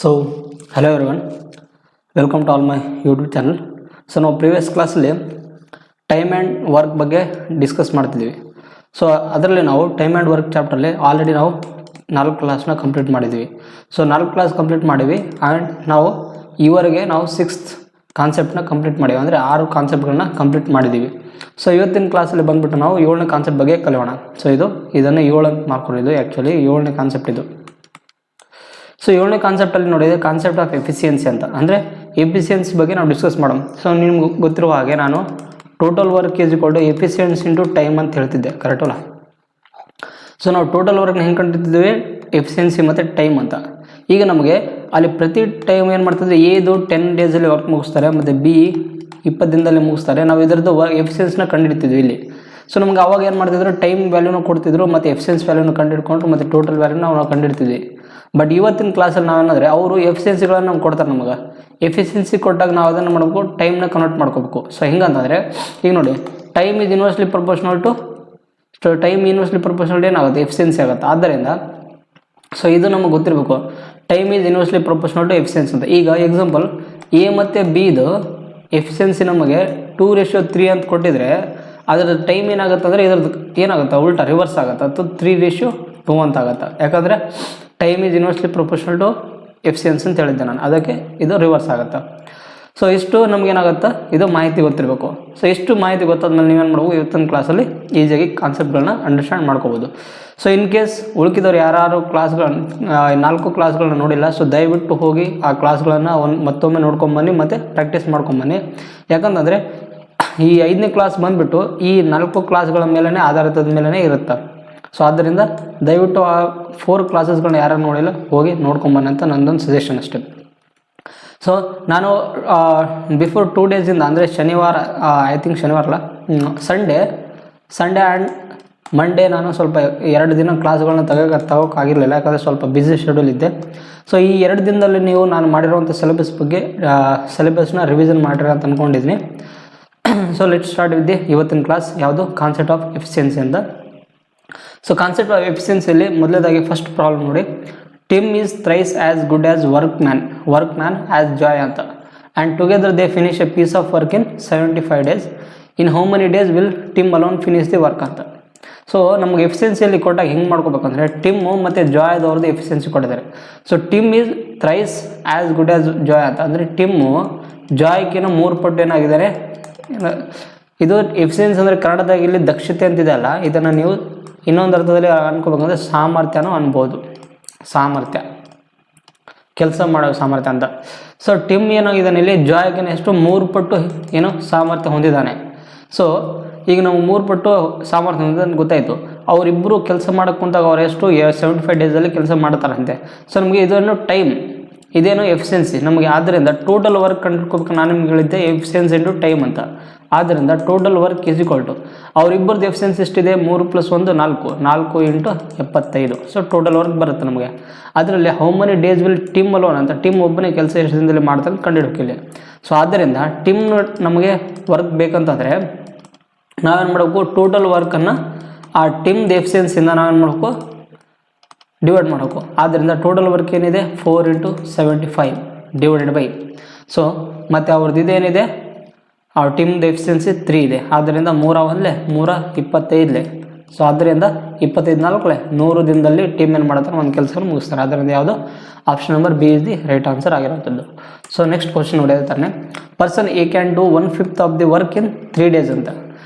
So, hello everyone, welcome to all my YouTube channel. So, ನಾವು previous ಕ್ಲಾಸಲ್ಲಿ time and work ಬಗ್ಗೆ discuss ಮಾಡ್ತಿದ್ದೀವಿ. So ಅದರಲ್ಲಿ ನಾವು ಟೈಮ್ ಆ್ಯಂಡ್ ವರ್ಕ್ ಚಾಪ್ಟರ್ಲಿ ಆಲ್ರೆಡಿ ನಾವು 4 ಕ್ಲಾಸ್ನ ಕಂಪ್ಲೀಟ್ ಮಾಡಿದ್ದೀವಿ. ಸೊ 4 ಕ್ಲಾಸ್ ಕಂಪ್ಲೀಟ್ ಮಾಡಿವಿ ಆ್ಯಂಡ್ ನಾವು ಈವರೆಗೆ ನಾವು 6th ಕಾನ್ಸೆಪ್ಟ್ನ ಕಂಪ್ಲೀಟ್ ಮಾಡಿವಿ, ಅಂದರೆ 6 ಕಾನ್ಸೆಪ್ಟ್ಗಳನ್ನ ಕಂಪ್ಲೀಟ್ ಮಾಡಿದ್ದೀವಿ. ಸೊ ಇವತ್ತಿನ ಕ್ಲಾಸಲ್ಲಿ ಬಂದುಬಿಟ್ಟು ನಾವು 7ನೇ ಕಾನ್ಸೆಪ್ಟ್ ಬಗ್ಗೆ ಕಲಿಯೋಣ. ಸೊ ಇದನ್ನು 7 ಅಂತ ಮಾಡ್ಕೊಂಡಿದ್ದು, ಆ್ಯಕ್ಚುಲಿ 7ನೇ ಕಾನ್ಸೆಪ್ಟ್ ಇದು. ಸೊ 7ನೇ ಕಾನ್ಸೆಪ್ಟಲ್ಲಿ ನೋಡಿದರೆ ಕಾನ್ಸೆಪ್ಟ್ ಆಫ್ ಎಫಿಷಿಯನ್ಸಿ ಅಂತ, ಅಂದರೆ ಎಫಿಷಿಯನ್ಸಿ ಬಗ್ಗೆ ನಾವು ಡಿಸ್ಕಸ್ ಮಾಡೋಣ. ಸೊ ನಿಮ್ಗೆ ಗೊತ್ತಿರುವ ಹಾಗೆ ನಾನು total work is equal to efficiency into time ಅಂತ ಹೇಳ್ತಿದ್ದೆ, ಕರೆಕ್ಟಲ್ಲ? ಸೊ ನಾವು ಟೋಟಲ್ ವರ್ಕ್ನ ಹೆಂಗೆ ಕಂಡಿದ್ದೀವಿ, ಎಫಿಷಿಯನ್ಸಿ ಮತ್ತು ಟೈಮ್ ಅಂತ. ಈಗ ನಮಗೆ ಅಲ್ಲಿ ಪ್ರತಿ ಟೈಮ್ ಏನು ಮಾಡ್ತಿದ್ರೆ, ಎದು 10 ಡೇಸಲ್ಲಿ ವರ್ಕ್ ಮುಗಿಸ್ತಾರೆ ಮತ್ತು ಬಿ 20 ದಿನದಲ್ಲಿ ಮುಗಿಸ್ತಾರೆ. ನಾವು ಇದರದ್ದು ಎಫಿಷಿಯನ್ಸಿನ ಕಂಡುಹಿಡ್ತಿದ್ವಿ ಇಲ್ಲಿ. ಸೊ ನಮ್ಗೆ ಅವಾಗ ಏನು ಮಾಡ್ತಿದ್ರು, ಟೈಮ್ ವ್ಯಾಲ್ಯೂನ ಕೊಡ್ತಿದ್ರು ಮತ್ತು ಎಫಿಷಿಯನ್ಸಿ ವ್ಯಾಲ್ಯೂನ ಕಂಡುಹಿಡ್ಕೊಂಡ್ರು ಮತ್ತು ಟೋಟಲ್ ವ್ಯಾಲ್ಯೂನ ನಾವು ಕಂಡುಹಿಡ್ತಿದ್ವಿ. ಬಟ್ ಇವತ್ತಿನ ಕ್ಲಾಸಲ್ಲಿ ನಾವೇನಂದರೆ ಅವರು ಎಫಿಷಿಯನ್ಸಿಗಳನ್ನು ನಮ್ಗೆ ಕೊಡ್ತಾರೆ. ನಮಗೆ ಎಫಿಷಿಯನ್ಸಿ ಕೊಟ್ಟಾಗ ನಾವು ಅದನ್ನು ಮಾಡಬೇಕು, ಟೈಮ್ನ ಕನ್ವರ್ಟ್ ಮಾಡ್ಕೋಬೇಕು. ಸೊ ಹೆಂಗಂತಂದರೆ ಈಗ ನೋಡಿ, time is inversely proportional to ಏನಾಗುತ್ತೆ, ಎಫಿಷಿಯನ್ಸಿ ಆಗುತ್ತೆ. ಆದ್ದರಿಂದ ಸೊ ಇದು ನಮಗೆ ಗೊತ್ತಿರಬೇಕು, time is inversely proportional to efficiency ಅಂತ. ಈಗ ಎಕ್ಸಾಂಪಲ್ ಎ ಮತ್ತು ಬಿದು ಎಫಿಷಿಯನ್ಸಿ ನಮಗೆ 2:3 ಅಂತ ಕೊಟ್ಟಿದ್ರೆ ಅದರದ್ದು ಟೈಮ್ ಏನಾಗುತ್ತೆ ಅಂದರೆ ಇದ್ರದ್ದು ಏನಾಗುತ್ತೆ, ಉಲ್ಟಾ ರಿವರ್ಸ್ ಆಗುತ್ತೆ, ಅದು 3:2 ಅಂತ ಆಗುತ್ತೆ. ಯಾಕಂದರೆ time is inversely proportional to efficiency ಅಂತ ಹೇಳಿದ್ದೆ ನಾನು, ಅದಕ್ಕೆ ಇದು ರಿವರ್ಸ್ ಆಗುತ್ತೆ. ಸೊ ಇಷ್ಟು ನಮಗೇನಾಗುತ್ತೆ, ಇದು ಮಾಹಿತಿ ಗೊತ್ತಿರಬೇಕು. ಸೊ ಇಷ್ಟು ಮಾಹಿತಿ ಗೊತ್ತಾದ್ಮೇಲೆ ನೀವೇನು ಮಾಡ್ಬೋದು, ಇವತ್ತಿನ ಕ್ಲಾಸಲ್ಲಿ ಈಸಿಯಾಗಿ ಕಾನ್ಸೆಪ್ಟ್ಗಳನ್ನ ಅಂಡರ್ಸ್ಟ್ಯಾಂಡ್ ಮಾಡ್ಕೋಬೋದು. ಸೊ ಇನ್ ಕೇಸ್ ಉಳ್ಕಿದವ್ರು ಯಾರು ಕ್ಲಾಸ್ಗಳನ್ನ 4 ಕ್ಲಾಸ್ಗಳನ್ನ ನೋಡಿಲ್ಲ, ಸೊ ದಯವಿಟ್ಟು ಹೋಗಿ ಆ ಕ್ಲಾಸ್ಗಳನ್ನು ಮತ್ತೊಮ್ಮೆ ನೋಡ್ಕೊಂಬನ್ನಿ ಮತ್ತು ಪ್ರಾಕ್ಟೀಸ್ ಮಾಡ್ಕೊಂಬನ್ನಿ. ಯಾಕಂತಂದರೆ ಈ 5ನೇ ಕ್ಲಾಸ್ ಬಂದುಬಿಟ್ಟು ಈ 4 ಕ್ಲಾಸ್ಗಳ ಮೇಲೇ ಆಧಾರಿತದ ಮೇಲೇ ಇರುತ್ತೆ. ಸೊ ಆದ್ದರಿಂದ ದಯವಿಟ್ಟು ಆ 4 ಕ್ಲಾಸಸ್ಗಳನ್ನ ಯಾರು ನೋಡಿಲ್ಲ ಹೋಗಿ ನೋಡ್ಕೊಂಬನ್ನಿ ಅಂತ ನನ್ನದೊಂದು ಸಜೆಷನ್ ಅಷ್ಟೇ. ಸೊ ನಾನು ಬಿಫೋರ್ 2 ಡೇಸಿಂದ, ಅಂದರೆ ಶನಿವಾರ, ಐ ಥಿಂಕ್ ಶನಿವಾರ ಅಲ್ಲ, ಸಂಡೇ ಆ್ಯಂಡ್ ಮಂಡೇ ನಾನು ಸ್ವಲ್ಪ 2 ದಿನ ಕ್ಲಾಸ್ಗಳನ್ನ ತಗೋಕ್ಕಾಗಿರಲಿಲ್ಲ, ಯಾಕಂದರೆ ಸ್ವಲ್ಪ ಬ್ಯುಸಿ ಶೆಡ್ಯೂಲ್ ಇದ್ದೆ. ಸೊ ಈ 2 ದಿನದಲ್ಲಿ ನೀವು ನಾನು ಮಾಡಿರುವಂಥ ಸಿಲೆಬಸ್ನ ರಿವಿಷನ್ ಮಾಡಿರಿ ಅಂತ ಅಂದ್ಕೊಂಡಿದ್ದೀನಿ. ಸೊ ಲೆಟ್ ಸ್ಟಾರ್ಟ್ ವಿತ್ ಇವತ್ತಿನ ಕ್ಲಾಸ್. ಯಾವುದು, ಕಾನ್ಸೆಪ್ಟ್ ಆಫ್ ಎಫಿಷಿಯನ್ಸಿ ಅಂತ. ಸೊ ಕಾನ್ಸೆಪ್ಟ್ ಆಫ್ ಎಫಿಷಿಯನ್ಸಿಯಲ್ಲಿ ಮೊದಲೇದಾಗಿ ಫಸ್ಟ್ ಪ್ರಾಬ್ಲಮ್ ನೋಡಿ, Tim is thrice as good as workman as Joy ಅಂತ. And together they finish a piece of work in 75 days. In how many days will Tim alone finish the work ಅಂತ. So ನಮಗೆ ಎಫಿಷಿಯನ್ಸಿಯಲ್ಲಿ ಕೊಟ್ಟಾಗ ಹೆಂಗೆ ಮಾಡ್ಕೋಬೇಕಂದ್ರೆ, Tim ಮತ್ತು ಜಾಯ್ದವ್ರದ್ದು efficiency ಕೊಟ್ಟಿದ್ದಾರೆ. So Tim is thrice as good as Joy ಅಂತ, ಅಂದರೆ ಟಿಮ್ಮು ಜಾಯ್ಗಿನ 3 ಪಟ್ಟು ಏನಾಗಿದ್ದಾರೆ. ಇದು ಎಫಿಷಿಯನ್ಸಿ ಅಂದರೆ ಕನ್ನಡದಾಗ ಇಲ್ಲಿ ದಕ್ಷತೆ ಅಂತಿದೆ ಅಲ್ಲ, ಇದನ್ನು ನೀವು ಇನ್ನೊಂದು ಅರ್ಥದಲ್ಲಿ ಅನ್ಕೋಬೇಕಂದ್ರೆ ಸಾಮರ್ಥ್ಯನೂ ಅನ್ಬೋದು, ಸಾಮರ್ಥ್ಯ, ಕೆಲಸ ಮಾಡೋ ಸಾಮರ್ಥ್ಯ ಅಂತ. ಸೊ ಟಿಮ್ ಏನಾಗಿದ್ದಾನೆ ಇಲ್ಲಿ ಜಾಯ್ಗಿನ ಎಷ್ಟು 3 ಪಟ್ಟು ಏನು ಸಾಮರ್ಥ್ಯ ಹೊಂದಿದ್ದಾನೆ. ಸೊ ಈಗ ನಾವು 3 ಪಟ್ಟು ಸಾಮರ್ಥ್ಯ ಹೊಂದಿದ್ದಾನೆ ಗೊತ್ತಾಯಿತು. ಅವರಿಬ್ಬರು ಕೆಲಸ ಮಾಡೋಕ್ಕೆ ಕುಂತಾಗ ಅವ್ರು ಎಷ್ಟು 75 ಡೇಸಲ್ಲಿ ಕೆಲಸ ಮಾಡ್ತಾರಂತೆ. ಸೊ ನಮಗೆ ಇದನ್ನು ಟೈಮ್, ಇದೇನು ಎಫಿಷಿಯನ್ಸಿ ನಮಗೆ. ಆದ್ದರಿಂದ ಟೋಟಲ್ ವರ್ಕ್ ಕಂಡುಹಿಡ್ಕೋಬೇಕು. ನಾನು ನಿಮ್ಗೆ ಹೇಳಿದ್ದೆ ಎಫಿಷಿಯನ್ಸಿ ಇಂಟು ಟೈಮ್ ಅಂತ. ಆದ್ದರಿಂದ total work is equal to ಅವರಿಬ್ಬರದ್ದು ಎಫಿಷಿಯನ್ಸಿ ಎಷ್ಟಿದೆ, 3 + 1 4 × 75. ಸೊ ಟೋಟಲ್ ವರ್ಕ್ ಬರುತ್ತೆ ನಮಗೆ. ಅದರಲ್ಲಿ how many days will Tim alone ಅಂತ, ಟಿಮ್ ಒಬ್ಬನೇ ಕೆಲಸ ಎಷ್ಟು ದಿನದಲ್ಲಿ ಮಾಡ್ತಾರೆ ಕಂಡುಹಿಡ್ಕಿಲ್ಲ. ಸೊ ಆದ್ದರಿಂದ ಟಿಮ್ ನಮಗೆ ವರ್ಕ್ ಬೇಕಂತಂದರೆ ನಾವೇನು ಮಾಡಬೇಕು, ಟೋಟಲ್ ವರ್ಕನ್ನು ಆ ಟಿಮ್ದು ಎಫಿಷಿಯನ್ಸಿಯಿಂದ ನಾವೇನು ಮಾಡಬೇಕು, ಡಿವೈಡ್ ಮಾಡಬೇಕು. ಆದ್ದರಿಂದ ಟೋಟಲ್ ವರ್ಕ್ ಏನಿದೆ 4 × 75 ಡಿವೈಡೆಡ್. ಸೊ ಮತ್ತು ಅವ್ರದ್ದು ಇದೇನಿದೆ, ಆ ಟಿಮ್ದು ಎಫಿಷಿಯನ್ಸಿ 3 ಇದೆ. ಆದ್ದರಿಂದ 325. ಸೊ ಆದ್ದರಿಂದ 25 4 100 ದಿನದಲ್ಲಿ ಟೀಮ್ ಏನು ಮಾಡ್ತಾರೆ, ಒಂದು ಕೆಲಸ ಮುಗಿಸ್ತಾರೆ. ಆದ್ದರಿಂದ ಯಾವುದು, option number B is the right answer ಆಗಿರೋಂಥದ್ದು. ಸೊ ನೆಕ್ಸ್ಟ್ ಕ್ವಶನ್ ನೋಡಿರ್ತಾನೆ, person A can do 1/5 of the work in 3 days ಅಂತ.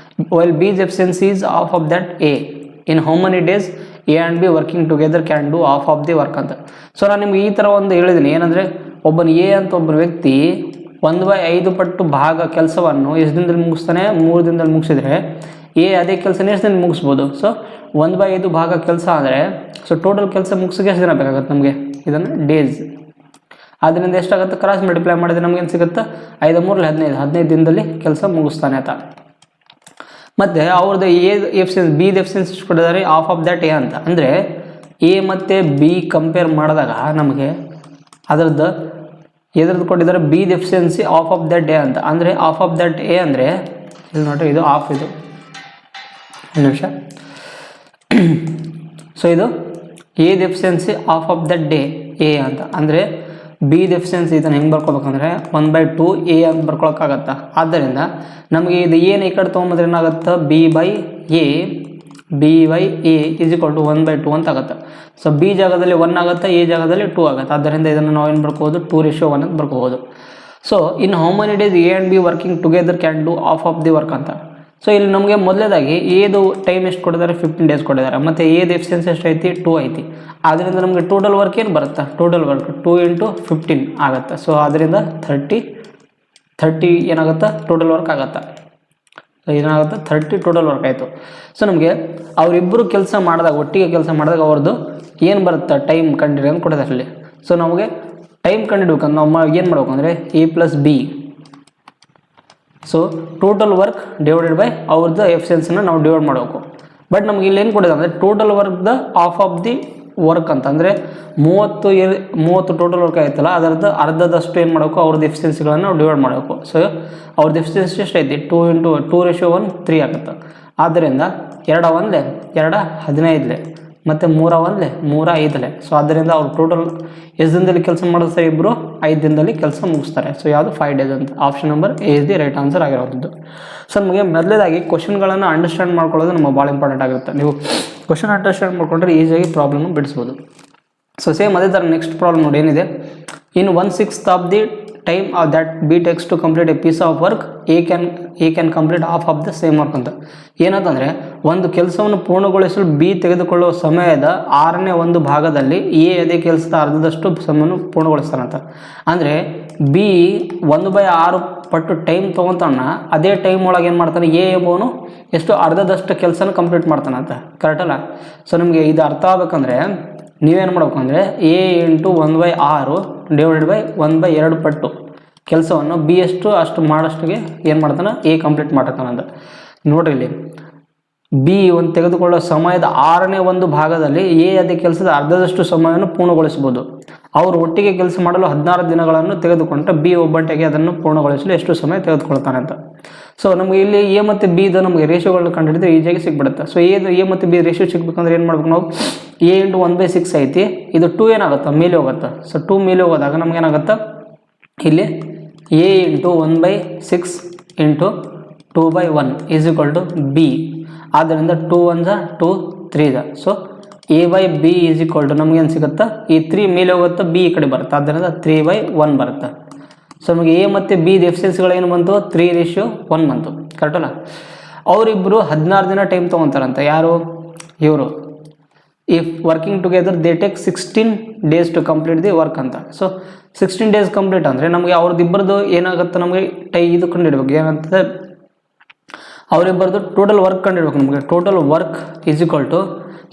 While B's efficiency is half of that A. In how many days A and B working together can do half of the work ಅಂತ. So ನಾನು ನಿಮ್ಗೆ ಈ ಥರ ಒಂದು ಹೇಳಿದ್ದೀನಿ, ಏನಂದರೆ ಒಬ್ಬನ ಎ ಅಂತ ಒಬ್ಬ ವ್ಯಕ್ತಿ 1/5 ಪಟ್ಟು ಭಾಗ ಕೆಲಸವನ್ನು ಎಷ್ಟು ದಿನದಲ್ಲಿ ಮುಗಿಸ್ತಾನೆ, 3 ದಿನದಲ್ಲಿ ಮುಗಿಸಿದ್ರೆ ಎ ಅದೇ ಕೆಲಸನೇ ಎಷ್ಟು ದಿನ ಮುಗಿಸ್ಬೋದು. ಸೊ 1/5 ಭಾಗ ಕೆಲಸ ಅಂದರೆ, ಸೊ ಟೋಟಲ್ ಕೆಲಸ ಮುಗಿಸೋಕೆ ಎಷ್ಟು ದಿನ ಬೇಕಾಗುತ್ತೆ ನಮಗೆ, ಇದನ್ನು ಡೇಸ್. ಆದ್ದರಿಂದ ಎಷ್ಟಾಗುತ್ತೆ, ಕ್ರಾಸ್ ಮಲ್ಟಿಪ್ಲೈ ಮಾಡಿದ್ರೆ ನಮಗೇನು ಸಿಗುತ್ತೆ, 5 3 15 ದಿನದಲ್ಲಿ ಕೆಲಸ ಮುಗಿಸ್ತಾನೆ ಅಂತ. ಮತ್ತು ಅವ್ರದ್ದು ಬಿದು ಎಫಿಷಿಯನ್ಸಿ ಎಷ್ಟು ಕೊಟ್ಟಿದ್ದಾರೆ, half ಆಫ್ ದ್ಯಾಟ್ ಎ ಅಂತ. ಅಂದರೆ ಎ ಮತ್ತು ಬಿ ಕಂಪೇರ್ ಮಾಡಿದಾಗ ನಮಗೆ ಅದರದ್ದು ಕೊಟ್ಟಿದ್ದಾರೆ, ಬಿದು efficiency half of that A ಅಂತ. ಅಂದರೆ half ಆಫ್ ದ್ಯಾಟ್ ಎ ಅಂದರೆ ಇಲ್ಲಿ ನೋಡಿರಿ, ಇದು ಹಾಫ್, ಇದು ಒಂದು ನಿಮಿಷ. ಸೊ ಇದು ಎದು efficiency half of that day A ಅಂತ. ಅಂದರೆ ಬಿದು ಎಫಿಷಿಯನ್ಸಿ ಇದನ್ನು ಹೆಂಗೆ ಬರ್ಕೋಬೇಕಂದ್ರೆ 1/2 ಎ ಅಂತ ಬರ್ಕೊಳಕ್ಕಾಗತ್ತೆ. ಆದ್ದರಿಂದ ನಮಗೆ ಇದು ಏನು ಈ ಕಡೆ ತೊಗೊಂಬಂದ್ರೆ ಏನಾಗುತ್ತೆ, B/A ಇಸ್ ಈಕ್ವಲ್ ಟು 1/2 ಅಂತ ಆಗುತ್ತೆ. ಸೊ ಬಿ ಜಾಗದಲ್ಲಿ 1 ಆಗುತ್ತೆ, ಎ ಜಾಗದಲ್ಲಿ 2 ಆಗುತ್ತೆ. ಆದ್ದರಿಂದ ಇದನ್ನು ನಾವು ಏನು ಬರ್ಕೋಬೋದು, 2:1 ಅಂತ ಬರ್ಕೋಬೋದು. So in how many days A and B working together can do half of the work ಅಂತ. ಸೊ ಇಲ್ಲಿ ನಮಗೆ ಮೊದಲೇದಾಗಿ ಏದು ಟೈಮ್ ಎಷ್ಟು ಕೊಟ್ಟಿದ್ದಾರೆ, 15 ಡೇಸ್ ಕೊಟ್ಟಿದ್ದಾರೆ. ಮತ್ತು ಏದು ಎಫಿಷಿಯನ್ಸಿ ಎಷ್ಟು ಐತಿ, 2 ಐತಿ. ಆದ್ದರಿಂದ ನಮಗೆ ಟೋಟಲ್ ವರ್ಕ್ ಏನು ಬರುತ್ತೆ, ಟೋಟಲ್ ವರ್ಕ್ 2 × 15 ಆಗುತ್ತೆ. ಸೊ ಅದರಿಂದ 30 ಏನಾಗುತ್ತೆ, ಟೋಟಲ್ ವರ್ಕ್ ಆಗುತ್ತೆ. ಏನಾಗುತ್ತೆ, 30 ಟೋಟಲ್ ವರ್ಕ್ ಆಯಿತು. ಸೊ ನಮಗೆ ಅವರಿಬ್ಬರು ಕೆಲಸ ಮಾಡಿದಾಗ, ಒಟ್ಟಿಗೆ ಕೆಲಸ ಮಾಡಿದಾಗ ಅವ್ರದ್ದು ಏನು ಬರುತ್ತೆ, ಟೈಮ್ ಕಂಡಿಡಿ ಅಂತ ಕೊಟ್ಟಿದ್ದಾರೆ ಅಲ್ಲಿ. ಸೊ ನಮಗೆ ಟೈಮ್ ಕಂಡಿಡ್ಬೇಕಂದ್ರೆ ನಾವು ಏನು ಮಾಡ್ಬೇಕು ಅಂದರೆ A+B. So total work divided by ಅವ್ರದ್ದು ಎಫಿಷಿಯನ್ಸಿನ ನಾವು ಡಿವೈಡ್ ಮಾಡಬೇಕು. ಬಟ್ ನಮ್ಗೆ ಇಲ್ಲಿ ಏನು ಕೊಟ್ಟಿದೆ ಅಂದರೆ ಟೋಟಲ್ ವರ್ಕ್ದ ಆಫ್ ಆಫ್ ದಿ ವರ್ಕ್ ಅಂತ. ಅಂದರೆ 30 ಟೋಟಲ್ ವರ್ಕ್ ಆಯ್ತಲ್ಲ, ಅದರದ್ದು ಅರ್ಧದಷ್ಟು ಏನು ಮಾಡಬೇಕು, ಅವ್ರದ್ದು ಎಫಿಷಿಯನ್ಸಿಗಳನ್ನು ನಾವು ಡಿವೈಡ್ ಮಾಡಬೇಕು. ಸೊ ಅವ್ರದ್ದು ಎಫಿಷಿಯನ್ಸಿ ಎಷ್ಟು ಐತಿ, 2:1 3 ಆಗುತ್ತೆ. ಆದ್ದರಿಂದ 2 15 ಮತ್ತು 3 5. ಸೊ ಆದ್ದರಿಂದ ಅವ್ರು ಟೋಟಲ್ ಎಷ್ಟು ದಿನದಲ್ಲಿ ಕೆಲಸ ಮಾಡೋದು ಸರ್, ಇಬ್ಬರು 5 ದಿನದಲ್ಲಿ ಕೆಲಸ ಮುಗಿಸ್ತಾರೆ. ಸೊ ಯಾವುದು 5 ಡೇಸ್ ಅಂತ. Option number A is the right answer ಆಗಿರೋದು. ಸೊ ನಮಗೆ ಮೊದಲೇದಾಗಿ ಕ್ವಶನ್ಗಳನ್ನು ಅಂಡರ್ಸ್ಟ್ಯಾಂಡ್ ಮಾಡ್ಕೊಳ್ಳೋದು ನಮಗೆ ಭಾಳ ಇಂಪಾರ್ಟೆಂಟ್ ಆಗುತ್ತೆ. ನೀವು ಕ್ವಶನ್ ಅಂಡರ್ಸ್ಟ್ಯಾಂಡ್ ಮಾಡ್ಕೊಂಡ್ರೆ ಈಸಿಯಾಗಿ ಪ್ರಾಬ್ಲಮ್ ಬಿಡಿಸ್ಬೋದು. ಸೊ ಸೇಮ್ ಅದೇ ಥರ ನೆಕ್ಸ್ಟ್ ಪ್ರಾಬ್ಲಮ್ ನೋಡಿ ಏನಿದೆ, in 1/6 of the time that B takes to complete a piece of work A can complete half of the same work ಅಂತ. ಏನಂತಂದರೆ ಒಂದು ಕೆಲಸವನ್ನು ಪೂರ್ಣಗೊಳಿಸಲು ಬಿ ತೆಗೆದುಕೊಳ್ಳುವ ಸಮಯದ 1/6 ಭಾಗದಲ್ಲಿ ಎ ಅದೇ ಕೆಲಸದ ಅರ್ಧದಷ್ಟು ಸಮಯವನ್ನು ಪೂರ್ಣಗೊಳಿಸ್ತಾನಂತ. ಅಂದರೆ ಬಿ 1/6 ಪಟ್ಟು ಟೈಮ್ ತೊಗೊತಾನ, ಅದೇ ಟೈಮ್ ಒಳಗೆ ಏನು ಮಾಡ್ತಾನೆ, ಎ ಎಂಬವನು ಎಷ್ಟು ಅರ್ಧದಷ್ಟು ಕೆಲಸನ ಕಂಪ್ಲೀಟ್ ಮಾಡ್ತಾನಂತ. ಕರೆಕ್ಟಲ್ಲ? ಸೊ ನಿಮಗೆ ಇದು ಅರ್ಥ ಆಗ್ಬೇಕಂದ್ರೆ ನೀವೇನು ಮಾಡ್ಬೇಕು ಅಂದರೆ ಎ × 1/6 ಡಿವೈಡೆಡ್ ಬೈ 1/2 ಪಟ್ಟು ಕೆಲಸವನ್ನು ಬಿ ಅಷ್ಟು ಮಾಡೋಷ್ಟಿಗೆ ಏನು ಮಾಡ್ತಾನೆ, ಎ ಕಂಪ್ಲೀಟ್ ಮಾಡ್ತಾನಂತ. ನೋಡ್ರಿ ಇಲ್ಲಿ ಬಿ ಒಂದು ತೆಗೆದುಕೊಳ್ಳೋ ಸಮಯದ 1/6 ಭಾಗದಲ್ಲಿ ಎ ಅದೇ ಕೆಲಸದ ಅರ್ಧದಷ್ಟು ಸಮಯವನ್ನು ಪೂರ್ಣಗೊಳಿಸ್ಬೋದು. ಅವರು ಒಟ್ಟಿಗೆ ಕೆಲಸ ಮಾಡಲು 16 ದಿನಗಳನ್ನು ತೆಗೆದುಕೊಂಡ್ರೆ ಬಿ ಒಬ್ಬಂಟಿಗೆ ಅದನ್ನು ಪೂರ್ಣಗೊಳಿಸಲು ಎಷ್ಟು ಸಮಯ ತೆಗೆದುಕೊಳ್ತಾನೆ ಅಂತ. ಸೊ ನಮಗೆ ಇಲ್ಲಿ ಎ ಮತ್ತು ಬಿ ಇದು ನಮಗೆ ರೇಷಿಯೋಗಳನ್ನ ಕಂಡುಹಿಡಿದ್ರೆ ಈಜಿಯಾಗಿ ಸಿಗ್ಬಿಡುತ್ತೆ. ಸೊ ಎ ಮತ್ತು ಬಿ ರೇಷಿಯೋ ಸಿಗ್ಬೇಕಂದ್ರೆ ಏನು ಮಾಡ್ಬೇಕು ನಾವು, ಎ × 1/6 ಐತಿ, ಇದು 2 ಏನಾಗುತ್ತೆ, ಮೇಲೆ ಹೋಗುತ್ತೆ. ಸೊ 2 ಮೇಲೆ ಹೋಗೋದಾಗ ನಮ್ಗೆ ಏನಾಗುತ್ತೆ, ಇಲ್ಲಿ A × 1/6 × 2/1 is equal to B. ಆದ್ದರಿಂದ 2 1 2 3. So A/B is equal to ನಮಗೇನು ಸಿಗುತ್ತೆ, ಈ 3 ಮೇಲೆ ಹೋಗುತ್ತೆ, ಬಿ ಈ ಕಡೆ ಬರುತ್ತೆ. ಆದ್ದರಿಂದ 3/1 ಬರುತ್ತೆ. ಸೊ ನಮಗೆ ಎ ಮತ್ತು ಬಿ ಎಫಿಷಿಯನ್ಸಿಗಳೇನು ಬಂತು, 3:1 ಬಂತು. ಕರೆಕ್ಟಲ್ಲ? ಅವರಿಬ್ಬರು 16 ದಿನ ಟೈಮ್ ತೊಗೊತಾರಂತ. ಯಾರು, ಇವರು. If working together they take 16 days to complete the work ಅಂತ. ಸೊ 16 ಡೇಸ್ ಕಂಪ್ಲೀಟ್ ಅಂದರೆ ನಮಗೆ ಅವ್ರದ್ದಿಬ್ಬರದು ಏನಾಗುತ್ತೆ, ನಮಗೆ ಇದು ಕಂಡುಹಿಡ್ಬೇಕು. ಏನಂತಂದರೆ ಅವರಿಬ್ಬರದು ಟೋಟಲ್ ವರ್ಕ್ ಕಂಡುಹಿಡ್ಬೇಕು ನಮಗೆ. Total work is equal to,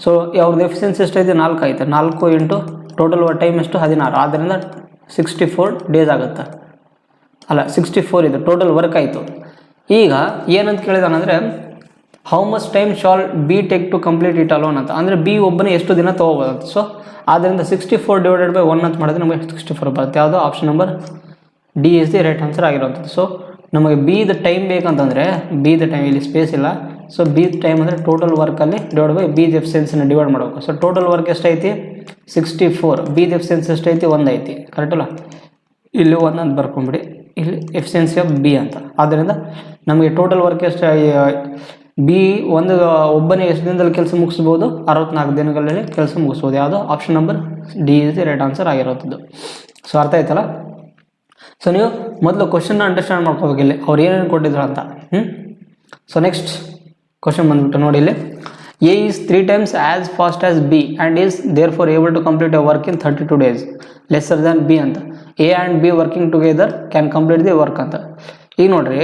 so ಅವ್ರದ್ದು ಎಫಿಷಿಯನ್ಸಿ ಎಷ್ಟೈತೆ, 4 ಐತೆ. 4 × ಟೋಟಲ್ ಟೈಮ್ ಎಷ್ಟು, 16. ಆದ್ದರಿಂದ 64 ಡೇಸ್ ಆಗುತ್ತೆ. ಅಲ್ಲ 64 ಇದು ಟೋಟಲ್ ವರ್ಕ್ ಆಯಿತು. ಈಗ ಏನಂತ ಕೇಳಿದಾನಂದರೆ how much time shall B take to complete it alone ಅಂತ. ಅಂದರೆ ಬಿ ಒಬ್ಬನೇ ಎಷ್ಟು ದಿನ ತೊಗೋಬೋದಂತ. ಸೊ ಆದ್ದರಿಂದ 64 ಡಿವೈಡೆಡ್ ಬೈ 1 ಅಂತ ಮಾಡಿದ್ರೆ ನಮಗೆ 64 ಬರುತ್ತೆ. ಯಾವುದು, option number D is the right answer ಆಗಿರೋಂಥದ್ದು. ಸೊ ನಮಗೆ ಬಿದ ಟೈಮ್ ಬೇಕಂತಂದರೆ ಬಿದ ಟೈಮ್, ಇಲ್ಲಿ ಸ್ಪೇಸ್ ಇಲ್ಲ. ಸೊ ಬಿದ ಟೈಮ್ ಅಂದರೆ ಟೋಟಲ್ ವರ್ಕಲ್ಲಿ ಡಿವೈಡ್ ಬೈ ಬಿದ ಎಫಿಷಿಯನ್ಸಿನ ಡಿವೈಡ್ ಮಾಡಬೇಕು. ಸೊ ಟೋಟಲ್ ವರ್ಕ್ ಎಷ್ಟೈತಿ, 64. ಬಿದ ಎಫಿಷಿಯನ್ಸಿ ಎಷ್ಟೈತಿ, 1 ಐತಿ. ಕರೆಕ್ಟಲ್ಲ? ಇಲ್ಲಿ 1 ಅಂತ ಬರ್ಕೊಂಬಿಡಿ, ಇಲ್ಲಿ ಎಫಿಷಿಯನ್ಸಿ ಆಫ್ ಬಿ ಅಂತ. ಆದ್ದರಿಂದ ನಮಗೆ ಟೋಟಲ್ ವರ್ಕ್ ಎಷ್ಟು, ಬಿ ಒಬ್ಬನೇ ಎಷ್ಟು ದಿನದಲ್ಲಿ ಕೆಲಸ ಮುಗಿಸ್ಬೋದು, 64 ದಿನಗಳಲ್ಲಿ ಕೆಲಸ ಮುಗಿಸ್ಬೋದು. ಯಾವುದು, option number D is the right answer ಆಗಿರೋದು. ಸೊ ಅರ್ಥ ಆಯ್ತಲ್ಲ? ಸೊ ನೀವು ಮೊದಲು ಕ್ವಶನ್ನ ಅಂಡರ್ಸ್ಟ್ಯಾಂಡ್ ಮಾಡ್ಕೋಬೇಕು ಇಲ್ಲಿ ಅವ್ರು ಏನೇನು ಕೊಟ್ಟಿದ್ರು ಅಂತ. ಸೊ ನೆಕ್ಸ್ಟ್ ಕ್ವಶನ್ ಬಂದ್ಬಿಟ್ಟು ನೋಡಿ, ಇಲ್ಲಿ A is 3 times as fast as B and is therefore able to complete a work in 32 days lesser than B ಅಂತ. A and B working together can complete the work ಅಂತ. ಈಗ ನೋಡ್ರಿ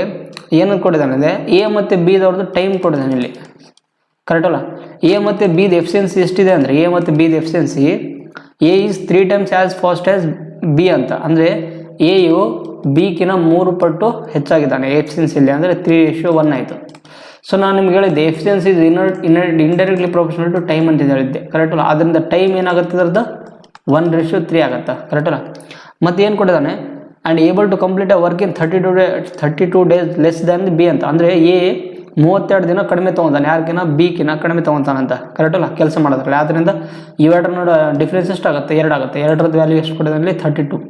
ಏನಂತ ಕೊಟ್ಟಿದ್ದಾನೆ ಅಂದರೆ ಎ ಮತ್ತು ಬಿದವ್ರದ್ದು time ಕೊಟ್ಟಿದ್ದಾನೆ ಇಲ್ಲಿ. ಕರೆಕ್ಟಲ್ಲ? ಎ ಮತ್ತು ಬಿದ ಎಫಿಷಿಯನ್ಸಿ ಎಷ್ಟಿದೆ ಅಂದರೆ, ಎ ಮತ್ತು ಬಿದ efficiency A is 3 times as fast as B ಅಂತ. ಅಂದರೆ ಎಯು ಬಿಗಿನ 3 ಪಟ್ಟು ಹೆಚ್ಚಾಗಿದ್ದಾನೆ ಎಫಿಷಿಯನ್ಸಿಯಲ್ಲಿ. ಅಂದರೆ 3:1 ಆಯಿತು. ಸೊ ನಾನು ನಿಮ್ಗೆ ಹೇಳಿದ್ದೆ efficiency is indirectly professional to time ಅಂತ ಹೇಳಿದ್ದೆ. ಕರೆಕ್ಟಲ್ಲ? ಅದರಿಂದ ಟೈಮ್ ಏನಾಗುತ್ತೆ, ಅದರದ್ದು 1:3 ಆಗುತ್ತೆ. ಕರೆಕ್ಟಲ್ಲ? ಮತ್ತು ಏನು ಕೊಟ್ಟಿದ್ದಾನೆ, and able to complete a work in 32 days less than the B ಅಂತ. ಅಂದರೆ ಎ 32 ದಿನ ಕಡಿಮೆ ತೊಗೊತಾನೆ, ಯಾರಿಗಿನ ಬಿಗಿನ ಕಡಿಮೆ ತೊಗೊತಾನಂತ. ಕರೆಕ್ಟಲ್ಲ? ಕೆಲಸ ಮಾಡೋದ್ರಲ್ಲಿ. ಆದ್ದರಿಂದ ಇವೆರಡರ ಡಿಫ್ರೆನ್ಸ್ ಎಷ್ಟಾಗುತ್ತೆ, 2 ಆಗುತ್ತೆ. 2ರದ್ದು ವ್ಯಾಲ್ಯೂ ಎಷ್ಟು ಕೊಟ್ಟಿದ್ದಾನೆ, 32.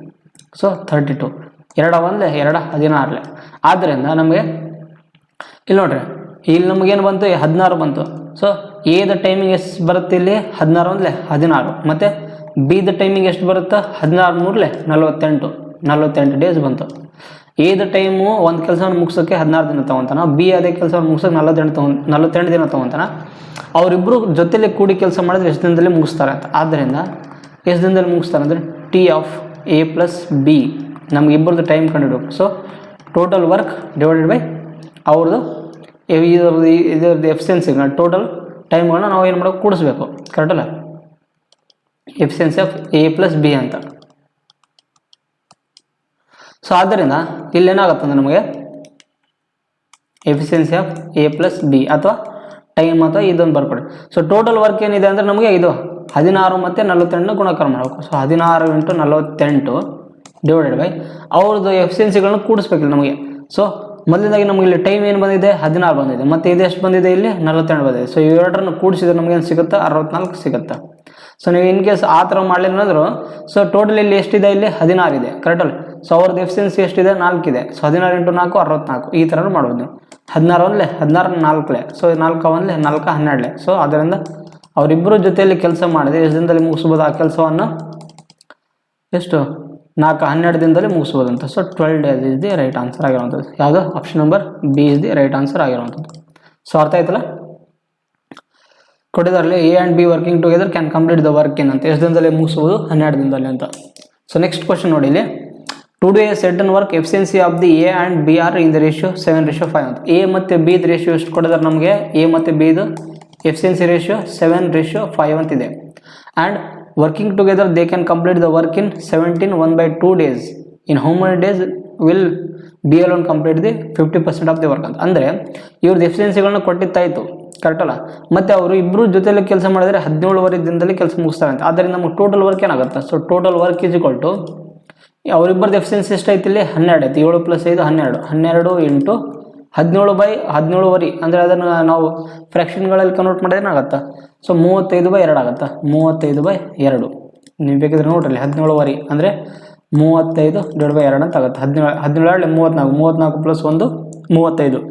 ಸೊ 32 2 1 2 16 ಆದ್ದರಿಂದ ನಮಗೆ ಇಲ್ಲಿ ನೋಡ್ರಿ ಇಲ್ಲಿ ನಮಗೇನು ಬಂತು 16 ಬಂತು. ಸೊ ಎದ ಟೈಮಿಂಗ್ ಎಷ್ಟು ಬರುತ್ತೆ ಇಲ್ಲಿ 16 1 16 ಮತ್ತು ಬಿದ ಟೈಮಿಂಗ್ ಎಷ್ಟು ಬರುತ್ತೆ 16 3 48 ಡೇಸ್ ಬಂತು. ಎದ ಟೈಮು ಒಂದು ಕೆಲಸವನ್ನು ಮುಗಿಸೋಕ್ಕೆ 16 ದಿನ ತೊಗೊತಾನ, ಬಿ ಅದೇ ಕೆಲಸವನ್ನು ಮುಗಿಸೋಕೆ 48 ದಿನ ತೊಗೊತಾನ. ಅವರಿಬ್ಬರು ಜೊತೆಲಿ ಕೂಡಿ ಕೆಲಸ ಮಾಡಿದ್ರೆ ಎಷ್ಟು ದಿನದಲ್ಲಿ ಮುಗಿಸ್ತಾರೆ ಅಂತ. ಆದ್ದರಿಂದ ಎಷ್ಟು ದಿನದಲ್ಲಿ ಮುಗಿಸ್ತಾರೆ ಅಂದರೆ T of A plus B ನಮ್ಗೆ ಇಬ್ಬರದ್ದು ಟೈಮ್ ಕಂಡುಹಿಡಬೇಕು. So total work divided by ಅವ್ರದ್ದು ಇದರದ್ದು ಎಫಿಷಿಯನ್ಸಿ ಟೋಟಲ್ ಟೈಮ್ಗಳನ್ನ ನಾವು ಏನು ಮಾಡೋಕೆ ಕೂಡಿಸ್ಬೇಕು, ಕರೆಕ್ಟಲ್ಲ. Efficiency of A plus B ಅಂತ. ಸೊ ಆದ್ದರಿಂದ ಇಲ್ಲೇನಾಗುತ್ತೆ ಅಂದರೆ ನಮಗೆ efficiency of A plus B ಅಥವಾ ಟೈಮ್ ಅಥವಾ ಇದೊಂದು ಬರ್ಕೊಡಿ. ಸೊ ಟೋಟಲ್ ವರ್ಕ್ ಏನಿದೆ ಅಂದರೆ ನಮಗೆ ಇದು 16 ಮತ್ತು 48 ಗುಣಾಕಾರ ಮಾಡಬೇಕು. ಸೊ 16 × 48 ಡಿವೈಡೆಡ್ ಬೈ ಅವ್ರದ್ದು ಎಫಿಷಿಯನ್ಸಿಗಳನ್ನ ಕೂಡಿಸ್ಬೇಕಿಲ್ಲ ನಮಗೆ. ಸೊ ಮೊದಲನೇದಾಗಿ ನಮಗೆ ಇಲ್ಲಿ ಟೈಮ್ ಏನು ಬಂದಿದೆ 16 ಬಂದಿದೆ, ಮತ್ತು ಇದು ಎಷ್ಟು ಬಂದಿದೆ ಇಲ್ಲಿ 48 ಬಂದಿದೆ. ಸೊ ಇವೆರಡರನ್ನು ಕೂಡಿಸಿದ್ರೆ ನಮಗೇನು ಸಿಗುತ್ತೆ 64 ಸಿಗುತ್ತೆ. ಸೊ ನೀವು ಇನ್ ಕೇಸ್ ಆ ಥರ ಮಾಡಲಿಲ್ಲ ಸೊ ಟೋಟಲ್ ಇಲ್ಲಿ ಎಷ್ಟಿದೆ ಇಲ್ಲಿ 16 ಇದೆ, ಕರೆಕ್ಟಲ್ಲ. ಸೊ ಅವ್ರದ್ದು ಎಫಿಷಿಯನ್ಸಿ ಎಷ್ಟಿದೆ 4 ಇದೆ. ಸೊ 16 × 4 64 ಈ ಥರ ಮಾಡ್ಬೋದು ನೀವು. 16 1 16 4 ಸೊ 4 1 4 12. ಸೊ ಅದರಿಂದ ಅವರಿಬ್ಬರು ಜೊತೆಯಲ್ಲಿ ಕೆಲಸ ಮಾಡಿದೆ ಎಷ್ಟು ದಿನದಲ್ಲಿ ಮುಗಿಸ್ಬೋದು ಆ ಕೆಲಸವನ್ನು, ಎಷ್ಟು 4 12 ದಿನದಲ್ಲಿ ಮುಗಿಸ್ಬೋದು ಅಂತ. So 12 days is the right answer ಆಗಿರುವಂಥದ್ದು. ಯಾವುದು option number B is the right answer ಆಗಿರುವಂಥದ್ದು. ಸೊ ಅರ್ಥ ಆಯ್ತಲ್ಲ. ಕೊಟ್ಟಿದ್ದಾರಲ್ಲಿ A and B working together can complete the work ಏನಂತ, ಎಷ್ಟು ದಿನದಲ್ಲಿ ಮುಗಿಸ್ಬೋದು 12 ದಿನದಲ್ಲಿ ಅಂತ. ಸೊ ನೆಕ್ಸ್ಟ್ ಕ್ವಶನ್ ನೋಡಿ ಇಲ್ಲಿ, to do a certain work efficiency of the A and B are in the ratio 7:5 ಅಂತ. ಎ ಮತ್ತು ಬಿ ದ ರೇಷಿಯೋ ಎಷ್ಟು ಕೊಟ್ಟಿದ್ದಾರೆ ನಮಗೆ, ಎ ಮತ್ತು ಬಿ ದು ಎಫಿಷಿಯನ್ಸಿ ರೇಷಿಯೋ 7:5 ಅಂತಿದೆ. And working together they can complete the work in 17 1/2 days. In how many days will B alone complete the 50% of the work ಅಂತ. ಅಂದರೆ ಇವ್ರದ್ದು ಎಫಿಷಿಯನ್ಸಿಗಳನ್ನ ಕೊಟ್ಟಿತ್ತಾಯಿತು, ಕರೆಕ್ಟಲ್ಲ. ಮತ್ತು ಅವರು ಇಬ್ಬರು ಜೊತೆಯಲ್ಲಿ ಕೆಲಸ ಮಾಡಿದರೆ 17 ದಿನದಲ್ಲಿ ಕೆಲಸ ಮುಗಿಸ್ತಾರೆ ಅಂತ. ಆದ್ದರಿಂದ ನಮಗೆ ಟೋಟಲ್ ವರ್ಕ್ ಏನಾಗುತ್ತೆ, so total work is equal to ಅವರಿಬ್ಬರದ್ದು ಎಫಿಷಿಯನ್ಸಿ ಎಷ್ಟೈತಿ ಇಲ್ಲಿ 12 ಐತಿ. 7 + 5 12 12 × 17/17 ಅಂದರೆ ಅದನ್ನು ನಾವು ಫ್ರ್ಯಾಕ್ಷನ್ಗಳಲ್ಲಿ ಕನ್ವರ್ಟ್ ಮಾಡಿದ್ರೆ ಏನಾಗುತ್ತೆ, ಸೊ 35/2 ಆಗುತ್ತೆ. 35/2 ನೀವು ಬೇಕಿದ್ರೆ ನೋಡ್ರಿ 17 ಅಂದರೆ 35/2 ಅಂತ ಆಗುತ್ತೆ. 17 34 + 1 35.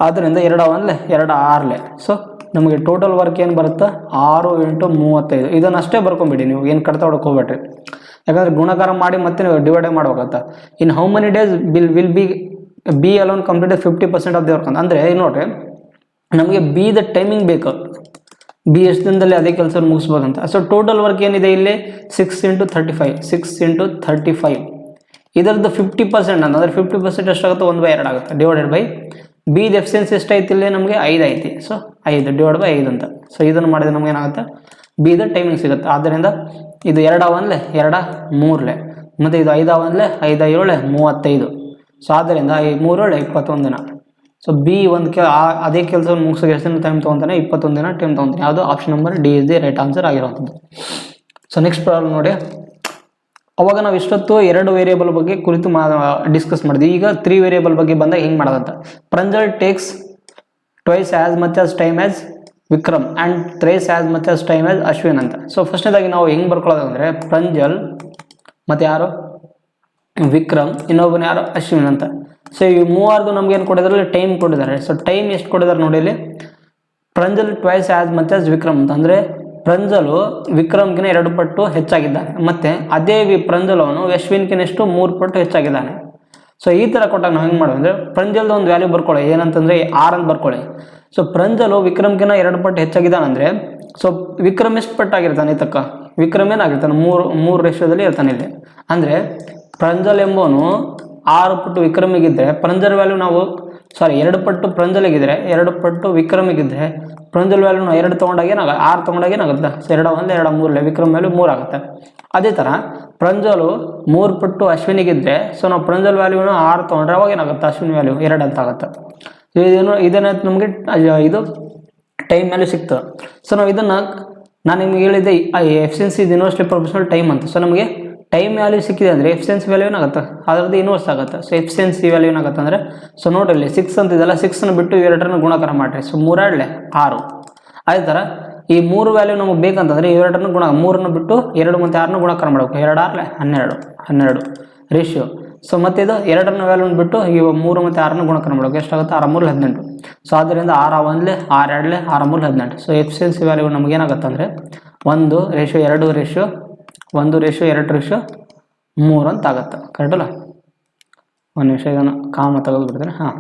ಆದ್ದರಿಂದ 2 1 2 6. ಸೊ ನಮಗೆ ಟೋಟಲ್ ವರ್ಕ್ ಏನು ಬರುತ್ತೆ 6 × 35. ಇದನ್ನು ಅಷ್ಟೇ ಬರ್ಕೊಂಬಿಡಿ, ನೀವು ಏನು ಕಡ್ತಾ ಹೊಡಕ್ಕೆ ಹೋಗ್ಬೇಡ್ರಿ, ಯಾಕಂದರೆ ಗುಣಾಕಾರ ಮಾಡಿ ಮತ್ತೆ ನೀವು ಡಿವೈಡ್ ಮಾಡಬೇಕಾಗತ್ತೆ. ಇನ್ how many days will B alone complete 50% of the work ಅಂತ. ಅಂದರೆ ನೋಡ್ರಿ ನಮಗೆ ಬಿ ದ ಟೈಮಿಂಗ್ ಬೇಕು, ಬಿ ಎಷ್ಟು ದಿನದಲ್ಲಿ ಅದೇ ಕೆಲಸ ಮುಗಿಸ್ಬೋದಂತ. ಸೊ ಟೋಟಲ್ ವರ್ಕ್ ಏನಿದೆ ಇಲ್ಲಿ 6 × 35 6 × 35. ಇದರದ್ದು 50% ಅಂತಂದರೆ 50% ಎಷ್ಟಾಗುತ್ತೆ 1/2 ಆಗುತ್ತೆ. Divided by B the efficiency ಎಷ್ಟೈತಿ ಇಲ್ಲಿ ನಮಗೆ 5 ಐತಿ. ಸೊ 5 ಡಿವೈಡ್ ಬೈ 5 ಅಂತ. ಸೊ ಇದನ್ನು ಮಾಡಿದ್ರೆ ನಮ್ಗೆ ಏನಾಗುತ್ತೆ ಬಿ ದ ಟೈಮಿಂಗ್ ಸಿಗುತ್ತೆ. ಆದ್ದರಿಂದ ಇದು 2 1 2 3 ಮತ್ತು ಇದು 5 1 5 7 35. ಸೊ ಆದ್ದರಿಂದ 3 7 21 ದಿನ. ಸೊ ಬಿ ಅದೇ ಕೆಲಸವನ್ನು ಮುಗಿಸೋಕೆ ಎಷ್ಟು ದಿನ ಟೈಮ್ ತೊಗೊತಾನೆ 21 ದಿನ ಟೈಮ್ ತೊಗೊತಾನೆ. ಯಾವುದು option number D is the right answer ಆಗಿರುವಂಥದ್ದು. ಸೊ ನೆಕ್ಸ್ಟ್ ಪ್ರಾಬ್ಲಮ್ ನೋಡಿ, ಅವಾಗ ನಾವು ಇಷ್ಟೊತ್ತು 2 ವೇರಿಯೇಬಲ್ ಬಗ್ಗೆ ಕುರಿತು ಡಿಸ್ಕಸ್ ಮಾಡಿದ್ವಿ. ಈಗ 3 ವೇರಿಯೇಬಲ್ ಬಗ್ಗೆ ಬಂದಾಗ ಹೆಂಗೆ ಮಾಡೋದಂತ. Pranjal takes twice as much as time as Vikram and thrice as much as time as Ashwin ಅಂತ. ಸೊ ಫಸ್ಟ್ನೇದಾಗಿ ನಾವು ಹೆಂಗೆ ಬರ್ಕೊಳ್ಳೋದಂದರೆ ಪ್ರಂಜಲ್ ಮತ್ತು ಯಾರು ವಿಕ್ರಮ್, ಇನ್ನೊಬ್ಬನ ಯಾರು ಅಶ್ವಿನ್ ಅಂತ. ಸೊ ಈ ಮೂವರ್ದು ನಮ್ಗೆ ಏನು ಕೊಟ್ಟಿದ್ದಾರೆ ಟೈಮ್ ಕೊಟ್ಟಿದ್ದಾರೆ. ಸೊ ಟೈಮ್ ಎಷ್ಟು ಕೊಟ್ಟಿದ್ದಾರೆ ನೋಡಿ ಇಲ್ಲಿ, Pranjal twice as much as Vikram ಅಂತ. ಅಂದರೆ ಪ್ರಂಜಲು ವಿಕ್ರಮ್ಗಿನ 2 ಪಟ್ಟು ಹೆಚ್ಚಾಗಿದ್ದಾನೆ, ಮತ್ತು ಅದೇ ಪ್ರಂಜಲ್ ಅವನು ಅಶ್ವಿನ್ಗಿನ ಎಷ್ಟು 3 ಪಟ್ಟು ಹೆಚ್ಚಾಗಿದ್ದಾನೆ. ಸೊ ಈ ಥರ ಕೊಟ್ಟಾಗ ನಾವು ಹೆಂಗೆ ಮಾಡೋದು ಅಂದರೆ ಪ್ರಂಜಲ್ದು ಒಂದು ವ್ಯಾಲ್ಯೂ ಬರ್ಕೊಳ್ಳಿ, ಏನಂತಂದರೆ 6 ಅಂತ ಬರ್ಕೊಳ್ಳಿ. ಸೊ ಪ್ರಂಜಲು ವಿಕ್ರಮ್ಗಿನ 2 ಪಟ್ಟು ಹೆಚ್ಚಾಗಿದ್ದಾನೆ ಅಂದರೆ ಸೊ ವಿಕ್ರಮ್ ಎಷ್ಟು ಪಟ್ಟಾಗಿರ್ತಾನೆ ತಕ್ಕ, ವಿಕ್ರಮ್ ಏನಾಗಿರ್ತಾನೆ 3 ರೇಷಿಯೋದಲ್ಲಿ ಇರ್ತಾನೆ ಇಲ್ಲಿ. ಅಂದರೆ ಪ್ರಂಜಲ್ ಎಂಬವನು 6 ಪಟ್ಟು ವಿಕ್ರಮಿಗಿದ್ದರೆ ಪ್ರಂಜಲ್ ವ್ಯಾಲ್ಯೂ ನಾವು 2 ಪಟ್ಟು ಪ್ರಂಜಲಿಗಿದ್ರೆ 2 ಪಟ್ಟು ವಿಕ್ರಮಿಗಿದ್ರೆ ಪ್ರಂಜಲ್ ವ್ಯಾಲ್ಯೂ ನಾವು 2 ತೊಗೊಂಡಾಗ 6 ತೊಗೊಂಡಾಗ ಏನಾಗುತ್ತೆ, 2 1 2 3 ವಿಕ್ರಮ್ ವ್ಯಾಲ್ಯೂ 3 ಆಗುತ್ತೆ. ಅದೇ ಥರ ಪ್ರಂಜಲು 3 ಪಟ್ಟು ಅಶ್ವಿನಿಗಿದ್ರೆ ಸೊ ನಾವು ಪ್ರಂಜಲ್ ವ್ಯಾಲ್ಯೂನ 6 ತೊಗೊಂಡ್ರೆ ಅವಾಗ ಏನಾಗುತ್ತೆ ಅಶ್ವಿನಿ ವ್ಯಾಲ್ಯೂ 2 ಅಂತ ಆಗುತ್ತೆ. ಇದೇನಾಯ್ತು ನಮಗೆ ಇದು ಟೈಮ್ ವ್ಯಾಲ್ಯೂ ಸಿಗ್ತದೆ. ಸೊ ನಾವು ಇದನ್ನು ನಾನು ನಿಮ್ಗೆ ಹೇಳಿದ್ದೆ efficiency is inversely proportional time ಅಂತ. ಸೊ ನಮಗೆ ಟೈಮ್ ವ್ಯಾಲ್ಯೂ ಸಿಕ್ಕಿದೆ ಅಂದರೆ ಎಫಿಷಿಯನ್ಸಿ ವ್ಯಾಲ್ಯೂ ಏನಾಗುತ್ತೆ ಅದರದ್ದು ಇನ್ವರ್ಸ್ ಆಗುತ್ತೆ. ಸೊ ಎಫಿಷಿಯನ್ಸಿ ವ್ಯಾಲ್ಯೂ ಏನಾಗುತ್ತೆ ಅಂದರೆ ಸೊ ನೋಡ್ರಿ 6 ಅಂತಿದೆಲ್ಲ 6ನ ಬಿಟ್ಟು ಇವೆರಡರನ್ನ ಗುಣಾಕಾರ ಮಾಡಿರಿ. ಸೊ 3 2 6. ಅದೇ ಥರ ಈ 3 ವ್ಯಾಲ್ಯೂ ನಮಗೆ ಬೇಕಂತಂದರೆ ಇವೆರಡರನ್ನ 3ನ ಬಿಟ್ಟು 2 ಮತ್ತು 6ನ ಗುಣಾಕಾರ ಮಾಡಬೇಕು. 2 6 12 12 ರೇಷಿಯೋ. ಸೊ ಮತ್ತು ಇದು 2ರ ವ್ಯಾಲ್ಯೂನ ಬಿಟ್ಟು ಇವು 3 ಮತ್ತು 6ನ ಗುಣಕನ ಮಾಡಬೇಕು. ಎಷ್ಟಾಗುತ್ತೆ? 6 3 18. ಸೊ ಆದ್ದರಿಂದ 6 1 6 2 6 3 18. ಸೊ ಎಫಿಷಿಯನ್ಸಿ ವ್ಯಾಲ್ಯೂ ನಮ್ಗೆ ಏನಾಗುತ್ತೆ ಅಂದರೆ 1:2:1 1:2:3 ಅಂತ ಆಗುತ್ತೆ. ಕರೆಕ್ಟಲ್ಲ? ಒಂದು ನಿಮಿಷ ಇದನ್ನು ಕಾಮ ತೆಗೆದುಬಿಡ್ತೇನೆ. ಹಾಂ,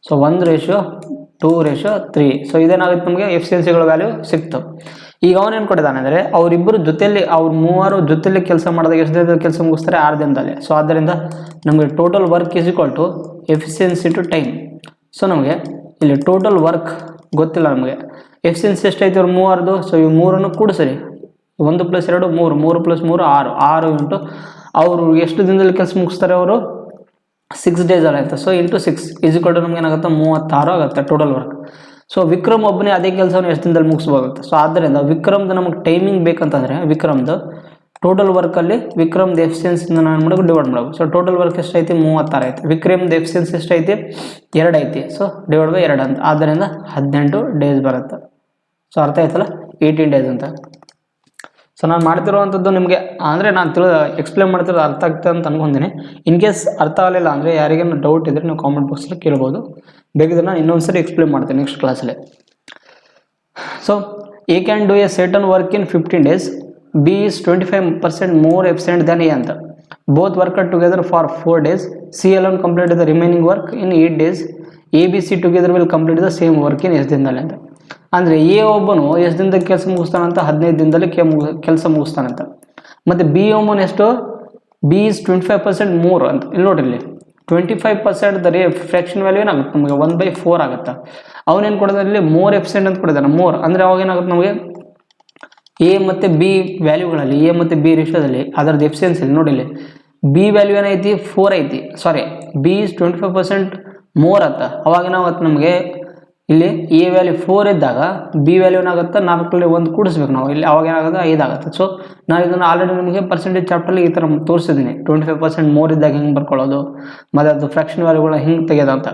ಸೊ 1:2:3. ಸೊ ಇದೇನಾಗುತ್ತೆ? ನಮಗೆ ಎಫಿಷಿಯನ್ಸಿಗಳ ವ್ಯಾಲ್ಯೂ ಸಿಕ್ತು. ಈಗ ಅವನೇನು ಕೊಟ್ಟಿದ್ದಾನೆ ಅಂದರೆ ಅವರಿಬ್ಬರು ಜೊತೆಯಲ್ಲಿ, ಅವ್ರು ಮೂವರು ಜೊತೆಯಲ್ಲಿ ಕೆಲಸ ಮಾಡಿದಾಗ ಎಷ್ಟು ದಿನದಲ್ಲಿ ಕೆಲಸ ಮುಗಿಸ್ತಾರೆ? 6 ದಿನದಲ್ಲಿ. ಸೊ ಆದ್ದರಿಂದ ನಮಗೆ total work is equal to efficiency to time. So ನಮಗೆ ಇಲ್ಲಿ ಟೋಟಲ್ ವರ್ಕ್ ಗೊತ್ತಿಲ್ಲ ನಮಗೆ. ಎಫಿಷಿಯನ್ಸಿ ಎಷ್ಟೈತೆ ಇವ್ರು ಮೂವರದು? ಸೊ ಇವು 3ಅನ್ನು ಕೂಡಿಸರಿ. 1 + 2 3, 3 + 3 6, 6 ಇಂಟು ಅವರು ಎಷ್ಟು ದಿನದಲ್ಲಿ ಕೆಲಸ ಮುಗಿಸ್ತಾರೆ? ಅವರು 6 ಡೇಸ್ ಆಗುತ್ತೆ. So into 6 is equal to ನಮ್ಗೆ ಏನಾಗುತ್ತೆ? 36 ಆಗುತ್ತೆ ಟೋಟಲ್ ವರ್ಕ್. ಸೊ ವಿಕ್ರಮ್ ಒಬ್ಬನೇ ಅದೇ ಕೆಲಸವನ್ನು ಎಷ್ಟು ದಿನದಲ್ಲಿ ಮುಗಿಸ್ಬೋಗುತ್ತೆ? ಸೊ ಆದ್ದರಿಂದ ವಿಕ್ರಮ್ದು ನಮಗೆ ಟೈಮಿಂಗ್ ಬೇಕಂತಂದರೆ ವಿಕ್ರಮ್ದು ಟೋಟಲ್ ವರ್ಕಲ್ಲಿ ವಿಕ್ರಮ್ದು ಎಫಿಷಿಯನ್ಸಿಯಿಂದ ನಾನು ಮಾಡೋದು ಡಿವೈಡ್ ಮಾಡಬೇಕು. ಸೊ ಟೋಟಲ್ ವರ್ಕ್ ಎಷ್ಟೈತಿ? 36 ಐತಿ. ವಿಕ್ರಮ್ದು ಎಫಿಷಿಯನ್ಸಿ ಎಷ್ಟೈತಿ? 2 ಐತಿ. ಸೊ ಡಿವೈಡ್ ಬೈ 2 ಅಂತ. ಆದ್ದರಿಂದ 18 ಡೇಸ್ ಬರುತ್ತೆ. ಸೊ ಅರ್ಥ ಆಯ್ತಲ್ಲ? 18 ಡೇಸ್ ಅಂತ. ಸೊ ನಾನು ಮಾಡ್ತಿರುವಂಥದ್ದು ನಿಮಗೆ ಅಂದರೆ ನಾನು ಎಕ್ಸ್ಪ್ಲೇನ್ ಮಾಡ್ತಿರೋದು ಅರ್ಥ ಆಗ್ತದೆ ಅಂತ ಅನ್ಕೊಂತೀನಿ. ಇನ್ ಕೇಸ್ ಅರ್ಥ ಆಗಲಿಲ್ಲ ಅಂದರೆ ಯಾರಿಗೇನು ಡೌಟ್ ಇದ್ದರೆ ನೀವು ಕಾಮೆಂಟ್ ಬಾಕ್ಸಲ್ಲಿ ಕೇಳ್ಬೋದು. ಬೇಕಿದ್ರೆ ನಾನು ಇನ್ನೊಂದ್ಸರಿ ಎಕ್ಸ್ಪ್ಲೇನ್ ಮಾಡ್ತೀನಿ ನೆಕ್ಸ್ಟ್ ಕ್ಲಾಸಲ್ಲಿ. So A can do a certain work in 15 days. B is 25% more efficient than A ಅಂತ. Both worker together for 4 days. C alone complete the remaining work in 8 days. A B C together will complete the same work in ಎಷ್ಟು ದಿನದಲ್ಲಿ ಅಂತ. ಅಂದರೆ A ಒಬ್ಬನು ಎಷ್ಟು ದಿನದಲ್ಲಿ ಕೆಲಸ ಮುಗಿಸ್ತಾನಂತ? 15 ದಿನದಲ್ಲಿ ಕೆಲಸ ಮುಗಿಸ್ತಾನಂತ. ಮತ್ತು ಬಿ ಒಬ್ಬನು ಎಷ್ಟು? ಬಿ ಈಸ್ 25% ಮೋರ್ ಅಂತ. ಇಲ್ಲಿ ನೋಡಿರಿ, ಇಲ್ಲಿ 25% ದ ಫ್ರ್ಯಾಕ್ಷನ್ ವ್ಯಾಲ್ಯೂ ಏನಾಗುತ್ತೆ? ನಮಗೆ 1/4 ಆಗುತ್ತೆ. ಅವನೇನು ಕೊಡೋದು? ಇಲ್ಲಿ ಮೋರ್ ಎಫಿಷಿಯೆಂಟ್ ಅಂತ ಕೊಡಿದಾನೆ, ಮೋರ್. ಅಂದರೆ ಅವಾಗ ಏನಾಗುತ್ತೆ ನಮಗೆ ಎ ಮತ್ತು ಬಿ ವ್ಯಾಲ್ಯೂಗಳಲ್ಲಿ, ಎ ಮತ್ತು ಬಿ ರೇಷಿಯೋದಲ್ಲಿ ಅದರದ್ದು ಎಫಿಷಿಯನ್ಸಿ ನೋಡಿ. ಇಲ್ಲಿ ಬಿ ವ್ಯಾಲ್ಯೂ ಏನೈತಿ? 4 ಐತಿ. ಸಾರಿ, ಬಿ ಈಸ್ 25% ಮೋರ್ ಅಂತ. ಅವಾಗ ಏನಾಗುತ್ತೆ ನಮಗೆ? ಇಲ್ಲಿ ಎ ವ್ಯಾಲ್ಯೂ 4 ಇದ್ದಾಗ ಬಿ ವ್ಯಾಲ್ಯೂ ಏನಾಗುತ್ತೆ? 4ರಲ್ಲಿ 1 ಕೂಡಿಸ್ಬೇಕು ನಾವು. ಇಲ್ಲಿ ಅವಾಗ ಏನಾಗುತ್ತೆ? 5 ಆಗುತ್ತೆ. ಸೊ ನಾನು ಇದನ್ನು ಆಲ್ರೆಡಿ ನಿಮಗೆ ಪರ್ಸೆಂಟೇಜ್ ಚಾಪ್ಟರ್ಲಿ ಈ ಥರ ತೋರಿಸಿದ್ದೀನಿ. 25% ಮೋರ್ ಇದ್ದಾಗ ಹೆಂಗೆ ಬರ್ಕೊಳ್ಳೋದು, ಮತ್ತು ಅದು ಫ್ರ್ಯಾಕ್ಷನ್ ವ್ಯಾಲ್ಯೂಗಳನ್ನ ಹಿಂಗೆ ತೆಗೆಯೋದು ಅಂತ.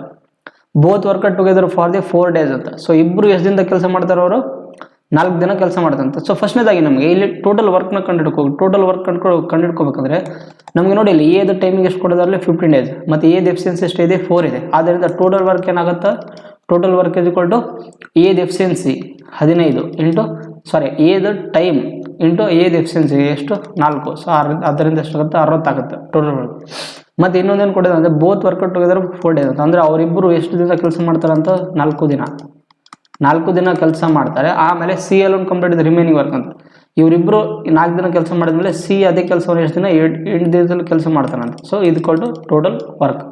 Both worker together for the 4 days ಅಂತ. ಸೊ ಇಬ್ಬರು ಎಷ್ಟು ದಿನದ ಕೆಲಸ ಮಾಡ್ತಾರೆ? ಅವರು 4 ದಿನ ಕೆಲಸ ಮಾಡ್ತಂತೆ. ಸೊ ಫಸ್ಟ್ನೇದಾಗಿ ನಮಗೆ ಇಲ್ಲಿ ಟೋಟಲ್ ವರ್ಕ್ನ ಟೋಟಲ್ ವರ್ಕ್ ಕಂಡುಹಿಡ್ಕೋಬೇಕಂದ್ರೆ ನಮಗೆ ನೋಡಿ, ಇಲ್ಲಿ ಎದು ಟೈಮಿಂಗ್ ಎಷ್ಟು ಕೊಡೋದ್ರಲ್ಲಿ 15 days, ಮತ್ತು ಎದು ಎಫಿಷಿಯನ್ಸಿ ಎಷ್ಟು ಇದೆ? 4 ಇದೆ. ಆದ್ದರಿಂದ ಟೋಟಲ್ ವರ್ಕ್ ಏನಾಗುತ್ತೆ? Total work is equal to ಎದು ಎಫಿಷಿಯನ್ಸಿ 15 ಇಂಟು ಎದು ಟೈಮ್ ಇಂಟು ಎದು ಎಫಿಷಿಯನ್ಸಿ ಎಷ್ಟು? 4. ಸೊ ಅದರಿಂದ ಎಷ್ಟಾಗುತ್ತೆ? 60 ಆಗುತ್ತೆ ಟೋಟಲ್ ವರ್ಕ್. ಮತ್ತು ಇನ್ನೊಂದೇನು ಕೊಡೋದು ಅಂದರೆ ಬೋತ್ ವರ್ಕರ್ ಟುಗೆದರ್ 4 days ಅಂತ. ಅಂದರೆ ಅವರಿಬ್ಬರು ಎಷ್ಟು ದಿನ ಕೆಲಸ ಮಾಡ್ತಾರಂತ? 4 ದಿನ ಕೆಲಸ ಮಾಡ್ತಾರೆ. ಆಮೇಲೆ C alone complete remaining work ಅಂತ. ಇವರಿಬ್ಬರು 4 ದಿನ ಕೆಲಸ ಮಾಡಿದ್ಮೇಲೆ ಸಿ ಅದೇ ಕೆಲಸವನ್ನು ಎಷ್ಟು ದಿನ? 8 ದಿನದಲ್ಲಿ ಕೆಲಸ ಮಾಡ್ತಾರಂತ. ಸೊ ಇದು ಕೊಟ್ಟು total work.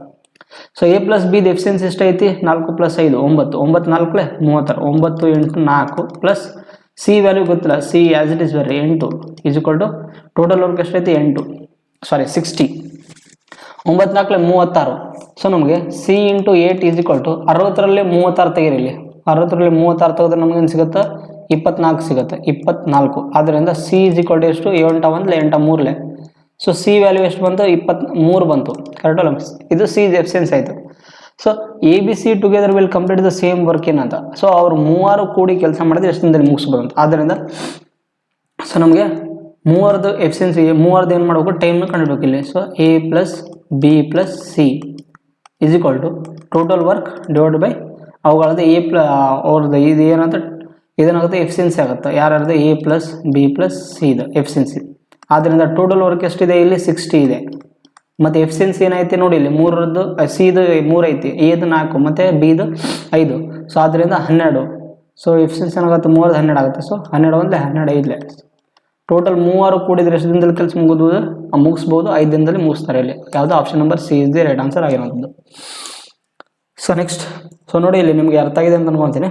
So A plus B efficiency ಎಷ್ಟೈತಿ? 4 + 5 9. 9 4 36. 9 × 4 ಪ್ಲಸ್ ಸಿ ವ್ಯಾಲ್ಯೂ ಗೊತ್ತಿಲ್ಲ, C as it is very 8 is equal to total work ಎಷ್ಟೈತಿ? 60. 9 4 36. ಸೊ ನಮಗೆ C into 8 is equal to 60ರಲ್ಲಿ 36 ತೆಗೀರಿ. ಇಲ್ಲಿ 60ರಲ್ಲಿ 36 ತೆಗೆದ್ರೆ ನಮಗೇನು ಸಿಗುತ್ತೆ? 24 ಸಿಗುತ್ತೆ. 24. ಆದ್ದರಿಂದ ಸಿ ಈಸ್ ಈಕ್ವಲ್ ಟು ಎಷ್ಟು? 8 1 8 3. ಸೊ ಸಿ ವ್ಯಾಲ್ಯೂ ಎಷ್ಟು ಬಂತು? 23 ಬಂತು. ಕರೆಕ್ಟಲ್ಲ? ಇದು ಸಿ ಎಫಿಷಿಯನ್ಸಿ ಆಯಿತು. So A B C together will complete the same work ಏನಂತ. ಸೊ ಅವ್ರು 3 ಕೂಡಿ ಕೆಲಸ ಮಾಡಿದ್ರೆ ಎಷ್ಟು ದಿನದಲ್ಲಿ ಮುಗಿಸ್ಬೋದು ಅಂತ. ಆದ್ದರಿಂದ ಸೊ ನಮಗೆ 3ರದ್ದು ಎಫಿಷಿಯನ್ಸಿ, 3ರದ್ದು ಏನು ಮಾಡಬೇಕು? ಟೈಮ್ನ ಕಂಡುಹಿಡಬೇಕು ಇಲ್ಲಿ. So A plus B plus C is equal to total work divide by ಅವುಗಳದ್ದು ಅವ್ರದ್ದು ಇದು ಏನಂತ ಇದೇನಾಗುತ್ತೆ? ಎಫಿಷಿಯನ್ಸಿ ಆಗುತ್ತೆ. ಯಾರ್ದು? A plus B plus C ಇದು ಎಫಿಷಿಯನ್ಸಿ. ಆದ್ದರಿಂದ ಟೋಟಲ್ ವರ್ಕ್ ಎಷ್ಟಿದೆ? ಇಲ್ಲಿ 60 ಇದೆ. ಮತ್ತು ಎಫಿಷಿಯನ್ಸಿ ಏನೈತಿ ನೋಡಿ, ಇಲ್ಲಿ 3ರದ್ದು ಸಿದು 3 ಐತಿ, ಎದು 4 ಮತ್ತು ಬಿದು 5. ಸೊ ಆದ್ದರಿಂದ 12. ಸೊ ಎಫಿಷಿಯನ್ಸಿ ಏನಾಗುತ್ತೆ? 3 12 ಆಗುತ್ತೆ. ಸೊ 12 1 12 5. ಟೋಟಲ್ 3 ಕೂಡಿದ್ರೆ ಎಷ್ಟು ದಿನದಲ್ಲಿ ಕೆಲಸ ಮುಗಿಸ್ಬೋದು? 5 ದಿನದಲ್ಲಿ ಮುಗಿಸ್ತಾರೆ. ಇಲ್ಲಿ ಯಾವುದು? Option number C is the right answer ಆಗಿರೋಂಥದ್ದು. ಸೊ ನೆಕ್ಸ್ಟ್, ಸೊ ನೋಡಿ ಇಲ್ಲಿ ನಿಮಗೆ ಅರ್ಥ ಆಗಿದೆ ಅಂತ ಅನ್ಕೊತೀನಿ.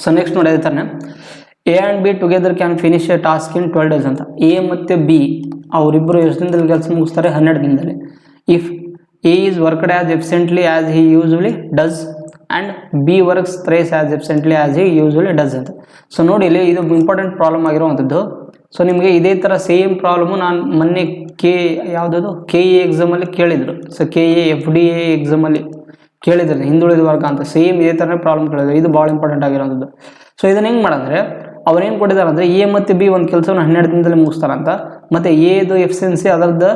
ಸೊ ನೆಕ್ಸ್ಟ್ ನೋಡಿ, ಅದೇ ಥರನೇ A and B together can finish A task in 12 days ಅಂತ. ಎ ಮತ್ತು ಬಿ ಅವರಿಬ್ಬರು ಎಷ್ಟು ದಿನದಲ್ಲಿ ಕೆಲಸ ಮುಗಿಸ್ತಾರೆ? 12 ದಿನದಲ್ಲಿ. If A is worked as efficiently as he usually does and B works thrice as efficiently as he usually does ಅಂತ. So ನೋಡಿ ಇಲ್ಲಿ ಇದು ಇಂಪಾರ್ಟೆಂಟ್ ಪ್ರಾಬ್ಲಮ್ ಆಗಿರುವಂಥದ್ದು. ಸೊ ನಿಮಗೆ ಇದೇ ಥರ ಸೇಮ್ ಪ್ರಾಬ್ಲಮು ನಾನು ಮೊನ್ನೆ ಯಾವುದದು ಕೆ ಎ ಎಕ್ಸಾಮಲ್ಲಿ ಕೇಳಿದರು. ಸೊ ಕೆ ಎ FDA ಎಕ್ಸಾಮಲ್ಲಿ ಕೇಳಿದ್ದಾರೆ, ಹಿಂದುಳಿದ ವರ್ಗ ಅಂತ. ಸೇಮ್ ಇದೇ ಥರನೇ ಪ್ರಾಬ್ಲಮ್ ಕೇಳಿದ್ರು. ಇದು ಭಾಳ ಇಂಪಾರ್ಟೆಂಟ್ ಆಗಿರೋಂಥದ್ದು. ಸೊ ಇದನ್ನು ಹೆಂಗೆ ಮಾಡಂದರೆ ಅವ್ರೇನು ಕೊಟ್ಟಿದ್ದಾರೆ ಅಂದರೆ ಎ ಮತ್ತು ಬಿ ಒಂದು ಕೆಲಸವನ್ನು 12 ದಿನದಲ್ಲಿ ಮುಗಿಸ್ತಾರಂತ. ಮತ್ತು ಎದು ಎಫಿಷಿಯನ್ಸಿ ಅದರದ್ದು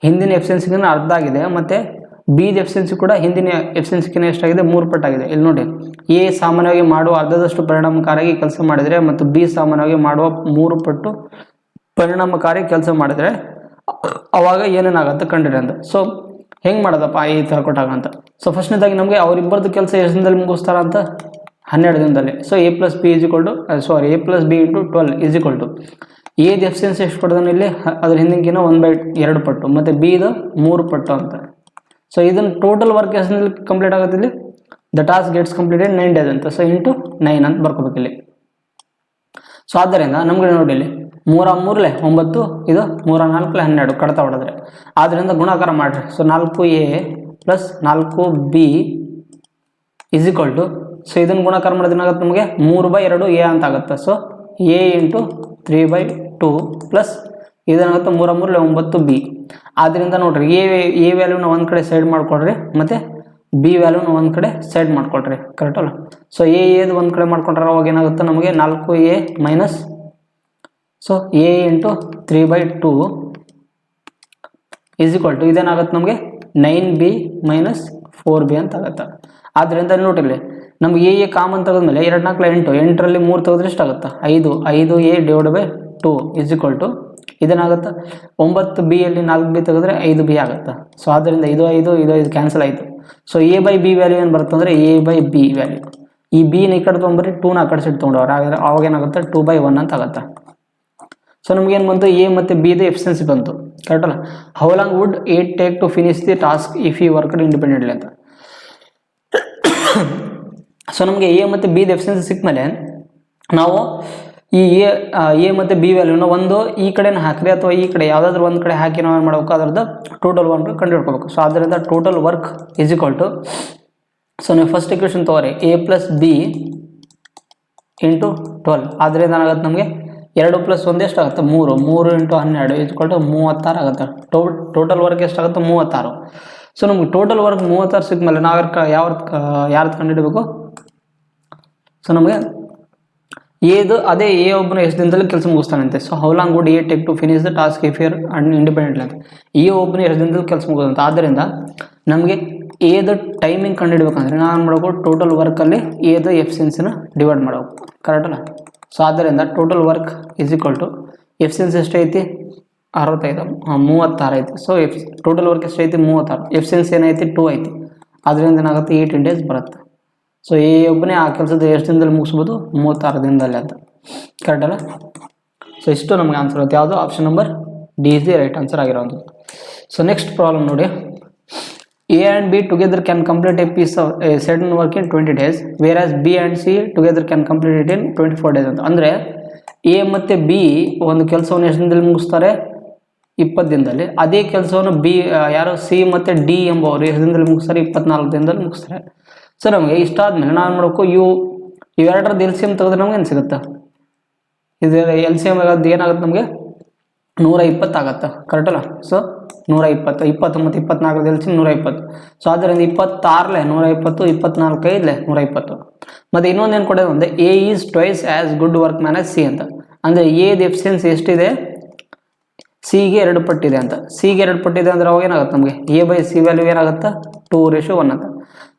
ಹಿಂದಿನ ಎಫಿಷಿಯನ್ಸಿಗಿನ ಅರ್ಧ ಆಗಿದೆ, ಮತ್ತು ಬಿದ ಎಫಿಷಿಯನ್ಸಿ ಕೂಡ ಹಿಂದಿನ ಎಫಿಷಿಯನ್ಸಿಗಿನ ಎಷ್ಟಾಗಿದೆ 3 ಪಟ್ಟಾಗಿದೆ. ಇಲ್ಲಿ ನೋಡಿ, ಎ ಸಾಮಾನ್ಯವಾಗಿ ಮಾಡುವ ಅರ್ಧದಷ್ಟು ಪರಿಣಾಮಕಾರಿಯಾಗಿ ಕೆಲಸ ಮಾಡಿದರೆ ಮತ್ತು ಬಿ ಸಾಮಾನ್ಯವಾಗಿ ಮಾಡುವ 3 ಪಟ್ಟು ಪರಿಣಾಮಕಾರಿ ಕೆಲಸ ಮಾಡಿದರೆ ಅವಾಗ ಏನೇನಾಗುತ್ತೆ ಕಂಡಿರಿ ಅಂತ. ಸೊ ಹೆಂಗೆ ಮಾಡೋದಪ್ಪ ಈ ಥರ ಕೊಟ್ಟಾಗ ಅಂತ. ಸೊ ಫಸ್ಟ್ನೇದಾಗಿ ನಮಗೆ ಅವರಿಬ್ಬರದ್ದು ಕೆಲಸ ಎಷ್ಟು ದಿನದಲ್ಲಿ ಮುಗಿಸ್ತಾರ ಅಂತ 12 ದಿನದಲ್ಲಿ. So A + B × 12 is equal to ಎದ ಎಫಿಷಿಯನ್ಸಿ ಎಷ್ಟು ಕೊಡೋದನ್ನ ಇಲ್ಲಿ ಅದ್ರ ಹಿಂದಿನ 1/2 ಪಟ್ಟು ಮತ್ತು ಬಿದು 3 ಪಟ್ಟು ಅಂತ. ಸೊ ಇದನ್ನು ಟೋಟಲ್ ವರ್ಕ್ ಎಷ್ಟು ದಿನದಲ್ಲಿ ಕಂಪ್ಲೀಟ್ ಆಗುತ್ತೆ ಇಲ್ಲಿ, the task gets completed 9 days ಅಂತ. ಸೊ ಇಂಟು 9 ಅಂತ ಬರ್ಕೋಬೇಕು ಇಲ್ಲಿ. ಸೊ ಆದ್ದರಿಂದ ನಮ್ಗೆ ನೋಡಿ ಇಲ್ಲಿ 3 3 9, ಇದು 3 4 12 ಕಡ್ತಾ ಹೊಡೆದ್ರೆ, ಆದ್ದರಿಂದ ಗುಣಾಕಾರ ಮಾಡಿರಿ. So 4A + 4B is equal to, so ಇದನ್ನು ಗುಣಾಕಾರ ಮಾಡೋದು ಏನಾಗುತ್ತೆ ನಮಗೆ 3/2A ಅಂತ ಆಗುತ್ತೆ. ಸೊ A × 3/2 ಪ್ಲಸ್ ಇದೇನಾಗುತ್ತೆ 3 3 9B. ಆದ್ದರಿಂದ ನೋಡ್ರಿ ಎ ವ್ಯಾಲ್ಯೂನ ಒಂದು ಕಡೆ ಸೈಡ್ ಮಾಡ್ಕೊಳ್ರಿ ಮತ್ತು ಬಿ ವ್ಯಾಲ್ಯೂನ ಒಂದು ಕಡೆ ಸೈಡ್ ಮಾಡ್ಕೊಳ್ರಿ, ಕರೆಕ್ಟ್ ಅಲ್ಲ. ಸೊ ಎದು ಒಂದು ಕಡೆ ಮಾಡ್ಕೊಂಡ್ರೆ ಅವಾಗ ಏನಾಗುತ್ತೆ ನಮಗೆ 4A minus, so A × 3/2 is equal to ಇದೇನಾಗುತ್ತೆ ನಮಗೆ 9B - 4B ಅಂತ ಆಗುತ್ತೆ. ಆದ್ದರಿಂದ ನೋಡಿರಲಿ ನಮ್ಗೆ ಎ ಕಾಮನ್ ತೆಗೆದ್ಮೇಲೆ 2 4 8, 8ರಲ್ಲಿ 3 ತೆಗೆದ್ರೆ ಎಷ್ಟಾಗುತ್ತೆ 5, 5A / 2 is equal to ಇದೇನಾಗುತ್ತೆ 9B ಯಲ್ಲಿ 4B ತೆಗೆದ್ರೆ 5B ಆಗುತ್ತೆ. ಸೊ ಆದ್ದರಿಂದ ಇದು 5 ಕ್ಯಾನ್ಸಲ್ ಆಯಿತು. ಸೊ A/B ವ್ಯಾಲ್ಯೂ ಏನು ಬರುತ್ತೆ ಅಂದರೆ A/B ವ್ಯಾಲ್ಯೂ, ಈ ಬಿನ ಈ ಕಡೆ ತೊಗೊಂಬರಿ 2ನ ಆ ಕಡೆ ಸೈಡ್ ತೊಗೊಂಡವ್ರು, ಅವಾಗ ಏನಾಗುತ್ತೆ 2/1 ಅಂತ ಆಗುತ್ತೆ. ಸೊ ನಮಗೇನು ಬಂತು, ಎ ಮತ್ತು ಬಿದು ಎಫಿಷಿಯನ್ಸಿ ಬಂತು, ಕರೆಕ್ಟ್ ಅಲ್ಲ. How long would it take to finish the task if you worked independently ಅಂತ. ಸೊ ನಮಗೆ ಎ ಮತ್ತು ಬಿದು ಎಫಿಷಿಯನ್ಸಿ ಸಿಕ್ಮೇಲೆ ನಾವು ಈ ಎ ಮತ್ತು ಬಿ ವ್ಯಾಲ್ಯೂನ ಒಂದು ಈ ಕಡೆನ ಹಾಕ್ರಿ ಅಥವಾ ಈ ಕಡೆ ಯಾವುದಾದ್ರೂ ಒಂದು ಕಡೆ ಹಾಕಿ ನಾವು ಏನು ಮಾಡಬೇಕು, ಅದರದ್ದು ಟೋಟಲ್ ವರ್ಕ್ ಕಂಡು ಹಿಡ್ಕೋಬೇಕು. ಸೊ ಆದ್ದರಿಂದ total work is equal to, so ನೀವು ಫಸ್ಟ್ ಇಕ್ವೇಷನ್ ತೊಗೊರಿ A + B × 12. ಆದ್ದರಿಂದ ಏನಾಗುತ್ತೆ ನಮಗೆ 2 + 1 ಎಷ್ಟಾಗುತ್ತೆ 3, 3 × 12 ಈಸ್ ಈಕ್ವಲ್ ಟು 36 ಆಗುತ್ತೆ. ಟೋಟಲ್ ವರ್ಕ್ ಎಷ್ಟಾಗುತ್ತೆ 36. ಸೊ ನಮ್ಗೆ ಟೋಟಲ್ ವರ್ಕ್ 36 ಸಿಕ್ಮೇಲೆ ನಾವು ಯಾರ್ದು ಕಂಡುಹಿಡಬೇಕು. ಸೊ ನಮಗೆ ಅದೇ ಎ ಒಬ್ಬನ ಎಷ್ಟು ದಿನದಲ್ಲಿ ಕೆಲಸ ಮುಗಿಸ್ತಾನಂತೆ. So how long would A take to finish the task if you are independently ಅಂತ. ಎ ಒಬ್ಬನ ಎಷ್ಟು ದಿನದಲ್ಲಿ ಕೆಲಸ ಮುಗಿದಂತ. ಆದ್ದರಿಂದ ನಮಗೆ ಎದ ಟೈಮಿಂಗ್ ಕಂಡುಹಿಡಬೇಕಂದ್ರೆ ನಾವು ಏನು ಮಾಡಬೇಕು, ಟೋಟಲ್ ವರ್ಕಲ್ಲಿ ಎದ ಎಫಿಷಿಯನ್ಸಿನ ಡಿವೈಡ್ ಮಾಡಬೇಕು, ಕರೆಕ್ಟ್ ಅಲ್ಲ. ಸೊ ಆದ್ದರಿಂದ total work is equal to efficiency ಎಷ್ಟೈತಿ 65, 36 ಐತಿ. ಸೊ ಟೋಟಲ್ ವರ್ಕ್ ಎಷ್ಟೈತಿ 36, ಎಫಿಷಿಯನ್ಸಿ ಏನೈತಿ 2 ಐತಿ. ಅದರಿಂದ ಏನಾಗುತ್ತೆ 18 days ಬರುತ್ತೆ. ಸೊ ಎ ಒಬ್ಬನೇ ಆ ಕೆಲಸದ ಎಷ್ಟು ದಿನದಲ್ಲಿ ಮುಗಿಸ್ಬೋದು 36 ದಿನದಲ್ಲಿ ಅಂತ, ಕರೆಕ್ಟ್ ಅಲ್ಲ. ಸೊ ಇಷ್ಟು ನಮಗೆ ಆನ್ಸರ್ ಆಗುತ್ತೆ. ಯಾವುದು option number D is the right answer ಆಗಿರೋದು. ಸೊ ನೆಕ್ಸ್ಟ್ ಪ್ರಾಬ್ಲಮ್ ನೋಡಿ, A and B together can complete a piece of a certain work in 20 days, whereas B and C together can complete it in 24 days ಅಂತ. ಅಂದರೆ A ಮತ್ತು B ಒಂದು ಕೆಲಸವನ್ನು ಎಷ್ಟು ದಿನದಲ್ಲಿ ಮುಗಿಸ್ತಾರೆ 20 ದಿನದಲ್ಲಿ. ಅದೇ ಕೆಲಸವನ್ನು ಯಾರು ಸಿ ಮತ್ತು ಡಿ ಎಂಬವರು ಎಷ್ಟು ದಿನದಲ್ಲಿ ಮುಗಿಸ್ತಾರೆ 24 ದಿನದಲ್ಲಿ ಮುಗಿಸ್ತಾರೆ. ಸೊ ನಮಗೆ ಇಷ್ಟ ಆದಮೇಲೆ ನಾವು ಏನು ಮಾಡಬೇಕು, ಇವೆರಡರದ್ದು LCM ತೆಗೆದ್ರೆ ನಮ್ಗೆ ಏನು ಸಿಗುತ್ತೆ, ಇದು LCM ಆಗೋದು ಏನಾಗುತ್ತೆ ನಮಗೆ 120 ಆಗುತ್ತೆ, ಕರೆಕ್ಟ್ ಅಲ್ಲ. ಸೊ 120, 20 ಮತ್ತು 24 LCM 120. ಸೊ ಆದ್ದರಿಂದ 26 120, 24 5 120. ಮತ್ತು ಇನ್ನೊಂದು ಏನು ಕೊಡೋದು ಅಂದರೆ A is twice as good workman as C ಅಂತ. ಅಂದರೆ ಎದ ಎಫಿಷಿಯನ್ಸಿ ಎಷ್ಟಿದೆ, ಸಿಗೆ 2 ಪಟ್ಟಿದೆ ಅಂತ. ಸಿಗೆ 2 ಪಟ್ಟಿದೆ ಅಂದರೆ ಅವಾಗ ಏನಾಗುತ್ತೆ ನಮಗೆ A/C ವ್ಯಾಲ್ಯೂ ಏನಾಗುತ್ತೆ 2:1 ಅಂತ.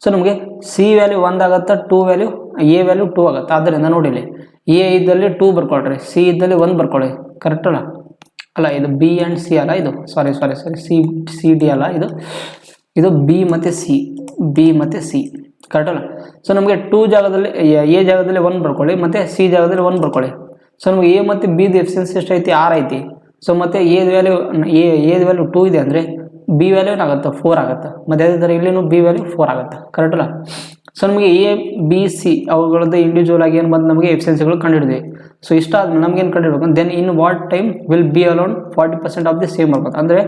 ಸೊ ನಮಗೆ ಸಿ ವ್ಯಾಲ್ಯೂ 1 ಆಗುತ್ತೆ, ಎ ವ್ಯಾಲ್ಯೂ 2 ಆಗುತ್ತೆ. ಆದ್ದರಿಂದ ನೋಡಿಲಿ ಎ ಇದ್ದಲ್ಲಿ 2 ಬರ್ಕೊಳ್ರಿ, ಸಿ ಇದ್ದಲ್ಲಿ 1 ಬರ್ಕೊಳ್ಳಿ, ಕರೆಕ್ಟ್ ಅಲ್ಲ. ಇದು ಬಿ ಆ್ಯಂಡ್ ಸಿ ಅಲ್ಲ, ಇದು ಸಾರಿ ಸಿ ಡಿ ಅಲ್ಲ, ಇದು ಬಿ ಮತ್ತು ಸಿ, ಕರೆಕ್ಟ್ ಅಲ್ಲ. ಸೊ ನಮಗೆ 2 ಜಾಗದಲ್ಲಿ ಎ ಜಾಗದಲ್ಲಿ 1 ಬರ್ಕೊಳ್ಳಿ ಮತ್ತು ಸಿ ಜಾಗದಲ್ಲಿ 1 ಬರ್ಕೊಳ್ಳಿ. ಸೊ ನಮಗೆ ಎ ಮತ್ತು ಬಿದು ಎಫಿಷಿಯನ್ಸಿ ಎಷ್ಟೈತಿ 6 ಐತಿ. ಸೊ ಮತ್ತು ಎದ ವ್ಯಾಲ್ಯೂ 2 ಇದೆ ಅಂದರೆ ಬಿ ವ್ಯಾಲ್ಯೂ ಏನಾಗುತ್ತೆ 4 ಆಗುತ್ತೆ. ಮತ್ತು ಅದೇ ಥರ ಇಲ್ಲಿನೂ ಬಿ ವ್ಯಾಲ್ಯೂ 4 ಆಗುತ್ತೆ, ಕರೆಕ್ಟ್ ಅಲ್ಲ. ಸೊ ನಮಗೆ ಎ ಬಿ ಸಿ ಅವುಗಳದ್ದು ಇಂಡಿವಿಜುವಲ್ ಆಗಿ ಏನು ಬಂದು ನಮಗೆ ಎಫಿಷಿಯನ್ಸಿಗಳು ಕಂಡುಹಿಡಿದ್ವಿ. ಸೊ ಇಷ್ಟ ಆದ್ಮೇಲೆ ನಮ್ಗೆ ಏನು ಕಂಡುಹಿಡಬೇಕು, then in what time will B alone 40% of the same work. ಅಂದರೆ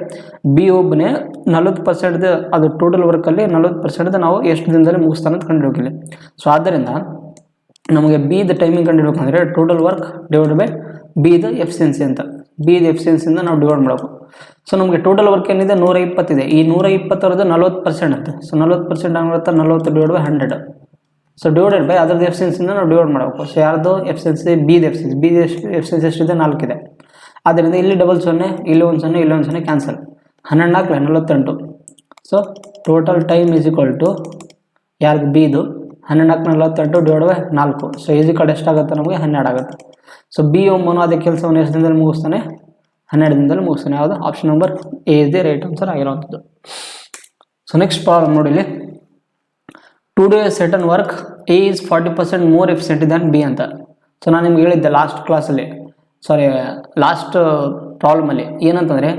ಬಿ ಒಬ್ಬನೇ 40% ಅದು ಟೋಟಲ್ ವರ್ಕಲ್ಲಿ 40% ನಾವು ಎಷ್ಟು ದಿನದಲ್ಲಿ ಮುಗಿಸ್ತಾನೆ ಅಂತ ಕಂಡುಹಿಡಬೇಕಿಲ್ಲ. ಸೊ ಆದ್ದರಿಂದ ನಮಗೆ ಬಿದ ಟೈಮಿಂಗ್ ಕಂಡುಹಿಡಬೇಕಂದ್ರೆ ಟೋಟಲ್ ವರ್ಕ್ ಡಿವೈಡ್ ಬೈ ಬಿದ ಎಫಿಷಿಯನ್ಸಿ ಅಂತ. ಬಿದ ಎಫಿಷಿಯನ್ಸಿಯಿಂದ ನಾವು ಡಿವೈಡ್ ಮಾಡಬೇಕು. ಸೊ ನಮಗೆ ಟೋಟಲ್ ವರ್ಕ್ ಏನಿದೆ 120 ಇದೆ. ಈ 120 40% ಅಂತ. ಸೊ 40% ಆಗಿರುತ್ತೆ 40 divide by 100. So divided by ಅದರದ್ದು ಎಫಿಷಿಯನ್ಸಿಯಿಂದ ನಾವು ಡಿವೈಡ್ ಮಾಡಬೇಕು. ಸೊ ಯಾರ್ದು ಎಫಿಷಿಯನ್ಸಿ ಬಿದ ಎಫಿಷಿಯನ್ಸಿ ಎಷ್ಟಿದೆ 4 ಇದೆ. ಆದ್ದರಿಂದ ಇಲ್ಲಿ ಡಬಲ್ 0, ಇಲ್ಲಿ 1 0, ಇಲ್ಲಿ 1 0 cancel. 12 so total time is equal to ಯಾರಿಗೆ ಬಿದು 12 divide by 4 so is equal ಎಷ್ಟಾಗುತ್ತೆ ನಮಗೆ 12 ಆಗುತ್ತೆ. ಸೊ ಬಿ ಒಮ್ಮನು ಅದೇ ಕೆಲಸವನ್ನು ಎಷ್ಟು ದಿನದಲ್ಲಿ ಮುಗಿಸ್ತಾನೆ 12 ದಿನದಲ್ಲಿ ಮುಗಿಸ್ತಾನೆ. ಯಾವುದು option number A is the right answer ಆಗಿರುವಂಥದ್ದು. ಸೊ ನೆಕ್ಸ್ಟ್ ಪ್ರಾಬ್ಲಮ್ ನೋಡಿ ಇಲ್ಲಿ, to do a certain work A is 40% more efficient than B ಅಂತ. ಸೊ ನಾನು ನಿಮ್ಗೆ ಹೇಳಿದ್ದೆ ಲಾಸ್ಟ್ ಪ್ರಾಬ್ಲಮಲ್ಲಿ ಏನಂತಂದರೆ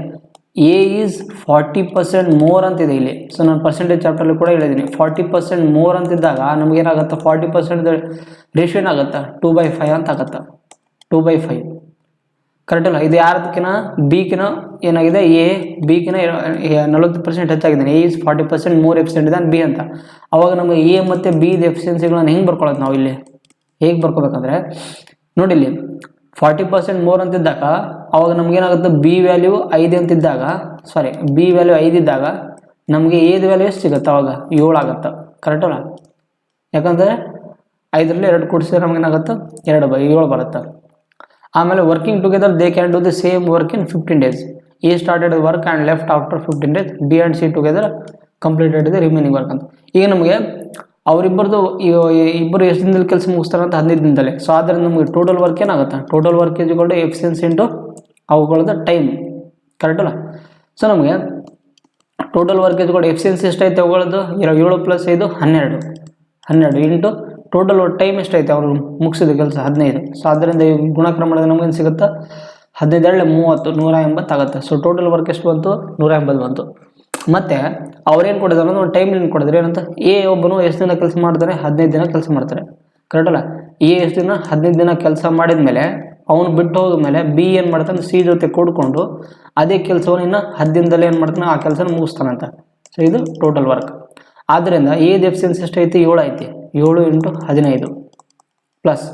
ಎ ಈಸ್ 40% ಮೋರ್ ಅಂತಿದೆ ಇಲ್ಲಿ. ಸೊ ನಾನು ಪರ್ಸೆಂಟೇಜ್ ಚಾಪ್ಟರ್ಲಿ ಕೂಡ ಹೇಳಿದ್ದೀನಿ 40% ಮೋರ್ ಅಂತಿದ್ದಾಗ ನಮಗೇನಾಗುತ್ತೆ 40% ರೇಷಿಯೋ ಏನಾಗುತ್ತೆ 2/5 ಅಂತ ಆಗುತ್ತೆ. 2/5 ಕರೆಕ್ಟ್ ಅಲ್ಲ? ಇದು ಯಾರದಕ್ಕಿನ ಬಿಕಿನ ಏನಾಗಿದೆ ಎ ಬಿಕಿನ 40% ಹೆಚ್ಚಾಗಿದ್ದಾನೆ. A is 40% more efficient than B ಅಂತ. ಅವಾಗ ನಮಗೆ ಎ ಮತ್ತು ಬಿ ಎಫಿಷಿಯನ್ಸಿಗಳನ್ನ ಹೆಂಗೆ ಬರ್ಕೊಳ್ಳೋದು ನಾವು ಇಲ್ಲಿ ಹೇಗೆ ಬರ್ಕೋಬೇಕಂದ್ರೆ ನೋಡಿ ಇಲ್ಲಿ 40% ಮೋರ್ ಅಂತಿದ್ದಾಗ ಅವಾಗ ನಮಗೇನಾಗುತ್ತೆ ಬಿ ವ್ಯಾಲ್ಯೂ 5 ಅಂತಿದ್ದಾಗ ಬಿ ವ್ಯಾಲ್ಯೂ 5 ಇದ್ದಾಗ ನಮಗೆ ಎದು ವ್ಯಾಲ್ಯೂ ಎಷ್ಟು ಸಿಗುತ್ತೆ ಅವಾಗ 7 ಆಗುತ್ತೆ. ಕರೆಕ್ಟ್ ಅಲ್ಲ? ಯಾಕಂದರೆ 5ರಲ್ಲಿ 2 ಕೂಡಿಸಿದ್ರೆ ನಮಗೇನಾಗುತ್ತೆ 2/7 ಬರುತ್ತೆ. ಆಮೇಲೆ working together they can do the same work in 15 days. A started work and left after 15 days. B and C together completed the remaining work ಅಂತ. ಈಗ ನಮಗೆ ಅವರಿಬ್ಬರದು ಇಬ್ಬರು ಎಷ್ಟು ದಿನದಲ್ಲಿ ಕೆಲಸ ಮುಗಿಸ್ತಾರೆ ಅಂತ 15 ದಿನದಲ್ಲಿ. ಸೊ ಆದ್ದರಿಂದ ನಮಗೆ ಟೋಟಲ್ ವರ್ಕ್ ಏನಾಗುತ್ತೆ total work is equal to efficiency into ಅವುಗಳದ್ದು ಟೈಮ್. ಕರೆಕ್ಟ್ ಅಲ್ಲ? ಸೊ ನಮಗೆ total work is equal to efficiency ಎಷ್ಟೈತೆ ಅವುಗಳದ್ದು 7 + 5 12 ಇಂಟು ಟೋಟಲ್ ಟೈಮ್ ಎಷ್ಟೈತೆ ಅವರು ಮುಗಿಸಿದ ಕೆಲಸ 15. ಸೊ ಆದ್ದರಿಂದ ಈ ಗುಣಾಕಾರ ಮಾಡಿದ್ರೆ ನಮಗೇನು ಸಿಗುತ್ತೆ 15 × 30 180 ಆಗುತ್ತೆ. ಸೊ ಟೋಟಲ್ ವರ್ಕ್ ಎಷ್ಟು ಬಂತು 180 ಬಂತು. ಮತ್ತು ಅವ್ರೇನು ಕೊಟ್ಟಿದ್ದಾರೆ ಅಂದ್ರೆ ಒಂದು ಟೈಮ್ ಲೈನ್ ಕೊಡಿದ್ರೆ ಏನಂತ ಎ ಒಬ್ಬನು ಎಷ್ಟು ದಿನ ಕೆಲಸ ಮಾಡ್ತಾರೆ 15 ದಿನ ಕೆಲಸ ಮಾಡ್ತಾರೆ. ಕರೆಕ್ಟ್ ಅಲ್ಲ? ಎ ಎಷ್ಟು ದಿನ 15 ದಿನ ಕೆಲಸ ಮಾಡಿದ ಮೇಲೆ ಅವನು ಬಿಟ್ಟು ಹೋದ್ಮೇಲೆ ಬಿ ಏನು ಮಾಡ್ತಾನೆ ಸಿ ಜೊತೆ ಕೂಡ್ಕೊಂಡು ಅದೇ ಕೆಲಸವನ್ನು ಇನ್ನು 10 ದಿನದಲ್ಲಿ ಏನು ಮಾಡ್ತಾನೆ ಆ ಕೆಲಸನ ಮುಗಿಸ್ತಾನಂತ. ಸೊ ಇದು ಟೋಟಲ್ ವರ್ಕ್. ಆದ್ದರಿಂದ ಎದು ಎಫಿಷಿಯನ್ಸಿ ಎಷ್ಟೈತಿ 7 ಐತಿ. 7 × 15 ಪ್ಲಸ್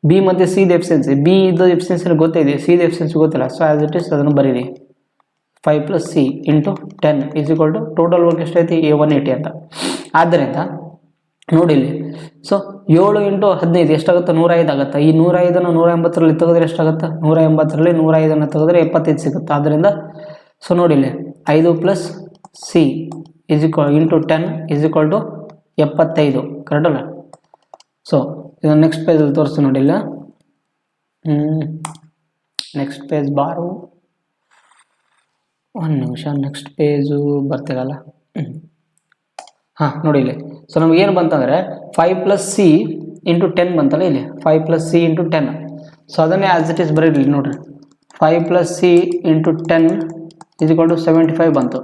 ಬಿ ಮತ್ತು ಸಿ ಎಫಿಷಿಯನ್ಸಿ ಬಿ ಇದು ಎಫಿಷಿಯನ್ಸಿ ಗೊತ್ತಿದೆ ಸಿ ಎಫಿಷಿಯನ್ಸಿ ಗೊತ್ತಿಲ್ಲ. ಸೊ ಆ್ಯಸ್ ಇಟ್ ಈಸ್ ಅದನ್ನು ಬರೀರಿ 5 + c × 10 is equal to total work ಎಷ್ಟೈತಿ 180 ಅಂತ. ಆದ್ದರಿಂದ ನೋಡಿ ಇಲ್ಲಿ ಸೊ 7 × 15 ಎಷ್ಟಾಗುತ್ತೆ 105 ಆಗುತ್ತೆ. ಈ 105ನ್ನು 180ರಲ್ಲಿ ತೆಗೆದ್ರೆ ಎಷ್ಟಾಗುತ್ತೆ 180ರಲ್ಲಿ 105ನ್ನು ತೆಗೆದ್ರೆ 75 ಸಿಗುತ್ತೆ. ಆದ್ದರಿಂದ ಸೊ ನೋಡಿ ಇಲ್ಲಿ 5 + c is equal × 10 is equal to 75. Correct ಅಲ್ಲ? ಸೊ ಇದನ್ನು ನೆಕ್ಸ್ಟ್ ಪೇಜಲ್ಲಿ ತೋರಿಸ್ತೀನಿ ನೋಡಿ ಇಲ್ಲ. ನೆಕ್ಸ್ಟ್ ಪೇಜ್ ಬಾರು ಒಂದು ನಿಮಿಷ ನೆಕ್ಸ್ಟ್ ಪೇಜು ಬರ್ತಿರಲ್ಲ. ಹಾಂ ನೋಡಿ ಇಲ್ಲಿ. ಸೊ ನಮಗೇನು ಬಂತಂದರೆ 5 + c × 10 ಬಂತಲ್ಲ ಇಲ್ಲಿ 5 + c × 10. ಸೊ ಅದನ್ನೇ ಆ್ಯಸ್ ಇಟ್ ಈಸ್ ಬರೀಲಿ ನೋಡಿರಿ 5 + c × 10 ಈಸ್ ಈಕ್ವಲ್ ಟು 75 ಬಂತು.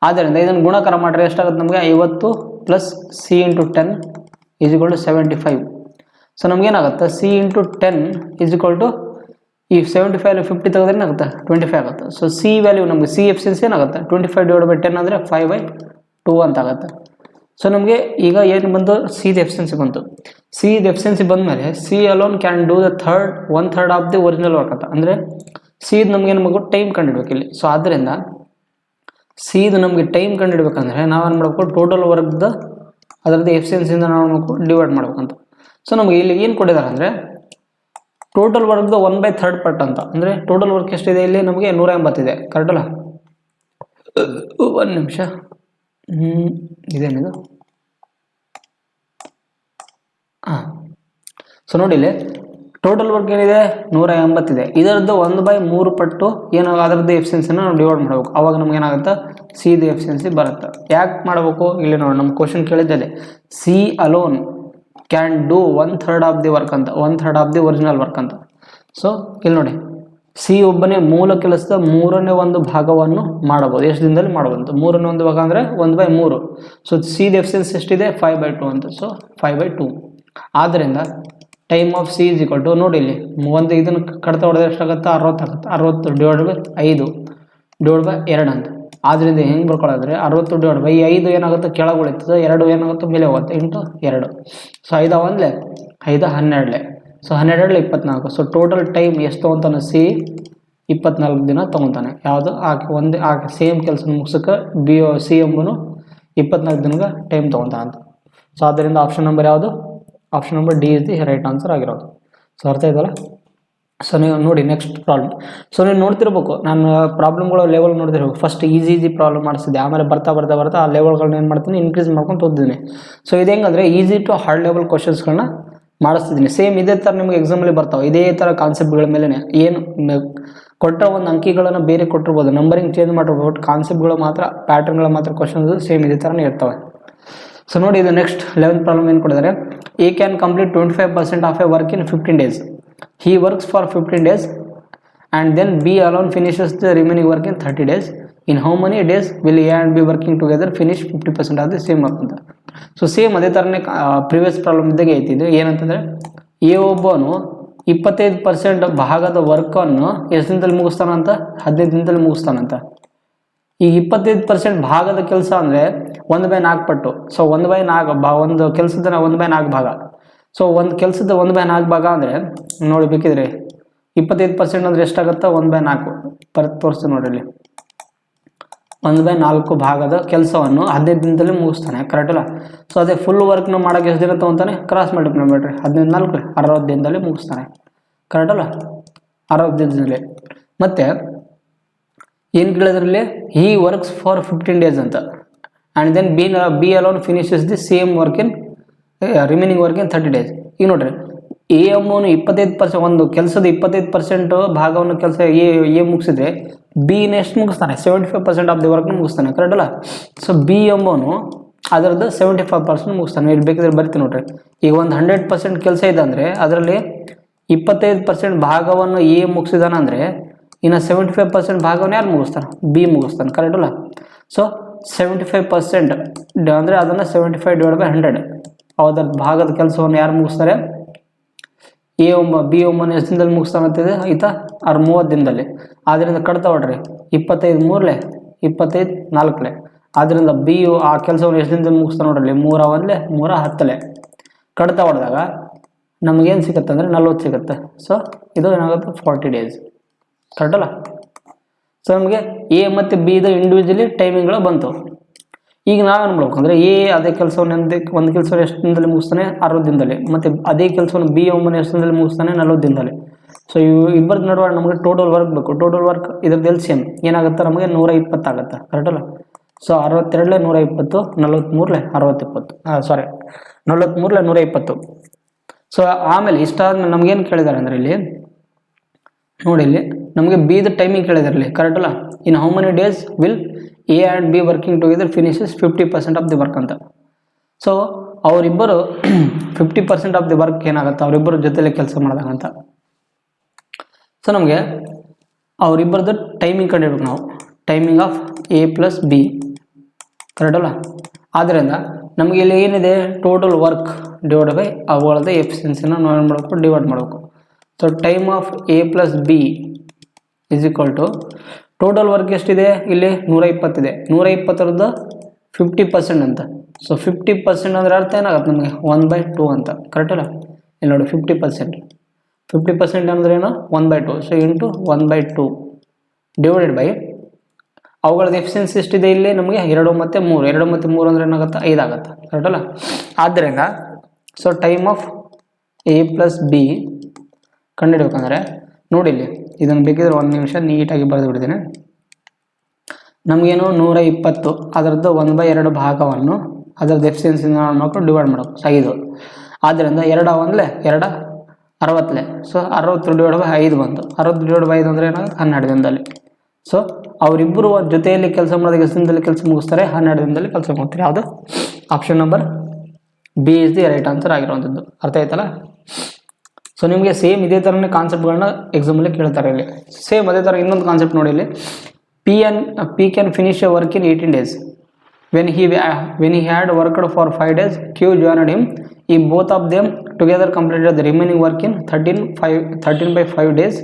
ಆದ್ದರಿಂದ ಇದನ್ನು ಗುಣಾಕಾರ ಮಾಡಿದ್ರೆ ಎಷ್ಟಾಗುತ್ತೆ ನಮಗೆ 50 + c × 10 ಈಸ್ ಈಕ್ವಲ್ ಟು 75. ಸೊ ನಮಗೇನಾಗುತ್ತೆ c × 10 ಈಸ್ ಈಕ್ವಲ್ ಟು ಈ 75 50 ತೆಗೆದ್ರೆ ಏನಾಗುತ್ತೆ 25 ಆಗುತ್ತೆ. ಸೊ ಸಿ ವ್ಯಾಲ್ಯೂ ನಮಗೆ ಸಿ ಎಫಿಷಿಯನ್ಸಿ ಏನಾಗುತ್ತೆ 25 / 10 ಅಂದರೆ 5/2 ಅಂತ ಆಗುತ್ತೆ. ಸೊ ನಮಗೆ ಈಗ ಏನು ಬಂತು ಸಿ ಎಫಿಷಿಯನ್ಸಿ ಬಂತು. ಸಿ ಎಫಿಷಿಯನ್ಸಿ ಬಂದಮೇಲೆ C alone can do the 1/3 of the original work ಅಂತ. ಅಂದರೆ ಸಿ ನಮಗೇನು ಮಗು ಟೈಮ್ ಕಂಡುಹಿಡ್ಬೇಕು ಇಲ್ಲಿ. ಸೊ ಆದ್ದರಿಂದ ಸಿ ನಮಗೆ ಟೈಮ್ ಕಂಡುಹಿಡ್ಬೇಕಂದ್ರೆ ನಾವೇನು ಮಾಡಬೇಕು ಟೋಟಲ್ ವರ್ಕ್ದ ಅದರದ್ದು ಎಫಿಷಿಯನ್ಸಿಯಿಂದ ನಾವು ಡಿವೈಡ್ ಮಾಡ್ಬೇಕಂತ. ಸೊ ನಮಗೆ ಇಲ್ಲಿ ಏನು ಕೊಟ್ಟಿದ್ದಾರೆ ಅಂದರೆ ಟೋಟಲ್ ವರ್ಕ್ದು 1/3 ಪಾರ್ಟ್ ಅಂತ. ಅಂದರೆ ಟೋಟಲ್ ವರ್ಕ್ ಎಷ್ಟಿದೆ ಇಲ್ಲಿ ನಮಗೆ 180 ಇದೆ. ಕರೆಕ್ಟ್ ಅಲ್ಲ? ಒಂದು ನಿಮಿಷ ಇದೇನಿದು ಹಾಂ. ಸೊ ನೋಡಿ ಇಲ್ಲಿ ಟೋಟಲ್ ವರ್ಕ್ ಏನಿದೆ 180 ಇದೆ. ಇದರದ್ದು 1/3 ಪಟ್ಟು ಏನು ಅದರದ್ದು ಎಫಿಷಿಯನ್ಸಿನ ನಾವು ಡಿವೈಡ್ ಮಾಡಬೇಕು. ಅವಾಗ ನಮ್ಗೆ ಏನಾಗುತ್ತೆ ಸಿ ಎಫಿಷಿಯನ್ಸಿ ಬರುತ್ತೆ. ಯಾಕೆ ಮಾಡಬೇಕು ಇಲ್ಲಿ ನೋಡಿ ನಮ್ಮ ಕ್ವಶನ್ ಕೇಳಿದ್ದಲ್ಲಿ C alone can do 1/3 of the work ಅಂತ 1/3 ಆಫ್ ದಿ ಒರಿಜಿನಲ್ ವರ್ಕ್ ಅಂತ. ಸೊ ಇಲ್ಲಿ ನೋಡಿ ಸಿ ಒಬ್ಬನೇ ಮೂಲ ಕೆಲಸದ 3/1 ಭಾಗವನ್ನು ಮಾಡಬಹುದು. ಎಷ್ಟು ದಿನದಲ್ಲಿ ಮಾಡಬಹುದು 3/1 ಭಾಗ ಅಂದರೆ 1/3. ಸೊ ಸಿ ಎಫಿಷಿಯನ್ಸಿ ಎಷ್ಟಿದೆ 5/2 ಅಂತ. ಸೊ 5/2. ಆದ್ದರಿಂದ time of C is equal to ನೋಡಿ ಇಲ್ಲಿ ಒಂದು ಇದನ್ನು ಕಡಿತ ಹೊಡೆದ್ರೆ ಎಷ್ಟಾಗುತ್ತೆ 60 ಆಗುತ್ತೆ. 60 / 5 / 2 ಅಂತ. ಆದ್ದರಿಂದ ಹೆಂಗೆ ಬರ್ಕೊಳ್ಳೋದ್ರೆ 60 / 5 ಏನಾಗುತ್ತೆ ಕೆಳಗೆ ಉಳಿತದೆ 2 ಏನಾಗುತ್ತೆ ಮೇಲೆ ಹೋಗುತ್ತೆ into 2. So 5 1 5 12 so 12 24. So total time ಎಷ್ಟು ತೊಗೊತಾನೆ ಸಿ 24 ದಿನ ತೊಗೊತಾನೆ. ಯಾವುದು ಆ ಸೇಮ್ ಕೆಲಸ ಮುಗಿಸೋಕೆ ಸಿ ಎಂಬನು 24 ದಿನಕ್ಕೆ ಟೈಮ್ ತೊಗೊತಾನೆ ಅಂತ. ಸೊ ಆದ್ದರಿಂದ ಆಪ್ಷನ್ ನಂಬರ್ ಯಾವುದು option number D is the right answer ಆಗಿರೋದು. ಸೊ ಅರ್ಥ ಇದಲ್ಲ. ಸೊ ನೀವು ನೋಡಿ ನೆಕ್ಸ್ಟ್ ಪ್ರಾಬ್ಲಮ್. ಸೊ ನೀವು ನೋಡ್ತಿರ್ಬೇಕು, ನಾನು ಪ್ರಾಬ್ಲಮ್ಗಳ ಲೆವೆಲ್ ನೋಡ್ತಿರ್ಬೇಕು. ಫಸ್ಟ್ ಈಸಿ ಪ್ರಾಬ್ಲಮ್ ಮಾಡಿಸಿದ್ದೆ, ಆಮೇಲೆ ಬರ್ತಾ ಆ ಲೆವೆಲ್ಗಳನ್ನ ಏನು ಮಾಡ್ತೀನಿ, ಇನ್ಕ್ರೀಸ್ ಮಾಡ್ಕೊಂಡು ಓದಿದ್ದೀನಿ. ಸೊ ಇದು ಹೆಂಗಂದರೆ ಈಸಿ ಟು ಹಾರ್ಡ್ ಲೆವೆಲ್ ಕ್ವಶನ್ಸ್ಗಳನ್ನ ಮಾಡಿಸ್ತಿದ್ದೀನಿ. ಸೇಮ್ ಇದೇ ಥರ ನಿಮಗೆ ಎಕ್ಸಾಮಲ್ಲಿ ಬರ್ತಾವೆ, ಇದೇ ಥರ ಕಾನ್ಸೆಪ್ಟ್ಗಳ ಮೇಲೆ ಏನು ಕೊಟ್ಟರೆ ಒಂದು ಅಂಕಿಗಳನ್ನು ಬೇರೆ ಕೊಟ್ಟಿರ್ಬೋದು, ನಂಬರಿಂಗ್ ಚೇಂಜ್ ಮಾಡಿರ್ಬೋದು, ಬಟ್ ಕಾನ್ಸೆಪ್ಟ್ಗಳು ಮಾತ್ರ, ಪ್ಯಾಟರ್ನ್ಗಳು ಮಾತ್ರ ಕ್ವಶನ್ಸ್ ಸೇಮ್ ಇದೇ ಥರನೇ ಇರ್ತವೆ. ಸೊ ನೋಡಿ ಇದು ನೆಕ್ಸ್ಟ್ 11th ಪ್ರಾಬ್ಲಮ್ ಏನು ಕೊಟ್ಟಿದ್ದಾರೆ. A can complete 25% of A work in 15 days. He works for 15 days and then B alone finishes the remaining work in 30 days. In how many days will A and B working together finish 50% of the same work ಅಂತ. So same ಅದೇ ಥರನೇ previous problem ಇದ್ದಾಗೆ ಐತಿ. ಇದು ಏನಂತಂದರೆ, A ಒಬ್ಬನು 25% ಭಾಗದ ವರ್ಕನ್ನು ಎಷ್ಟು ದಿನದಲ್ಲಿ ಮುಗಿಸ್ತಾನಂತ, 15 ದಿನದಲ್ಲಿ ಮುಗಿಸ್ತಾನಂತ. ಈ 25% ಭಾಗದ ಕೆಲಸ ಅಂದರೆ 1/4 ಪಟ್ಟು. ಸೊ 1/4 ಒಂದು ಕೆಲಸದ 1/4 ಭಾಗ. ಸೊ ಒಂದು ಕೆಲಸದ 1/4 ಭಾಗ ಅಂದರೆ ನೋಡಿ, ಬೇಕಿದ್ರೆ 25% ಅಂದರೆ ಎಷ್ಟಾಗುತ್ತೆ, 1/4 ತೋರಿಸ್ತೀನಿ ನೋಡಿ ಇಲ್ಲಿ. 1/4 ಭಾಗದ ಕೆಲಸವನ್ನು 15 ದಿನದಲ್ಲಿ ಮುಗಿಸ್ತಾನೆ, ಕರೆಕ್ಟ್ ಅಲ್ಲ. ಸೊ ಅದೇ ಫುಲ್ ವರ್ಕ್ನ ಮಾಡೋಕೆ ಎಷ್ಟು ದಿನ ತೊಗೊತಾನೆ, ಕ್ರಾಸ್ ಮಲ್ಟಿಪ್ಲೈ ಮಾಡಿರಿ, 15 60 ದಿನದಲ್ಲಿ ಮುಗಿಸ್ತಾನೆ, ಕರೆಕ್ಟ್ ಅಲ್ಲ, 60 ದಿನದಲ್ಲಿ. ಮತ್ತು ಏನು ಕೇಳಿದ್ರಲ್ಲಿ, ಹಿ ವರ್ಕ್ಸ್ ಫಾರ್ 15 days ಅಂತ, and then B alone finishes the same work in remaining work in 30 days. ಈಗ ನೋಡ್ರಿ, ಎ ಅಮ್ಮನು 25% ಒಂದು ಕೆಲಸದ 25% ಭಾಗವನ್ನು ಕೆಲಸ ಎ ಮುಗಿಸಿದ್ರೆ ಬಿನ ಎಷ್ಟು ಮುಗಿಸ್ತಾನೆ, 75% ಆಫ್ ದಿ ವರ್ಕ್ನ ಮುಗಿಸ್ತಾನೆ, ಕರೆಕ್ಟ್ ಅಲ್ಲ. ಸೊ ಬಿ ಎಂಬನು ಅದರದ್ದು 75% ಮುಗಿಸ್ತಾನೆ. ಇಲ್ಲಿ ಬೇಕಿದ್ರೆ ಬರ್ತೀನಿ ನೋಡ್ರಿ. ಈಗ ಒಂದು 100% ಕೆಲಸ ಇದೆ ಅಂದರೆ ಅದರಲ್ಲಿ 25% ಭಾಗವನ್ನು ಎ ಮುಗಿಸಿದಾನ ಅಂದರೆ ಇನ್ನು 75% ಭಾಗವನ್ನು ಯಾರು ಮುಗಿಸ್ತಾನೆ, ಬಿ ಮುಗಿಸ್ತಾನೆ, ಕರೆಕ್ಟ್ ಅಲ್ಲ. ಸೊ 75% ಅಂದರೆ ಅದನ್ನು 75/100 ಅದರ ಭಾಗದ ಕೆಲಸವನ್ನು ಯಾರು ಮುಗಿಸ್ತಾರೆ, ಬಿ ಒಮ್ಮನ ಎಷ್ಟು ದಿನದಲ್ಲಿ ಮುಗಿಸ್ತಾನಂತಿದೆ ಆಯಿತಾ, 30 ದಿನದಲ್ಲಿ. ಆದ್ದರಿಂದ ಕಡ್ತಾ ಹೊಡ್ರಿ, 25 3 25 4 ಆದ್ದರಿಂದ ಬಿ ಆ ಕೆಲಸವನ್ನು ಎಷ್ಟು ದಿನದಲ್ಲಿ ಮುಗಿಸ್ತಾನೆ ನೋಡ್ರಿ, 3 10 ಕಡ್ತಾ ಹೊಡೆದಾಗ ನಮಗೇನು ಸಿಗುತ್ತೆ ಅಂದರೆ 40 ಸಿಗುತ್ತೆ. ಸೊ ಇದು ಏನಾಗುತ್ತೆ, 40 days, ಕರೆಕ್ಟ್ ಅಲ್ಲ. ಸೊ ನಮಗೆ ಎ ಮತ್ತು ಬಿ ಇದು ಇಂಡಿವಿಜುವಲಿ ಟೈಮಿಂಗ್ಗಳು ಬಂತು. ಈಗ ನಾವೇನು ಮಾಡ್ಬೇಕು ಅಂದರೆ, ಎ ಅದೇ ಕೆಲಸವನ್ನು ಒಂದು ಕೆಲಸವನ್ನು ಎಷ್ಟು ದಿನದಲ್ಲಿ ಮುಗಿಸ್ತಾನೆ, 60 ದಿನದಲ್ಲಿ. ಮತ್ತು ಅದೇ ಕೆಲಸವನ್ನು ಬಿ ಒಮ್ಮನ ಎಷ್ಟು ದಿನದಲ್ಲಿ ಮುಗಿಸ್ತಾನೆ, 40 ದಿನದಲ್ಲಿ. ಸೊ ಇವು ಇಬ್ಬರದ್ದು ನಡುವೆ ನಮಗೆ ಟೋಟಲ್ ವರ್ಕ್ ಬೇಕು. ಟೋಟಲ್ ವರ್ಕ್ ಇದ್ರದ್ದು LCM ಏನಾಗುತ್ತೆ, ನಮಗೆ 120 ಆಗುತ್ತೆ, ಕರೆಕ್ಟ್ ಅಲ್ಲ. ಸೊ 62 120 43 60 ಸಾರಿ 43 120. ಸೊ ಆಮೇಲೆ ಇಷ್ಟಾದ್ಮೇಲೆ ನಮಗೇನು ಕೇಳಿದ್ದಾರೆ ಅಂದರೆ ಇಲ್ಲಿ ನೋಡಿ, ಇಲ್ಲಿ ನಮಗೆ ಬಿದು ಟೈಮಿಂಗ್ ಕೇಳಿದಾರೆ ಇಲ್ಲಿ, ಕರೆಕ್ಟ್ ಅಲ್ಲ. ಇನ್ how many days will A and B working together finishes 50% of the work ಅಂತ. ಸೊ ಅವರಿಬ್ಬರು 50% ಆಫ್ ದಿ ವರ್ಕ್ ಏನಾಗುತ್ತೆ, ಅವರಿಬ್ಬರು ಜೊತೆಲೆ ಕೆಲಸ ಮಾಡಿದಾಗಂತ. ಸೊ ನಮಗೆ ಅವರಿಬ್ಬರದ್ದು ಟೈಮಿಂಗ್ ಕಂಡಿಡ್ಬೇಕು ನಾವು, timing of A plus B, correct ಅಲ್ಲ. ಆದ್ದರಿಂದ ನಮಗೆ ಇಲ್ಲಿ ಏನಿದೆ, ಟೋಟಲ್ ವರ್ಕ್ ಡಿವೈಡ್ ಬೈ ಅವುಗಳದ್ದು ಎಫಿಷಿಯನ್ಸಿನ ನಾವು ಏನು ಮಾಡಬೇಕು, ಡಿವೈಡ್ ಮಾಡಬೇಕು. So time of A plus B is equal to total work ಎಷ್ಟಿದೆ, ಇಲ್ಲಿ 120 ಇದೆ, 120ರದ್ದು 50% ಅಂತ. ಸೊ 50% ಅಂದರೆ ಅರ್ಥ ಏನಾಗುತ್ತೆ ನಮಗೆ, 1/2 ಅಂತ, ಕರೆಕ್ಟ್ ಅಲ್ಲ. ಇಲ್ಲಿ ನೋಡಿ 50% ಅಂದರೆ ಏನು, 1/2. ಸೊ ಇಂಟು 1/2 ಡಿವೈಡೆಡ್ ಬೈ ಅವುಗಳದ್ದು ಎಫಿಷಿಯನ್ಸಿ ಎಷ್ಟಿದೆ ಇಲ್ಲಿ ನಮಗೆ, 2 ಮತ್ತು 3. 2 ಮತ್ತು 3 ಅಂದರೆ ಏನಾಗುತ್ತೆ, 5 ಆಗುತ್ತೆ, ಕರೆಕ್ಟ್ ಅಲ್ಲ. ಆದ್ದರಿಂದ so time of A plus B ಕಂಡುಹಿಡ್ಬೇಕಂದ್ರೆ ನೋಡಿ, ಇಲ್ಲಿ ಇದನ್ನು ಬೇಕಿದ್ರೆ 1 ನಿಮಿಷ ನೀಟಾಗಿ ಬರೆದು ಬಿಡ್ತೀನಿ. ನಮಗೇನು 120 ಅದರದ್ದು 1/2 ಭಾಗವನ್ನು ಅದರದ್ದು ಎಫಿಷಿಯನ್ಸಿನ ಮಾಡ್ಕೊಂಡು ಡಿವೈಡ್ ಮಾಡಬೇಕು, 5. ಆದ್ದರಿಂದ 2 1 2 60. ಸೊ 60 ಡಿವೈಡ್ ಬೈ 5 ಬಂತು. 60 ಡಿವೈಡ್ ಬೈ 5 ಅಂದರೆ ಏನಾಗುತ್ತೆ, 12 ದಿನದಲ್ಲಿ. ಸೊ ಅವರಿಬ್ಬರು ಜೊತೆಯಲ್ಲಿ ಕೆಲಸ ಮಾಡಿದಾಗ ಎಷ್ಟು ದಿನದಲ್ಲಿ ಕೆಲಸ ಮುಗಿಸ್ತಾರೆ, 12 ದಿನದಲ್ಲಿ ಕೆಲಸ ಮುಗಿಸ್ತಾರೆ. ಯಾವುದು, option number B is the right answer ಆಗಿರುವಂಥದ್ದು. ಅರ್ಥ ಆಯ್ತಲ್ಲ. ಸೊ ನಿಮಗೆ ಸೇಮ್ ಇದೇ ಥರನೇ ಕಾನ್ಸೆಪ್ಟ್ಗಳನ್ನ ಎಕ್ಸಾಮಲ್ಲಿ ಕೇಳ್ತಾರೆ. ಇಲ್ಲಿ ಸೇಮ್ ಅದೇ ಥರ ಇನ್ನೊಂದು ಕಾನ್ಸೆಪ್ಟ್ ನೋಡಿ, ಇಲ್ಲಿ P can finish A work in 18 days. When he had worked for 5 days, Q joined him. If both of them together completed the remaining work in 13/5 days,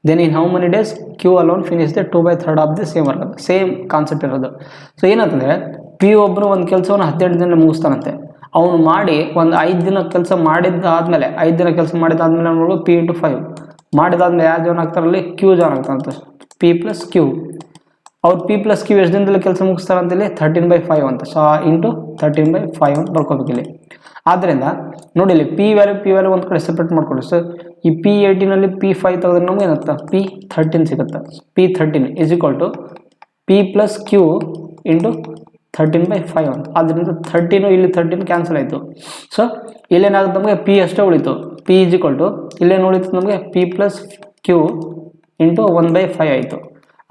then in how many days Q alone finished the 2/3 of the same work. Same concept ಇರೋದು. So ಏನಂತಂದರೆ, P ಒಬ್ಬರು ಒಂದು ಕೆಲಸವನ್ನು 18 ದಿನ ಮುಗಿಸ್ತಾನಂತೆ. ಅವನು ಮಾಡಿ ಒಂದು 5 ದಿನ ಕೆಲಸ ಮಾಡಿದ್ದಾದಮೇಲೆ 5 ದಿನ ಕೆಲಸ ಮಾಡಿದಾದ್ಮೇಲೆ ನೋಡ್ಬೋದು P × 5 ಮಾಡಿದಾದ್ಮೇಲೆ ಯಾರು ಜಾಯ್ನ್ ಆಗ್ತಾರಲ್ಲಿ, Q ಜಾಯ್ನ್ ಆಗ್ತಾರಂತೆ, P + Q. ಅವ್ರು P + Q ಎಷ್ಟು ದಿನದಲ್ಲಿ ಕೆಲಸ ಮುಗಿಸ್ತಾರಂತೇಳಿ 13/5 ಅಂತ. ಸೊ ಇಂಟು 13/5 ಅಂತ ಬರ್ಕೋಬೇಕು ಇಲ್ಲಿ. ಆದ್ದರಿಂದ ನೋಡಿ, ಇಲ್ಲಿ ಪಿ ವ್ಯಾಲ್ಯೂ ಒಂದು ಕಡೆ ಸೆಪ್ರೇಟ್ ಮಾಡ್ಕೊಳ್ಳಿ. ಸೊ ಈ P18 P5 ತೆಗೆದ್ರೆ ನಮ್ಗೆ ಏನಾಗುತ್ತೆ P13 ಸಿಗುತ್ತೆ. P13 is equal to P plus Q into 13/5 ಅಂತ. ಆದ್ದರಿಂದ 13 ಇಲ್ಲಿ 13 ಕ್ಯಾನ್ಸಲ್ ಆಯಿತು. ಸೊ ಇಲ್ಲೇನಾಗುತ್ತೆ ನಮಗೆ P ಅಷ್ಟೇ ಉಳಿತು. P ಇಸ್ ಈಕ್ವಲ್ ಟು ಇಲ್ಲೇನು ಉಳಿತು ನಮಗೆ P ಪ್ಲಸ್ ಕ್ಯೂ ಇಂಟು 1/5 ಆಯಿತು.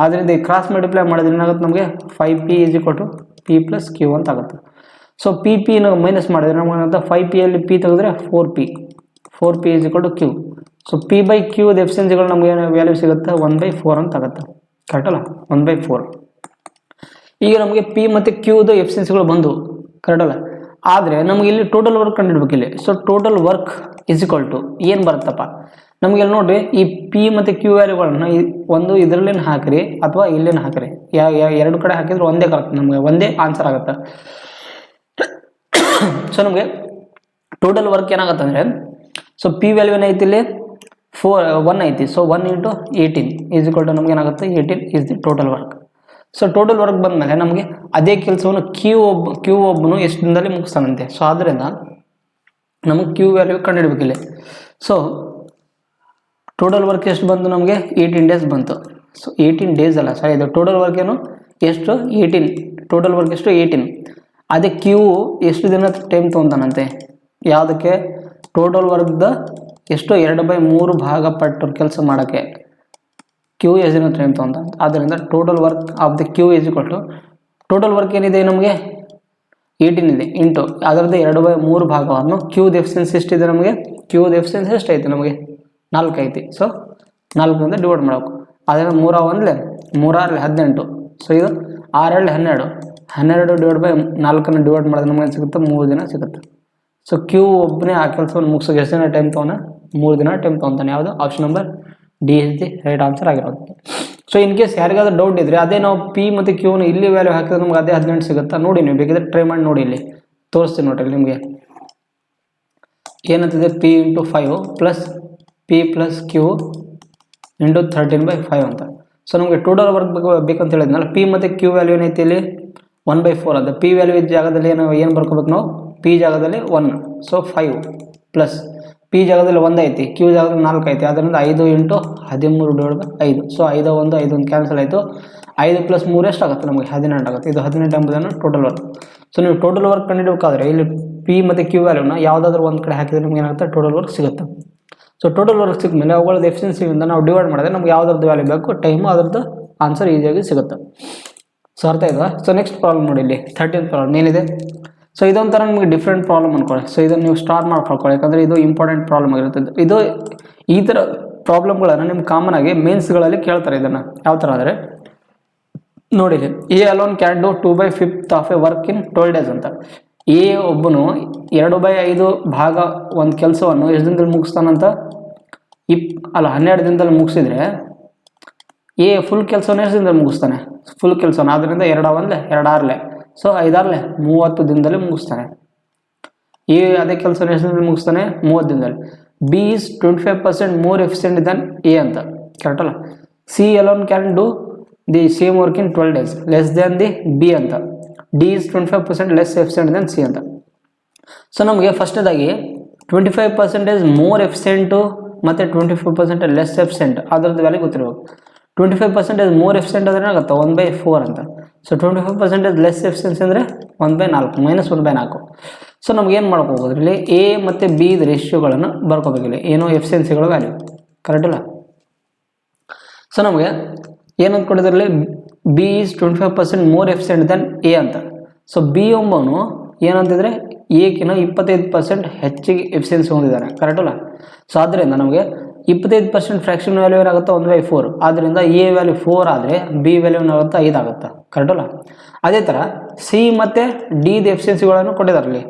ಆದ್ದರಿಂದ ಈ ಕ್ರಾಸ್ ಮಲ್ಟಿಪ್ಲೈ ಮಾಡಿದ್ರೆ ಏನಾಗುತ್ತೆ ನಮಗೆ 5P is equal to P plus Q ಅಂತ ಆಗುತ್ತೆ. ಸೊ P ಮೈನಸ್ ಮಾಡಿದ್ರೆ ನಮಗೆ ಏನಾಗುತ್ತೆ 5P ಅಲ್ಲಿ P ತೆಗೆದ್ರೆ 4P is equal to Q. So P/Q ಎಫಿಷಿಯನ್ಸಿಗಳು ನಮಗೆ ವ್ಯಾಲ್ಯೂ ಸಿಗುತ್ತೆ 1/4 ಅಂತ ಆಗುತ್ತೆ. ಕರೆಕ್ಟ್ ಅಲ್ಲ, 1/4. ಈಗ ನಮಗೆ P ಮತ್ತು Qದು ಎಫಿಷಿಯನ್ಸಿಗಳು ಬಂದು ಕರೆಕ್ಟ್ ಅಲ್ಲ. ಆದರೆ ನಮಗೆ ಇಲ್ಲಿ ಟೋಟಲ್ ವರ್ಕ್ ಕಂಡುಹಿಡಬೇಕು ಇಲ್ಲಿ. So total work is equal to ಏನು ಬರುತ್ತಪ್ಪ ನಮಗೆ ಇಲ್ಲಿ ನೋಡ್ರಿ, ಈ P ಮತ್ತು Q ವ್ಯಾಲ್ಯೂಗಳನ್ನ ಒಂದು ಇದರಲ್ಲೇನು ಹಾಕಿರಿ ಅಥವಾ ಇಲ್ಲೇನು ಹಾಕಿರಿ, ಎರಡು ಕಡೆ ಹಾಕಿದ್ರೆ ಒಂದೇ ಕರೆಕ್ಟ್, ನಮಗೆ ಒಂದೇ ಆನ್ಸರ್ ಆಗುತ್ತೆ. ಸೊ ನಮಗೆ ಟೋಟಲ್ ವರ್ಕ್ ಏನಾಗುತ್ತೆ ಅಂದರೆ, ಸೊ P ವ್ಯಾಲ್ಯೂ ಏನೈತಿ ಇಲ್ಲಿ 1 ಐತಿ. ಸೊ 1 × 18 ಈಸ್ ಈಕ್ವಲ್ ಟು ನಮ್ಗೆ ಏನಾಗುತ್ತೆ 18 is the total work. So total work ಬಂದಮೇಲೆ ನಮಗೆ ಅದೇ ಕೆಲಸವನ್ನು ಕ್ಯೂ ಒಬ್ಬನು ಎಷ್ಟು ದಿನದಲ್ಲಿ ಮುಗಿಸ್ತಾನಂತೆ. ಸೊ ಆದ್ದರಿಂದ ನಮಗೆ Q ವ್ಯಾಲ್ಯೂ ಕಂಡುಹಿಡಬೇಕು ಇಲ್ಲಿ. ಸೊ ಟೋಟಲ್ ವರ್ಕ್ ಎಷ್ಟು ಬಂತು ನಮಗೆ 18 ಡೇಸ್ ಬಂತು. ಸೊ 18 ಡೇಸ್ ಅಲ್ಲ ಸರ್, ಇದು ಟೋಟಲ್ ವರ್ಕ್ ಏನು ಎಷ್ಟು 18, ಟೋಟಲ್ ವರ್ಕ್ ಎಷ್ಟು 18. ಅದೇ ಕ್ಯೂ ಎಷ್ಟು ದಿನ ಟೈಮ್ ತೊಗೊತಾನಂತೆ ಯಾವುದಕ್ಕೆ ಟೋಟಲ್ ವರ್ಕ್ದ ಎಷ್ಟು 2/3 ಭಾಗ ಪಟ್ಟು ಕೆಲಸ ಮಾಡೋಕ್ಕೆ ಕ್ಯೂ ಎಷ್ಟು ದಿನ ಟೈಮ್ ತೊಗೊಂತ. ಆದ್ದರಿಂದ total work of the Q is equal to total work ಏನಿದೆ ನಮಗೆ 18 ಇದೆ ಇಂಟು ಅದರದ್ದು 2/3 ಭಾಗವನ್ನು ಕ್ಯೂದ ಎಫಿಷಿಯನ್ಸಿ ಎಷ್ಟಿದೆ ನಮಗೆ, ಕ್ಯೂದ ಎಫಿಷಿಯನ್ಸಿ ಎಷ್ಟು ಐತೆ ನಮಗೆ 4 ಐತಿ. ಸೊ 4ರಿಂದ ಡಿವೈಡ್ ಮಾಡಬೇಕು. ಅದರಿಂದ 3 1 3 6 18. ಸೊ ಇದು 6 2 12 /4 ಡಿವೈಡ್ ಮಾಡಿದ್ರೆ ನಮಗೆ ಸಿಗುತ್ತೆ 3 ದಿನ ಸಿಗುತ್ತೆ. ಸೊ ಕ್ಯೂ ಒಬ್ಬನೇ ಆ ಕೆಲಸವನ್ನು ಮುಗಿಸೋಕೆ ಎಷ್ಟು ದಿನ ಟೈಮ್ ತೊಗೊಂಡ 3 ದಿನ ಟೈಮ್ ತೊಗೊತಾನೆ. ಯಾವುದು option number D is the right answer ಆಗಿರೋದು. ಸೊ ಇನ್ ಕೇಸ್ ಯಾರಿಗಾದ್ರೂ ಡೌಟ್ ಇದ್ರೆ ಅದೇ ನಾವು P ಮತ್ತು Qನ ಇಲ್ಲಿ ವ್ಯಾಲ್ಯೂ ಹಾಕಿದ್ರೆ ನಮ್ಗೆ ಅದೇ 18 ಸಿಗುತ್ತಾ ನೋಡಿ, ನೀವು ಬೇಕಿದ್ರೆ ಟ್ರೈ ಮಾಡಿ ನೋಡಿ. ಇಲ್ಲಿ ತೋರಿಸ್ತೀನಿ ನೋಡ್ರಿ ನಿಮಗೆ ಏನಂತಿದೆ P × 5 plus P plus Q into 13/5 ಅಂತ. ಸೊ ನಮಗೆ ಟೋಟಲ್ ವರ್ಕ್ ಬೇಕಂತ ಹೇಳಿದ್ನಲ್ಲ, P ಮತ್ತು Q ವ್ಯಾಲ್ಯೂ ಏನೈತಿ ಇಲ್ಲಿ 1/4 ಅಂತ. P ವ್ಯಾಲ್ಯೂ ಜಾಗದಲ್ಲಿ ಏನು ಬರ್ಕೋಬೇಕು ನಾವು, P ಜಾಗದಲ್ಲಿ 1. ಸೊ 5 ಪ್ಲಸ್ P ಜಾಗದಲ್ಲಿ 1 ಐತಿ, Q ಜಾಗದಲ್ಲಿ 4 ಐತಿ. ಅದರಿಂದ 5 × 13/5. ಸೊ 5 1 ಕ್ಯಾನ್ಸಲ್ ಆಯಿತು. 5 + 3 ಎಷ್ಟಾಗುತ್ತೆ ನಮಗೆ 18 ಆಗುತ್ತೆ. ಇದು 18 ಎಂಬುದನ್ನು ಟೋಟಲ್ ವರ್ಕ್. ಸೊ ನೀವು ಟೋಟಲ್ ವರ್ಕ್ ಕಂಡುಹಿಡಬೇಕಾದ್ರೆ ಇಲ್ಲಿ P ಮತ್ತು Q ವ್ಯಾಲ್ಯೂನ ಯಾವುದಾದ್ರೂ ಒಂದು ಕಡೆ ಹಾಕಿದ್ರೆ ನಮ್ಗೆ ಏನಾಗುತ್ತೆ ಟೋಟಲ್ ವರ್ಕ್ ಸಿಗುತ್ತೆ. ಸೊ ಟೋಟಲ್ ವರ್ಕ್ ಸಿಕ್ಕ ಮೇಲೆ ಅವುಗಳದ್ದು ಎಫಿಷಿಯನ್ಸಿಯಿಂದ ನಾವು ಡಿವೈಡ್ ಮಾಡಿದ್ರೆ ನಮ್ಗೆ ಯಾವುದ್ರದ್ದು ವ್ಯಾಲ್ಯೂ ಬೇಕು ಟೈಮು ಅದರದ್ದು ಆನ್ಸರ್ ಈಸಿಯಾಗಿ ಸಿಗುತ್ತೆ. ಸೊ ಅರ್ಥ ಆಯ್ತಾ. ಸೊ ನೆಕ್ಸ್ಟ್ ಪ್ರಾಬ್ಲಮ್ ನೋಡಿ, ಇಲ್ಲಿ 13th ಪ್ರಾಬ್ಲಮ್ ಏನಿದೆ. ಸೊ ಇದೊಂಥರ ನಿಮಗೆ ಡಿಫ್ರೆಂಟ್ ಪ್ರಾಬ್ಲಮ್ ಅನ್ಕೊಳ್ಳಿ. ಸೊ ಇದನ್ನು ನೀವು ಸ್ಟಾರ್ಟ್ ಮಾಡ್ಕೊಳ್ಕೊಳ್ಳಿ, ಯಾಕಂದರೆ ಇದು ಇಂಪಾರ್ಟೆಂಟ್ ಪ್ರಾಬ್ಲಮ್ ಆಗಿರುತ್ತೆ. ಇದು ಈ ಥರ ಪ್ರಾಬ್ಲಮ್ಗಳನ್ನು ನಿಮ್ಗೆ ಕಾಮನ್ ಆಗಿ ಮೇನ್ಸ್ಗಳಲ್ಲಿ ಕೇಳ್ತಾರೆ. ಇದನ್ನು ಯಾವ ಥರ ಅಂದರೆ ನೋಡಿ, A alone can do 2/5 of A work in 12 days ಅಂತ. ಎ ಒಬ್ಬನು 2/5 ಭಾಗ ಒಂದು ಕೆಲಸವನ್ನು ಎಷ್ಟು ದಿನದಲ್ಲಿ ಮುಗಿಸ್ತಾನಂತ 12 ದಿನದಲ್ಲಿ ಮುಗಿಸಿದ್ರೆ ಎ ಫುಲ್ ಕೆಲಸವನ್ನು ಎಷ್ಟು ದಿನದಲ್ಲಿ ಮುಗಿಸ್ತಾನೆ, ಫುಲ್ ಕೆಲಸವನ್ನು. ಆದ್ದರಿಂದ 2 1 2 6 ಸೊ 5 6 30 ದಿನದಲ್ಲಿ ಮುಗಿಸ್ತಾನೆ. ಎ ಅದೇ ಕೆಲಸ ಎಷ್ಟು ದಿನದಲ್ಲಿ ಮುಗಿಸ್ತಾನೆ 30 ದಿನದಲ್ಲಿ. B is 25% more efficient than A ಅಂತ, ಕರೆಕ್ಟ್ ಅಲ್ಲ. C alone can do the same work in 12 days less than the B ಅಂತ. D is 25% less efficient than C ಅಂತ. ಸೊ ನಮಗೆ ಫಸ್ಟ್ನೇದಾಗಿ 25% ಮೋರ್ ಎಫಿಷಿಯೆಂಟು ಮತ್ತು 25% ಲೆಸ್ ಎಫಿಷಿಯೆಂಟ್ ಅದರದ್ದು value ಗೊತ್ತಿರಬೇಕು. 25% more efficient ಅಂದರೆ ಏನಾಗುತ್ತೆ 1/4 ಅಂತ. ಸೊ 25% ಲೆಸ್ ಎಫಿಷಿಯನ್ಸಿ ಅಂದರೆ 1/4 ಮೈನಸ್ 1/4. ಸೊ ನಮ್ಗೆ ಏನು ಮಾಡ್ಕೊ ಹೋಗೋದ್ರಿ ಇಲ್ಲಿ ಎ ಮತ್ತು ಬಿ ರೇಷಿಯೋಗಳನ್ನು ಬರ್ಕೋಬೇಕಿಲ್ಲ, ಏನೋ ಎಫಿಷಿಯನ್ಸಿಗಳ ವ್ಯಾಲ್ಯೂ, ಕರೆಕ್ಟ್ ಇಲ್ಲ. ಸೊ ನಮಗೆ ಏನಂತ ಕೊಟ್ಟಿದ್ರಲ್ಲಿ B is 25% more efficient than A ಅಂತ. ಸೊ ಬಿ ಎಂಬವನು ಏನಂತಿದ್ರೆ ಎಕಿನ 25% ಹೆಚ್ಚಿಗೆ ಎಫಿಷಿಯನ್ಸಿ ಹೊಂದಿದ್ದಾನೆ, ಕರೆಕ್ಟ್ ಅಲ್ಲ. ಸೊ ಆದ್ದರಿಂದ ನಮಗೆ 25% ಫ್ರ್ಯಾಕ್ಷನ್ ವ್ಯಾಲ್ಯೂ ಏನಾಗುತ್ತೆ 1/4. ಆದ್ದರಿಂದ ಎ ವ್ಯಾಲ್ಯೂ 4 ಆದರೆ ಬಿ ವ್ಯಾಲ್ಯೂ ಏನಾಗುತ್ತೆ 5 ಆಗುತ್ತೆ, ಕರೆಕ್ಟ್ ಅಲ್ಲ. ಅದೇ ಥರ ಸಿ ಮತ್ತು ಡಿ ದ ಎಫಿಷಿಯನ್ಸಿಗಳನ್ನು ಕೊಟ್ಟಿದ್ದಾರಲ್ಲಿ.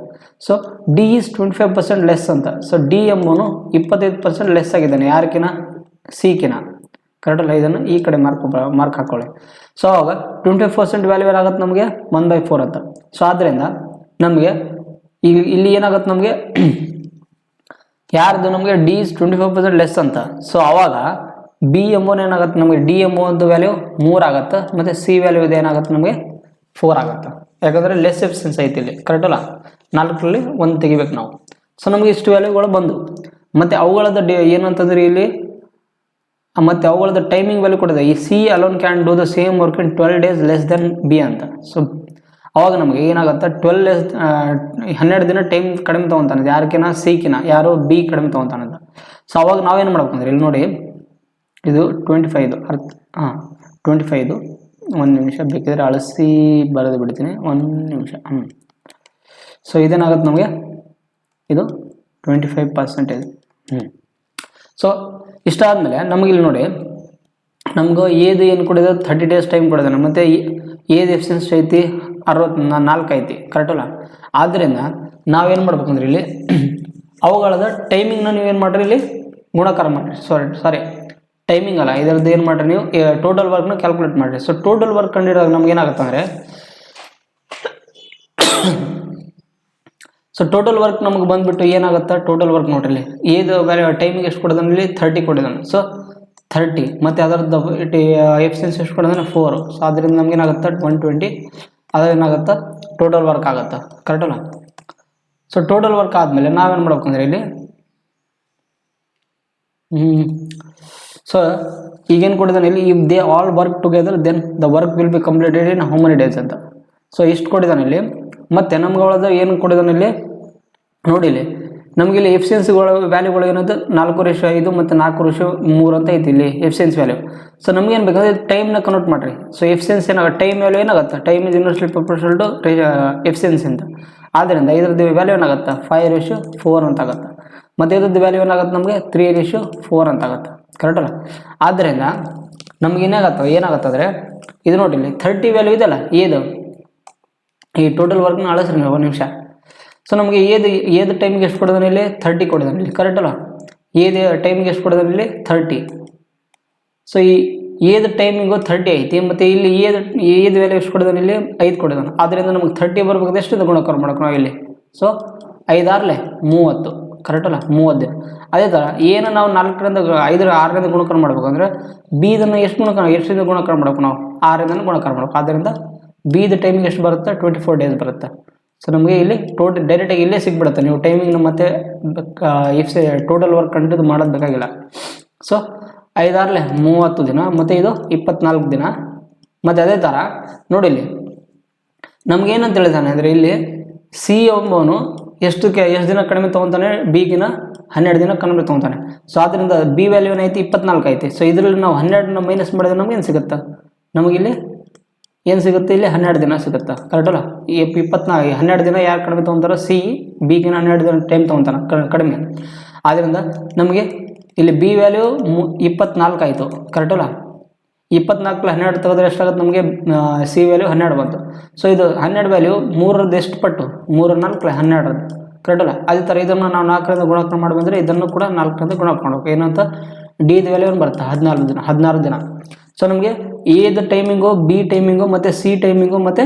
ಸೊ ಡಿ ಈಸ್ 25% ಲೆಸ್ ಅಂತ. ಸೊ ಡಿ ಎಂಬನು 25% ಲೆಸ್ ಆಗಿದ್ದಾನೆ ಯಾರಕಿನ, ಸಿಕಿನ, ಕರೆಕ್ಟ್ ಅಲ್ಲ. ಇದನ್ನು ಈ ಕಡೆ ಮಾರ್ಕ್ ಹಾಕೊಳ್ಳಿ. ಸೊ ಅವಾಗ 25% ವ್ಯಾಲ್ಯೂ ಏನಾಗುತ್ತೆ ನಮಗೆ 1/4 ಅಂತ. ಸೊ ಆದ್ದರಿಂದ ನಮಗೆ ಈಗ ಇಲ್ಲಿ ಏನಾಗುತ್ತೆ ನಮಗೆ ಯಾರ್ದು ನಮಗೆ ಡಿ ಈಸ್ 25% ಲೆಸ್ ಅಂತ. ಸೊ ಆವಾಗ ಬಿ ಎಂಬೋನ್ ಏನಾಗುತ್ತೆ ನಮಗೆ ಡಿ ಎಂಬೋ ಒಂದು ವ್ಯಾಲ್ಯೂ 3 ಆಗುತ್ತೆ ಮತ್ತು ಸಿ ವ್ಯಾಲ್ಯೂ ಇದೆ ಏನಾಗುತ್ತೆ ನಮಗೆ 4 ಆಗುತ್ತೆ. ಯಾಕಂದರೆ ಲೆಸ್ ಎಫಿಷಿಯನ್ಸಿ ಐತಿ ಇಲ್ಲಿ, ಕರೆಕ್ಟ್ ಅಲ್ಲ. 4ರಲ್ಲಿ 1 ತೆಗಿಬೇಕು ನಾವು. ಸೊ ನಮಗೆ ಇಷ್ಟು ವ್ಯಾಲ್ಯೂಗಳು ಬಂದು ಮತ್ತು ಅವುಗಳದ್ದು ಏನಂತಂದ್ರೆ ಇಲ್ಲಿ ಮತ್ತು ಅವುಗಳದ್ದು ಟೈಮಿಂಗ್ ವ್ಯಾಲ್ಯೂ ಕೊಟ್ಟಿದೆ. ಈ C alone can do the same work in 12 days less than B ಅಂತ. ಸೊ ಅವಾಗ ನಮಗೆ ಏನಾಗುತ್ತೆ 12 ದಿನ ಟೈಮ್ ಕಡಿಮೆ ತೊಗೊತಾನೆ ಯಾರಕ್ಕಿನ ಸಿಕಿನ, ಯಾರು ಬಿ ಕಡಿಮೆ ತೊಗೊತಾನಂತ. ಸೊ ಅವಾಗ ನಾವೇನು ಮಾಡ್ಬೇಕಂದ್ರೆ ಇಲ್ಲಿ ನೋಡಿ ಇದು 25 ಅರ್ಥ 25 ಒಂದು ನಿಮಿಷ ಬೇಕಿದ್ರೆ ಅಳಿಸಿ ಬರೆದು ಬಿಡ್ತೀನಿ, ಒಂದು ನಿಮಿಷ. ಸೊ ಇದೇನಾಗುತ್ತೆ ನಮಗೆ ಇದು 25%. ಸೊ ಇಷ್ಟಾದಮೇಲೆ ನಮಗೆ ಇಲ್ಲಿ ನೋಡಿ ನಮ್ಗೆ ಏದು ಏನು ಕೊಡಿದೆ 30 days ಟೈಮ್ ಕೊಡಿದಾನೆ, ಮತ್ತು ಏದು ಎಫಿಷಿಯನ್ಸಿ ಐತಿ 64 ಐತಿ, ಕರೆಕ್ಟಲ್ಲ. ಆದ್ದರಿಂದ ನಾವೇನು ಮಾಡ್ಬೇಕಂದ್ರೆ ಇಲ್ಲಿ ಅವುಗಳದ ಟೈಮಿಂಗ್ನ ನೀವೇನು ಮಾಡಿರಿ ಇಲ್ಲಿ ಗುಣಾಕಾರ ಮಾಡಿರಿ. ಸಾರಿ ಟೈಮಿಂಗ್ ಅಲ್ಲ, ಇದರದ್ದು ಏನು ಮಾಡಿರಿ ನೀವು ಟೋಟಲ್ ವರ್ಕ್ನ ಕ್ಯಾಲ್ಕುಲೇಟ್ ಮಾಡಿರಿ. ಸೊ ಟೋಟಲ್ ವರ್ಕ್ ಕಂಡಿಡಿದಾಗ ನಮ್ಗೆ ಏನಾಗುತ್ತೆ ಅಂದರೆ ಸೊ ಟೋಟಲ್ ವರ್ಕ್ ನಮಗೆ ಬಂದುಬಿಟ್ಟು ಏನಾಗುತ್ತೆ ಟೋಟಲ್ ವರ್ಕ್ ನೋಡ್ರಿ ಏದು ವ್ಯಾಲ್ಯೂ ಟೈಮಿಂಗ್ ಎಷ್ಟು ಕೊಡೋದಾನೆ ಇಲ್ಲಿ 30 ಕೊಡಿದಾನೆ. ಸೊ 30 ಮತ್ತು ಅದರದ್ದು ಎಫಿಷಿಯನ್ಸಿ ಎಷ್ಟು ಕೊಡೋದಾನೆ 4. ಸೊ ಅದರಿಂದ ನಮ್ಗೆ ಏನಾಗುತ್ತೆ 120, ಅದೇನಾಗುತ್ತೆ ಟೋಟಲ್ ವರ್ಕ್ ಆಗುತ್ತೆ, ಕರೆಕ್ಟಲ್ಲ. ಸೊ ಟೋಟಲ್ ವರ್ಕ್ ಆದಮೇಲೆ ನಾವೇನು ಮಾಡ್ಬೇಕಂದ್ರೆ ಇಲ್ಲಿ ಸೊ ಈಗೇನು ಕೊಟ್ಟಿದ್ದಾನೆ ಇಲ್ಲಿ if they all work together then the work will be completed in how many days ಅಂತ. ಸೊ ಇಷ್ಟು ಕೊಟ್ಟಿದ್ದಾನೆ ಇಲ್ಲಿ. ಮತ್ತು ನಮ್ಗೆ ಒಳಗೆ ಏನು ಕೊಟ್ಟಿದ್ದಾನೆ ಇಲ್ಲಿ ನೋಡಿ, ಇಲ್ಲಿ ನಮಗೆ ಇಲ್ಲಿ ಎಫಿಷಿಯನ್ಸಿಗಳ ವ್ಯಾಲ್ಯೂಗಳು ಏನಂತ 4:5 ಮತ್ತು 4:3 ಅಂತ ಐತಿ ಇಲ್ಲಿ ಎಫಿಷಿಯನ್ಸಿ ವ್ಯಾಲ್ಯೂ. ಸೊ ನಮ್ಗೇನು ಬೇಕಂದ್ರೆ ಟೈಮ್ನ ಕನ್ವರ್ಟ್ ಮಾಡಿರಿ. ಸೊ ಎಫಿಷಿಯನ್ಸಿ ಏನಾಗುತ್ತೆ ಟೈಮ್ ವ್ಯಾಲ್ಯೂ ಏನಾಗುತ್ತೆ time is inversely proportional to efficiency ಅಂತ. ಆದ್ದರಿಂದ ಇದ್ರದ್ದು ವ್ಯಾಲ್ಯೂ ಏನಾಗುತ್ತೆ 5:4 ಅಂತ ಆಗುತ್ತೆ. ಮತ್ತು ಇದ್ರದ್ದು ವ್ಯಾಲ್ಯೂ ಏನಾಗುತ್ತೆ ನಮಗೆ 3:4 ಅಂತ ಆಗುತ್ತೆ, ಕರೆಕ್ಟಲ್ಲ. ಆದ್ದರಿಂದ ನಮ್ಗೆ ಏನಾಗುತ್ತೆ ಅಂದರೆ ಇದು ನೋಡಿ ಇಲ್ಲಿ 30 ವ್ಯಾಲ್ಯೂ ಇದೆಯಲ್ಲ ಏದು ಈ ಟೋಟಲ್ ವರ್ಕ್ನ ಅಳಿಸ್ರಿ ನೀವು 1 ನಿಮಿಷ. ಸೊ ನಮಗೆ ಏದು ಟೈಮಿಗೆ ಎಷ್ಟು ಕೊಡೋದಾನೆ ಇಲ್ಲಿ 30 ಕೊಡೋದಾನೆ ಇಲ್ಲಿ, ಕರೆಕ್ಟಲ್ಲ. ಏದು ಟೈಮಿಗೆ ಎಷ್ಟು ಕೊಡೋದಾನೆ ಇಲ್ಲಿ 30. ಸೊ ಈ ಏದು ಟೈಮಿಂಗು 30 ಐತಿ, ಮತ್ತು ಇಲ್ಲಿ ಏದು ವ್ಯಾಲ್ಯೂ ಎಷ್ಟು ಕೊಡೋದಾನೆ ಇಲ್ಲಿ 5 ಕೊಡೋದಾನೆ. ಆದ್ದರಿಂದ ನಮಗೆ 30 ಬರ್ಬೇಕು ಎಷ್ಟು ಗುಣಕಾರ ಮಾಡೋಕೆ ನಾವು ಇಲ್ಲಿ. ಸೊ 5 6 30, ಕರೆಕ್ಟಲ್ಲ 30 ದಿನ. ಅದೇ ಥರ ಏನು ನಾವು 4ರಿಂದ 5 6ರಿಂದ ಗುಣಕಾರ ಮಾಡ್ಬೇಕಂದ್ರೆ ಬಿದನ್ನು ಎಷ್ಟರಿಂದ ಗುಣಕಾರ ಮಾಡ್ಬೇಕು ನಾವು 6ರಿಂದ ಗುಣಕಾರ ಮಾಡ್ಬೇಕು. ಆದ್ದರಿಂದ ಬಿದ ಟೈಮಿಂಗ್ ಎಷ್ಟು ಬರುತ್ತೆ 24 days ಬರುತ್ತೆ. ಸೊ ನಮಗೆ ಇಲ್ಲಿ ಡೈರೆಕ್ಟಾಗಿ ಇಲ್ಲೇ ಸಿಗ್ಬಿಡುತ್ತೆ. ನೀವು ಟೈಮಿಂಗ್ನ ಮತ್ತೆ ಟೋಟಲ್ ವರ್ಕ್ ಕಂಡು ಮಾಡೋದು ಬೇಕಾಗಿಲ್ಲ. ಸೊ 5 6 30 ದಿನ, ಮತ್ತು ಇದು 24 ದಿನ. ಮತ್ತು ಅದೇ ಥರ ನೋಡಿ ಇಲ್ಲಿ ನಮಗೇನಂತ ಹೇಳಿದಾನೆ ಅಂದರೆ ಇಲ್ಲಿ ಸಿ ಎಂಬವನು ಎಷ್ಟು ದಿನ ಕಡಿಮೆ ತೊಗೊತಾನೆ ಬಿಗಿನ 12 ದಿನ ಕಡಿಮೆ ತೊಗೊತಾನೆ. ಸೊ ಆದ್ದರಿಂದ ಬಿ ವ್ಯಾಲ್ಯೂ ಏನೈತಿ 24 ಐತಿ. ಸೊ ಇದರಲ್ಲಿ ನಾವು 12ನ ಮೈನಸ್ ಮಾಡಿದ್ರೆ ನಮ್ಗೆ ಏನು ಸಿಗುತ್ತೆ ನಮಗಿಲ್ಲಿ ಏನು ಸಿಗುತ್ತೆ ಇಲ್ಲಿ 12 ದಿನ ಸಿಗುತ್ತೆ, ಕರೆಕ್ಟಲ್ಲ. 12 ದಿನ ಯಾರು ಕಡಿಮೆ ತೊಗೊತಾರೋ ಸಿ ಬಿಗಿನ 12 ದಿನ ಟೈಮ್ ತೊಗೊತಾನೆ ಕಡಿಮೆ. ಆದ್ದರಿಂದ ನಮಗೆ ಇಲ್ಲಿ ಬಿ ವ್ಯಾಲ್ಯೂ 24 ಆಯಿತು, ಕರೆಕ್ಟಲ್ಲ. 24 12 ತೆಗೆದ್ರೆ ಎಷ್ಟಾಗುತ್ತೆ ನಮಗೆ ಸಿ ವ್ಯಾಲ್ಯೂ 12 ಬಂತು. ಸೊ ಇದು 12 ವ್ಯಾಲ್ಯೂ 3ರದ್ದು ಎಷ್ಟು ಪಟ್ಟು 3 4 12, ಕರೆಕ್ಟಲ್ಲ. ಅದೇ ಥರ ಇದನ್ನು ನಾವು 4ರಿಂದ ಗುಣಾಕಾರ ಮಾಡಿ ಬಂದರೆ ಇದನ್ನು ಕೂಡ 4ರಿಂದ ಗುಣಾಕಾರ ಮಾಡಬೇಕು. ಏನಂತ ಡಿದ ವ್ಯಾಲ್ಯೂ ಏನು ಬರುತ್ತೆ 16 ದಿನ. ಸೊ ನಮಗೆ ಎದ ಟೈಮಿಂಗು ಬಿ ಟೈಮಿಂಗು ಮತ್ತು ಸಿ ಟೈಮಿಂಗು ಮತ್ತು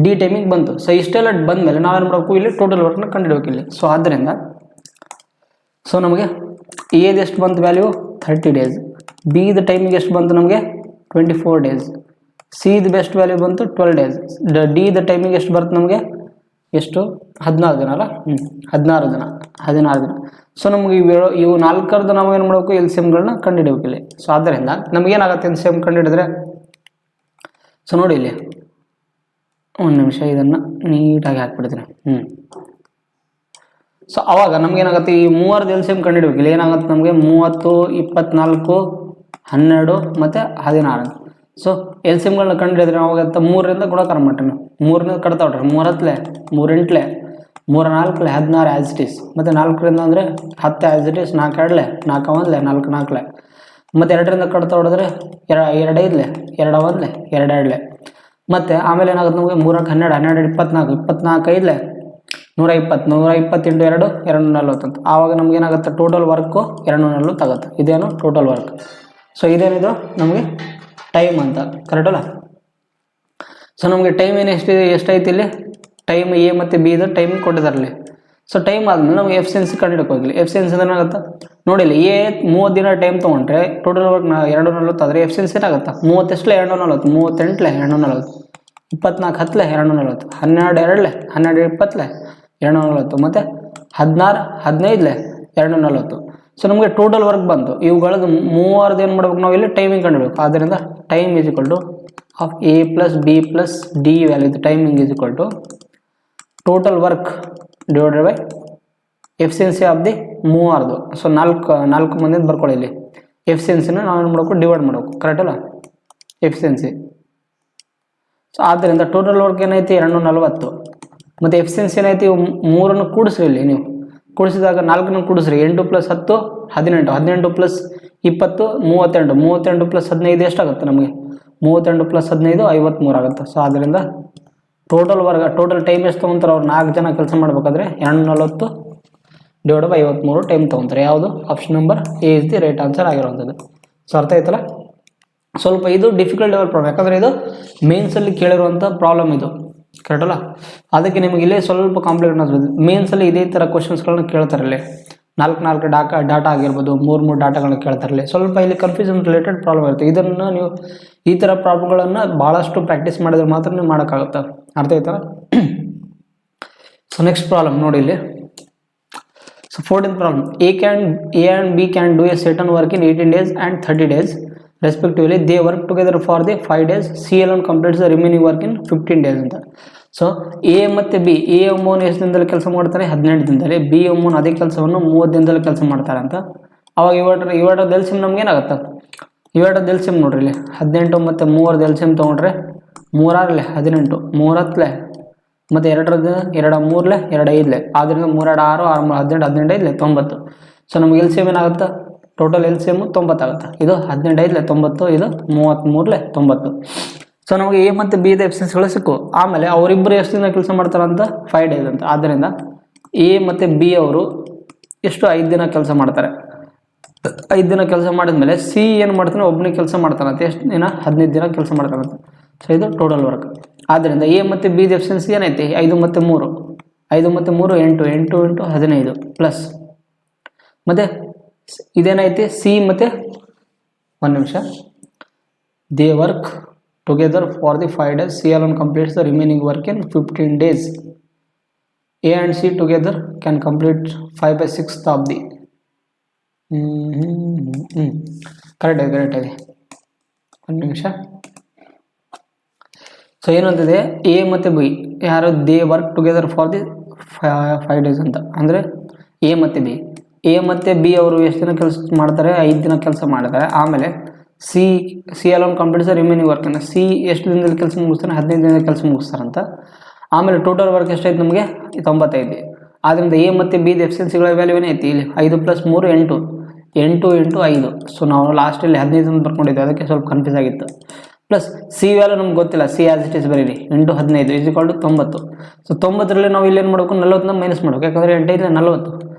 ಡಿ ಟೈಮಿಂಗ್ ಬಂತು. ಸೊ ಇಷ್ಟೆಲ್ಲ ಬಂದಮೇಲೆ ನಾವೇನು ಮಾಡಬೇಕು ಇಲ್ಲಿ ಟೋಟಲ್ ವರ್ಕ್ನ ಕಂಡುಹಿಡಬೇಕು ಇಲ್ಲಿ. ಸೊ ಆದ್ದರಿಂದ ಸೊ ನಮಗೆ ಎದು ಎಷ್ಟು ಬಂತು ವ್ಯಾಲ್ಯೂ 30 days, ಬಿದ ಟೈಮಿಂಗ್ ಎಷ್ಟು ಬಂತು ನಮಗೆ 24 days, ಸಿದು ಬೆಸ್ಟ್ ವ್ಯಾಲ್ಯೂ ಬಂತು 12 days, ಡಿದ ಟೈಮಿಂಗ್ ಎಷ್ಟು ಬರುತ್ತೆ ನಮಗೆ ಎಷ್ಟು 16 ದಿನ ಅಲ್ಲ 16 ದಿನ. ಸೊ ನಮಗೆ ಇವು 4ರದ್ದು ನಾವು ಏನು ಮಾಡಬೇಕು ಎಲ್ ಸಿ ಎಮ್ಗಳನ್ನ ಕಂಡುಹಿಡಬೇಕು ಇಲ್ಲಿ. ಸೊ ಆದ್ದರಿಂದ ನಮಗೇನಾಗುತ್ತೆ ಎಲ್ ಸಿ ಎಮ್ ಕಂಡುಹಿಡಿದ್ರೆ ಸೊ ನೋಡಿ ಇಲ್ಲಿ 1 ನಿಮಿಷ ಇದನ್ನು ನೀಟಾಗಿ ಹಾಕ್ಬಿಡ್ತೀನಿ. ಸೊ ಅವಾಗ ನಮಗೇನಾಗುತ್ತೆ ಈ 3ರದ್ದು ಎಲ್ ಸಿ ಎಮ್ ಕಂಡುಹಿಡಬೇಕು. ಇಲ್ಲಿ ಏನಾಗುತ್ತೆ ನಮಗೆ 30 24 12 ಮತ್ತು 16. ಸೊ ಎಲ್ ಸಿ ಎಮ್ಗಳನ್ನ ಕಂಡುಹಿಡಿದ್ರೆ ನಾವಾಗತ್ತೆ 3ರಿಂದ ಗುಣಾಕಾರ ಮಾಡ್ರಿ ನೀವು 3ರಿಂದ ಕಟ್ತಾ ಹೊಡ್ರಿ 3 10 3 8 3 4 16 ಆ್ಯಸ್ ಇಟ್ ಈಸ್. ಮತ್ತು 4ರಿಂದ ಅಂದರೆ 10 ಆ್ಯಸ್ ಇಟ್ ಈಸ್, 4 2 4 1 4 4 ಮತ್ತು 2ರಿಂದ ಕಟ್ತಾ ಹೊಡೆದ್ರೆ 2 5 2 1 2 2. ಮತ್ತು ಆಮೇಲೆ ಏನಾಗುತ್ತೆ ನಮಗೆ 3 12 12 24 24 5 120 120 × 2 240 ಅಂತ. ಆವಾಗ ನಮಗೇನಾಗುತ್ತೆ ಟೋಟಲ್ ವರ್ಕು 240 ಆಗುತ್ತೆ. ಇದೇನು ಟೋಟಲ್ ವರ್ಕ್. ಸೊ ಇದೇನಿದು ನಮಗೆ ಟೈಮ್ ಅಂತ, ಕರೆಕ್ಟಲ್ಲ. ಸೊ ನಮಗೆ ಟೈಮ್ ಏನು ಎಷ್ಟೈತಿ ಇಲ್ಲಿ ಟೈಮ್ ಎ ಮತ್ತು ಬಿ ಇದು ಟೈಮಿಂಗ್ ಕೊಟ್ಟಿದ್ದಾರಲ್ಲಿ. ಸೊ ಟೈಮ್ ಆದಮೇಲೆ ನಮಗೆ ಎಫಿಷಿಯನ್ಸಿ ಕಂಡುಹಿಡೋಕ್ಕೋಗಿಲ್ಲ. ಎಫಿಷಿಯನ್ಸಿ ಏನಾಗುತ್ತೆ ನೋಡಿ ಇಲ್ಲಿ ಎ 30 ದಿನ ಟೈಮ್ ತೊಗೊಂಡ್ರೆ ಟೋಟಲ್ ವರ್ಕ್ 240 ಆದರೆ ಎಫಿಷಿಯನ್ಸಿ ಏನಾಗುತ್ತೆ 30 ಎಷ್ಟು 240 38 240 24 10 240 12 2 12 20 240 ಮತ್ತು 16 15 240. ಸೊ ನಮಗೆ ಟೋಟಲ್ ವರ್ಕ್ ಬಂತು. ಇವುಗಳದ್ದು ಮೂವರದ್ದು ಏನು ಮಾಡ್ಬೇಕು ನಾವು ಇಲ್ಲಿ ಟೈಮಿಂಗ್ ಕಂಡುಹಿಡಬೇಕು. ಆದ್ದರಿಂದ time is equal to of A plus B plus D value timing is equal to total work divided by efficiency of the ಮೂವರದು. ಸೊ ನಾಲ್ಕು ಮಂದಿನ ಬರ್ಕೊಳ್ಳಿ ಇಲ್ಲಿ. ಎಫಿಷಿಯನ್ಸಿನ ನಾವು ಏನು ಮಾಡಬೇಕು ಡಿವೈಡ್ ಮಾಡಬೇಕು, ಕರೆಕ್ಟ್ ಅಲ್ಲ, ಎಫಿಷಿಯನ್ಸಿ. ಸೊ ಆದ್ದರಿಂದ ಟೋಟಲ್ ವರ್ಕ್ ಏನೈತಿ 240 ಮತ್ತು ಎಫಿಷಿಯನ್ಸಿ ಏನೈತಿ ಮೂರನ್ನು ಕೂಡಿಸ್ರಿ. ಇಲ್ಲಿ ನೀವು ಕೂಡಿಸಿದಾಗ 4ನ್ನು ಕೂಡಿಸ್ರಿ. 8 + 10 18, 18 + 20 32, 32 + 15 ಎಷ್ಟಾಗುತ್ತೆ ನಮಗೆ? 32 + 15 53 ಆಗುತ್ತೆ. ಸೊ ಆದ್ದರಿಂದ ಟೋಟಲ್ ಟೈಮ್ ಎಷ್ಟು ತೊಗೊತಾರೆ ಅವ್ರು 4 ಜನ ಕೆಲಸ ಮಾಡಬೇಕಾದ್ರೆ 240 ಡಿವೈಡ್ ಬೈ 53 ಟೈಮ್ ತೊಗೊತಾರೆ. ಯಾವುದು? Option number A is the right answer ಆಗಿರುವಂಥದ್ದು. ಸೊ ಅರ್ಥ ಆಯ್ತಲ್ಲ? ಸ್ವಲ್ಪ ಇದು ಡಿಫಿಕಲ್ಟ್ ಲೆವೆಲ್ ಪ್ರಾಬ್ಲಮ್, ಯಾಕಂದರೆ ಇದು ಮೇನ್ಸಲ್ಲಿ ಕೇಳಿರುವಂಥ ಪ್ರಾಬ್ಲಮ್ ಇದು, ಕರೆಕ್ಟ್ ಅಲ್ಲ? ಅದಕ್ಕೆ ನಿಮಗೆ ಇಲ್ಲೇ ಸ್ವಲ್ಪ ಕಾಂಪ್ಲಿಕೇಟ್ ಅನ್ಸ್ಬೋದು. ಮೇನ್ಸಲ್ಲಿ ಇದೇ ಥರ ಕ್ವಶನ್ಸ್ಗಳನ್ನ ಕೇಳ್ತಾರೆ. ಇಲ್ಲಿ 4 ಡಾಟಾ ಆಗಿರ್ಬೋದು, 3 ಡಾಟಾಗಳನ್ನ ಕೇಳ್ತಾರೆ. ಇಲ್ಲಿ ಸ್ವಲ್ಪ ಇಲ್ಲಿ ಕನ್ಫ್ಯೂಷನ್ ರಿಲೇಟೆಡ್ ಪ್ರಾಬ್ಲಮ್ ಇರುತ್ತೆ. ಇದನ್ನು ನೀವು ಈ ಥರ ಪ್ರಾಬ್ಲಮ್ಗಳನ್ನು ಭಾಳಷ್ಟು ಪ್ರಾಕ್ಟೀಸ್ ಮಾಡಿದ್ರೆ ಮಾತ್ರ ನೀವು ಮಾಡೋಕ್ಕಾಗುತ್ತೆ. ಅರ್ಥ ಆಯ್ತಾ? ಸೊ ನೆಕ್ಸ್ಟ್ ಪ್ರಾಬ್ಲಮ್ ನೋಡಿ ಇಲ್ಲಿ. So 14th problem. A and B can do a certain work in 18 days and 30 days respectively. They work together for the 5 days. C alone completes the remaining work in 15 days ಅಂತ. So A ಮತ್ತು B, A ಎಂಬುವನು ಎಷ್ಟು ದಿನದಲ್ಲಿ ಕೆಲಸ ಮಾಡ್ತಾರೆ? 18 ದಿನದಲ್ಲಿ. B ಎಂಬುವನು ಅದೇ ಕೆಲಸವನ್ನು 30 ದಿನದಲ್ಲಿ ಕೆಲಸ ಮಾಡ್ತಾರೆ ಅಂತ. ಅವಾಗ ಇವೆರಡರ ಎಲ್ಸಿಯಂ ನಮ್ಗೆ ಏನಾಗುತ್ತೆ? ಇವೆರಡರ ಎಲ್ಸಿಯಂ ನೋಡ್ರಿ ಇಲ್ಲಿ 18 ಮತ್ತು 3 ಎಲ್ಸಿಯಂ ತೊಗೊಂಡ್ರೆ 3 18, 3 ಮತ್ತು 2 3 2 5, ಆದ್ದರಿಂದ 3 2 6 6 18 18 90. ಸೊ ನಮಗೆ ಎಲ್ಸಿಯಂ ಏನಾಗುತ್ತೆ? ಟೋಟಲ್ ಎಲ್ಸಿಯಮ್ 90 ಆಗುತ್ತೆ. ಇದು 18 90, ಇದು 33 90. ಸೊ ನಮಗೆ ಎ ಮತ್ತು ಬಿ ಎಫಿಷಿಯನ್ಸಿಗಳು ಸಿಕ್ಕು. ಆಮೇಲೆ ಅವರಿಬ್ಬರು ಎಷ್ಟು ದಿನ ಕೆಲಸ ಮಾಡ್ತಾರಂತ? 5 days ಅಂತ. ಆದ್ದರಿಂದ ಎ ಮತ್ತು ಬಿ ಅವರು ಎಷ್ಟು 5 ದಿನ ಕೆಲಸ ಮಾಡ್ತಾರೆ. 5 ದಿನ ಕೆಲಸ ಮಾಡಿದ್ಮೇಲೆ ಸಿ ಏನು ಮಾಡ್ತಾನೆ? ಒಬ್ಬನಿಗೆ ಕೆಲಸ ಮಾಡ್ತಾನಂತೆ. ಎಷ್ಟು ದಿನ? 15 ದಿನ ಕೆಲಸ ಮಾಡ್ತಾನಂತೆ. ಸೊ ಇದು ಟೋಟಲ್ ವರ್ಕ್. ಆದ್ದರಿಂದ ಎ ಮತ್ತು ಬಿ ಎಫಿಷಿಯನ್ಸಿ ಏನೈತಿ? 5 ಮತ್ತು 3 8 8 15 ಪ್ಲಸ್ ಮತ್ತು ಇದೇನೈತಿ? ಸಿ ಮತ್ತು 1 ನಿಮಿಷ. They work together for the 5 days. C alone completes the remaining work in 15 days. A and C together can complete 5/6 of the correct ಆಗಿದೆ. 1 ನಿಮಿಷ. ಸೊ ಏನಂತಿದೆ? ಎ ಮತ್ತು ಬಿ ಯಾರು? They work together for the 5 days ಅಂತ. ಅಂದರೆ A ಮತ್ತು B, A ಮತ್ತು B ಅವರು ಎಷ್ಟು ದಿನ ಕೆಲಸ ಮಾಡ್ತಾರೆ? 5 ದಿನ ಕೆಲಸ ಮಾಡ್ತಾರೆ. ಆಮೇಲೆ C alone completes the remaining work ಅಂತ. ಸಿ ಎಷ್ಟು ದಿನದಲ್ಲಿ ಕೆಲಸ ಮುಗಿಸ್ತಾನೆ? 15 ದಿನದಲ್ಲಿ ಕೆಲಸ ಮುಗಿಸ್ತಾರಂತ. ಆಮೇಲೆ ಟೋಟಲ್ ವರ್ಕ್ ಎಷ್ಟೈತೆ ನಮಗೆ? 95. ಆದ್ದರಿಂದ ಎ ಮತ್ತು ಬಿ ಎಫಿಷಿಯನ್ಸಿಗಳ ವ್ಯಾಲ್ಯೂ ಏನೈತಿ? ಇಲ್ಲಿ 5 + 3 8 8 × 5. ಸೊ ನಾವು ಲಾಸ್ಟಲ್ಲಿ 15 ಅಂತ ಬರ್ಕೊಂಡಿದ್ದೆ, ಅದಕ್ಕೆ ಸ್ವಲ್ಪ ಕನ್ಫ್ಯೂಸ್ ಆಗಿತ್ತು. ಪ್ಲಸ್ ಸಿ ವ್ಯಾಲ್ಯೂ ನಮ್ಗೆ ಗೊತ್ತಿಲ್ಲ, ಸಿ ಆಸ್ ಇಟ್ ಇಸ್ ಬರೀರಿ. 8 15 = 90. ಸೊ 90ರಲ್ಲಿ ನಾವು ಇಲ್ಲಿ ಏನು ಮಾಡಬೇಕು? 40ನ ಮೈನಸ್ ಮಾಡಬೇಕು, ಯಾಕಂದರೆ 8 5 40.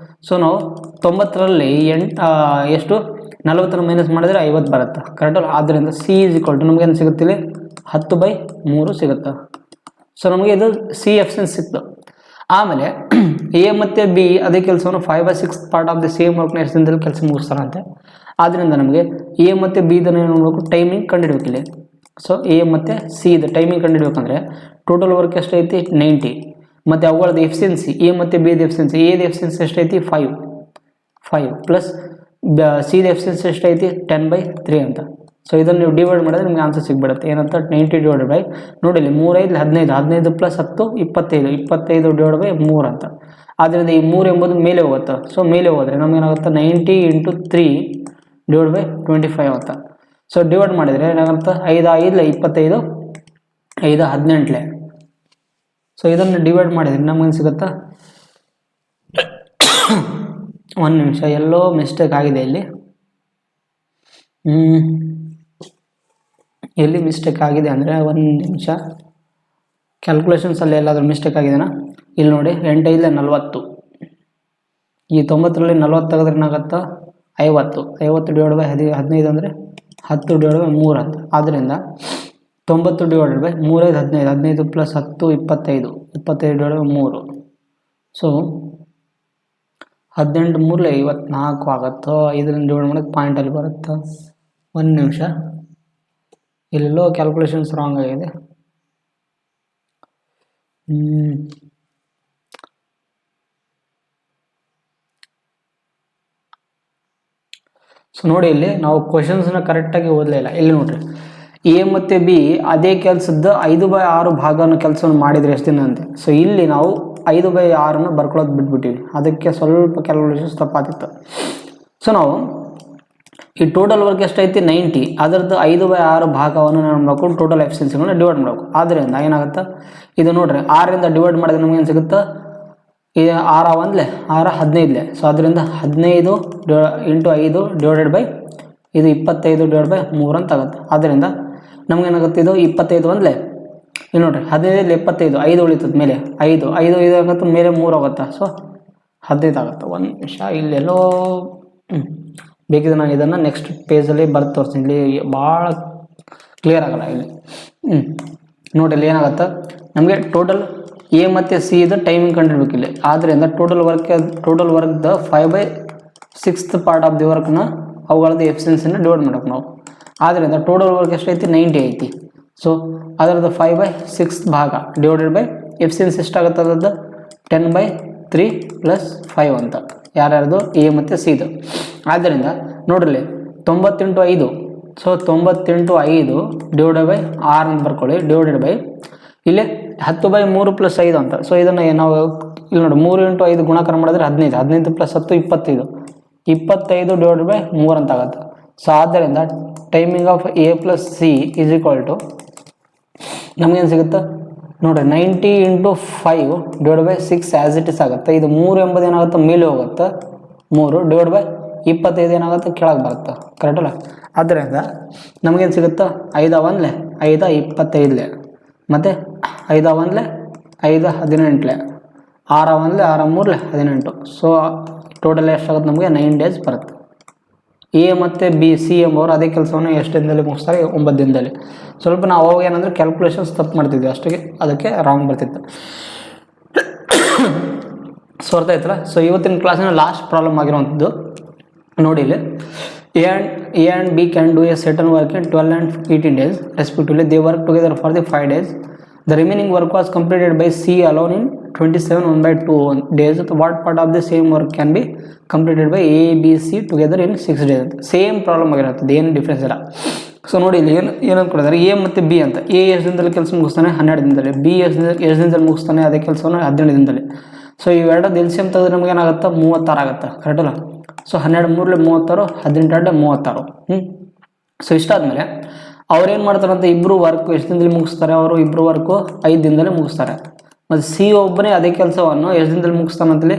ಸೊ ನಾವು 90ರಲ್ಲಿ ಎಷ್ಟು 40ನ ಮೈನಸ್ ಮಾಡಿದರೆ 50 ಬರುತ್ತೆ, ಕರೆಕ್ಟ್ ಅಲ್ಲ? ಆದ್ದರಿಂದ ಸಿ = ನಮಗೇನು ಸಿಗುತ್ತೆ? ಇಲ್ಲಿ 10/3 ಸಿಗುತ್ತೆ. ಸೊ ನಮಗೆ ಇದು ಸಿ ಎಫಿಷಿಯನ್ಸಿ ಸಿಕ್ತು. ಆಮೇಲೆ ಎ ಮತ್ತು ಬಿ ಅದೇ ಕೆಲಸವನ್ನು 5/6 ಪಾರ್ಟ್ ಆಫ್ ದಿ ಸೇಮ್ ವರ್ಕ್ನ ಎಷ್ಟು ದಿನದಲ್ಲಿ ಕೆಲಸ ಮುಗಿಸ್ತಾರಂತೆ. ಆದ್ದರಿಂದ ನಮಗೆ ಎ ಮತ್ತು ಬಿ ಇದನ್ನು ಏನು ಮಾಡಬೇಕು? ಟೈಮಿಂಗ್ ಕಂಡುಹಿಡಬೇಕು ಇಲ್ಲಿ. ಸೊ ಎ ಮತ್ತು ಸಿ ಇದು ಟೈಮಿಂಗ್ ಕಂಡುಹಿಡಬೇಕಂದ್ರೆ ಟೋಟಲ್ ವರ್ಕ್ ಎಷ್ಟೈತಿ? 90. ಮತ್ತು ಅವುಗಳದ್ದು ಎಫಿಷಿಯನ್ಸಿ, ಎ ಮತ್ತು ಬಿ ಎಫಿಷಿಯನ್ಸಿ, ಎದ ಎಫಿಷಿಯನ್ಸಿ ಎಷ್ಟೈತಿ? 5 ಪ್ಲಸ್ ಸಿ ಎಫಿಷಿಯನ್ಸಿ ಎಷ್ಟೈತಿ? 10/3 ಅಂತ. ಸೊ ಇದನ್ನು ನೀವು ಡಿವೈಡ್ ಮಾಡಿದ್ರೆ ನಿಮಗೆ ಆನ್ಸರ್ ಸಿಗ್ಬಿಡುತ್ತೆ. ಏನಂತ? 90 ಡಿವೈಡೆಡ್ ಬೈ ನೋಡಿ ಇಲ್ಲಿ 3 5 15 15 + 10 25 25 ಡಿವೈಡ್ ಬೈ 3 ಅಂತ. ಆದ್ದರಿಂದ ಈ 3 ಎಂಬುದು ಮೇಲೆ ಹೋಗುತ್ತೆ. ಸೊ ಮೇಲೆ ಹೋದರೆ ನಮಗೇನಾಗುತ್ತೆ? 90 × 3 ಡಿವೈಡ್ ಬೈ 25 ಅಂತ. ಸೊ ಡಿವೈಡ್ ಮಾಡಿದರೆ ಏನಾಗುತ್ತೆ? 5 5 25 5 18. ಸೊ ಇದನ್ನು ಡಿವೈಡ್ ಮಾಡಿದರೆ ನಮಗೇನು ಸಿಗುತ್ತಾ? 1 ನಿಮಿಷ, ಎಲ್ಲೋ ಮಿಸ್ಟೇಕ್ ಆಗಿದೆ ಇಲ್ಲಿ. ಎಲ್ಲಿ ಮಿಸ್ಟೇಕ್ ಆಗಿದೆ ಅಂದರೆ 1 ನಿಮಿಷ, ಕ್ಯಾಲ್ಕುಲೇಷನ್ಸಲ್ಲಿ ಎಲ್ಲಾದರೂ ಮಿಸ್ಟೇಕ್ ಆಗಿದೆನಾ? ಇಲ್ಲಿ ನೋಡಿ 8 5 40. ಈ 90ರಲ್ಲಿ 40 ತೆಗೆದ್ರೆ ಏನಾಗುತ್ತಾ? 50 ಡಿವೈಡ್ ಬೈ 15 ಅಂದರೆ 10 ಡಿವೈಡ್ ಬೈ 3 ಅಂತ. ಆದ್ದರಿಂದ 90 divided by 3 5 15 15 + 10 25 25 divide by 3. So 18 3 54 ಆಗುತ್ತೋ. ಇದರಿಂದ ಡಿವೈಡ್ ಮಾಡೋದು ಪಾಯಿಂಟಲ್ಲಿ ಬರುತ್ತಾ? 1 ನಿಮಿಷ, ಇಲ್ಲೆಲ್ಲೋ ಕ್ಯಾಲ್ಕುಲೇಷನ್ಸ್ ರಾಂಗ್ ಆಗಿದೆ. ಸೊ ನೋಡಿ ಇಲ್ಲಿ ನಾವು ಕ್ವಶನ್ಸ್ನ ಕರೆಕ್ಟಾಗಿ ಓದಲೇ ಇಲ್ಲ. ಇಲ್ಲಿ ನೋಡ್ರಿ ಎ ಮತ್ತು ಬಿ ಅದೇ ಕೆಲಸದ 5/6 ಭಾಗನ ಕೆಲಸವನ್ನು ಮಾಡಿದರೆ ಎಷ್ಟು ದಿನ ಅಂತೆ. ಸೊ ಇಲ್ಲಿ ನಾವು 5/6 ಬರ್ಕೊಳ್ಳೋದು ಬಿಟ್ಬಿಟ್ಟಿವಿ, ಅದಕ್ಕೆ ಸ್ವಲ್ಪ ಕ್ಯಾಲ್ಕುಲೇಷನ್ಸ್ ತಪ್ಪಾತಿತ್ತು. ಸೊ ನಾವು ಈ ಟೋಟಲ್ ವರ್ಕ್ ಎಷ್ಟೈತಿ 90, ಅದರದ್ದು 5/6 ಭಾಗವನ್ನು ನಾವು ಮಾಡ್ಕೊಂಡು ಟೋಟಲ್ ಎಫಿಷಿಯನ್ಸಿಗಳನ್ನ ಡಿವೈಡ್ ಮಾಡಬೇಕು. ಆದ್ದರಿಂದ ಏನಾಗುತ್ತೆ ಇದು ನೋಡ್ರಿ 6ರಿಂದ ಡಿವೈಡ್ ಮಾಡಿದ್ರೆ ನಮ್ಗೆ ಏನು ಸಿಗುತ್ತೆ, ಈ 6 15. ಸೊ ಅದರಿಂದ 15 × 5 ಡಿವೈಡೆಡ್ ಬೈ ಇದು 25 ಡಿವೈಡ್ ಬೈ 3 ಅಂತ ಆಗುತ್ತೆ. ಆದ್ದರಿಂದ ನಮಗೇನಾಗುತ್ತೆ ಇದು 25 1 ಇಲ್ಲಿ ನೋಡ್ರಿ 15 25 5 ಉಳಿತದೆ ಮೇಲೆ 5 ಆಗುತ್ತೆ, ಮೇಲೆ 3 ಆಗುತ್ತೆ. ಸೊ 15 ಆಗುತ್ತೆ. ಒಂದು ನಿಮಿಷ ಇಲ್ಲೆಲ್ಲೋ ಬೇಕಿದ್ರೆ ನಾನು ಇದನ್ನು ನೆಕ್ಸ್ಟ್ ಪೇಜಲ್ಲಿ ಬರ್ದು ತೋರಿಸ್ತೀನಿ, ಇಲ್ಲಿ ಭಾಳ ಕ್ಲಿಯರ್ ಆಗಲ್ಲ ಇಲ್ಲಿ. ನೋಡಿ ಇಲ್ಲಿ ಏನಾಗುತ್ತೆ ನಮಗೆ ಟೋಟಲ್ ಎ ಮತ್ತು ಸಿ ಇದು ಟೈಮಿಂಗ್ ಕಂಡಿಡ್ಬೇಕು ಇಲ್ಲಿ. ಆದ್ದರಿಂದ ಟೋಟಲ್ ವರ್ಕ್ದ 5/6 ಪಾರ್ಟ್ ಆಫ್ ದಿ ವರ್ಕ್ನ ಅವುಗಳದ್ದು ಎಫಿಷಿಯನ್ಸಿನ ಡಿವೈಡ್ ಮಾಡಬೇಕು ನಾವು. ಆದ್ದರಿಂದ ಟೋಟಲ್ ವರ್ಕ್ ಎಷ್ಟೈತಿ 90 ಐತಿ. ಸೊ ಅದರದ್ದು 5/6 ಭಾಗ ಡಿವೈಡೆಡ್ ಬೈ ಎಫಿಷಿಯನ್ಸಿ ಎಷ್ಟಾಗುತ್ತೆ ಅದರದ್ದು 10/3 + 5 ಅಂತ ಯಾರ್ಯಾರ್ದು ಎ ಮತ್ತು ಸಿ ಇದು. ಆದ್ದರಿಂದ ನೋಡ್ರಿ 90 × 5. ಸೊ 90 × 5 ಡಿವೈಡೆಡ್ ಬೈ 6 ಅಂತ ಬರ್ಕೊಳ್ಳಿ, ಡಿವೈಡೆಡ್ ಬೈ ಇಲ್ಲಿ 10/3 + 5 ಅಂತ. ಸೊ ಇದನ್ನು ನಾವು ಇಲ್ಲಿ ನೋಡಿ 3 × 5 ಗುಣಾಕಾರ ಮಾಡಿದ್ರೆ 15, 15 + 10 25 ಡಿವೈಡೆಡ್ ಬೈ 3 ಅಂತ ಆಗುತ್ತೆ. ಸೊ ಆದ್ದರಿಂದ timing of A + C is equal to ನಮಗೇನು ಸಿಗುತ್ತೆ ನೋಡಿರಿ 90 × 5 divide by 6 as it is ಆಗುತ್ತೆ. ಇದು 3 ಎಂಬುದು ಏನಾಗುತ್ತೆ ಮೇಲೆ ಹೋಗುತ್ತೆ, 3 ಡಿವೈಡ್ ಬೈ 25 ಏನಾಗುತ್ತೆ ಕೆಳಗೆ ಬರುತ್ತೆ, ಕರೆಕ್ಟಲ್ಲ. ಆದ್ದರಿಂದ ನಮಗೇನು ಸಿಗುತ್ತೆ 5 1 5 25 ಮತ್ತು 5 1 5 18 6 1 6 3 18. ಸೊ ಟೋಟಲ್ ಎಷ್ಟಾಗುತ್ತೆ ನಮಗೆ 9 ಡೇಸ್ ಬರುತ್ತೆ. ಎ ಮತ್ತು ಬಿ ಸಿ ಎಂಬವರು ಅದೇ ಕೆಲಸವನ್ನು ಎಷ್ಟು ದಿನದಲ್ಲಿ ಮುಗಿಸ್ತಾರೆ 9 ದಿನದಲ್ಲಿ. ಸ್ವಲ್ಪ ನಾವು ಅವಾಗ ಏನಂದರೆ ಕ್ಯಾಲ್ಕುಲೇಷನ್ಸ್ ತಪ್ಪು ಮಾಡ್ತಿದ್ವಿ ಅಷ್ಟಕ್ಕೆ, ಅದಕ್ಕೆ ರಾಂಗ್ ಬರ್ತಿತ್ತು. ಸೊ ಅರ್ಥ ಆಯ್ತಲ್ಲ. ಸೊ ಇವತ್ತಿನ ಕ್ಲಾಸಿನ ಲಾಸ್ಟ್ ಪ್ರಾಬ್ಲಮ್ ಆಗಿರುವಂಥದ್ದು ನೋಡಿ ಇಲ್ಲಿ A and B can do a certain work in 12 and 18 days respectively. They work together for the 5 days. The remaining work was completed by C alone in 27 1/2 days. What part of the same work can be completed by A, B, C together in 6 days ಅಂತ same problem ಆಗಿರುತ್ತೆ, ಏನು difference ಇಲ್ಲ. So ನೋಡಿ ಇಲ್ಲಿ ಏನು ಅಂದ್ಕೊಂಡಿದ್ದಾರೆ A ಮತ್ತು B ಅಂತ. A ಎಷ್ಟು ದಿನದಲ್ಲಿ ಕೆಲಸ ಮುಗಿಸ್ತಾನೆ 12 ದಿನದಲ್ಲಿ, ಬಿ ಎಷ್ಟು ದಿನದಲ್ಲಿ ಮುಗಿಸ್ತಾನೆ ಅದೇ ಕೆಲಸವನ್ನು 18 ದಿನದಲ್ಲಿ. ಸೊ ಇವೆರಡು ಎಲ್ಸಿಎಂ ತೆಗೆದ್ರೆ ನಮ್ಗೆ ಏನಾಗುತ್ತೆ 36 ಆಗುತ್ತೆ, ಕರೆಕ್ಟಲ್ಲ. ಸೊ 12 3 36 18 36. ಸೊ ಇಷ್ಟಾದಮೇಲೆ ಅವ್ರೇನು ಮಾಡ್ತಾರಂತ ಇಬ್ಬರು ವರ್ಕ್ ಎಷ್ಟು ದಿನದಲ್ಲಿ ಮುಗಿಸ್ತಾರೆ, ಅವರು ಇಬ್ಬರು ವರ್ಕು 5 ದಿನದಲ್ಲಿ ಮುಗಿಸ್ತಾರೆ. ಮತ್ತು ಸಿ ಒಬ್ಬನೇ ಅದೇ ಕೆಲಸವನ್ನು ಎಷ್ಟು ದಿನದಲ್ಲಿ ಮುಗಿಸ್ತಾನಂತಲೇ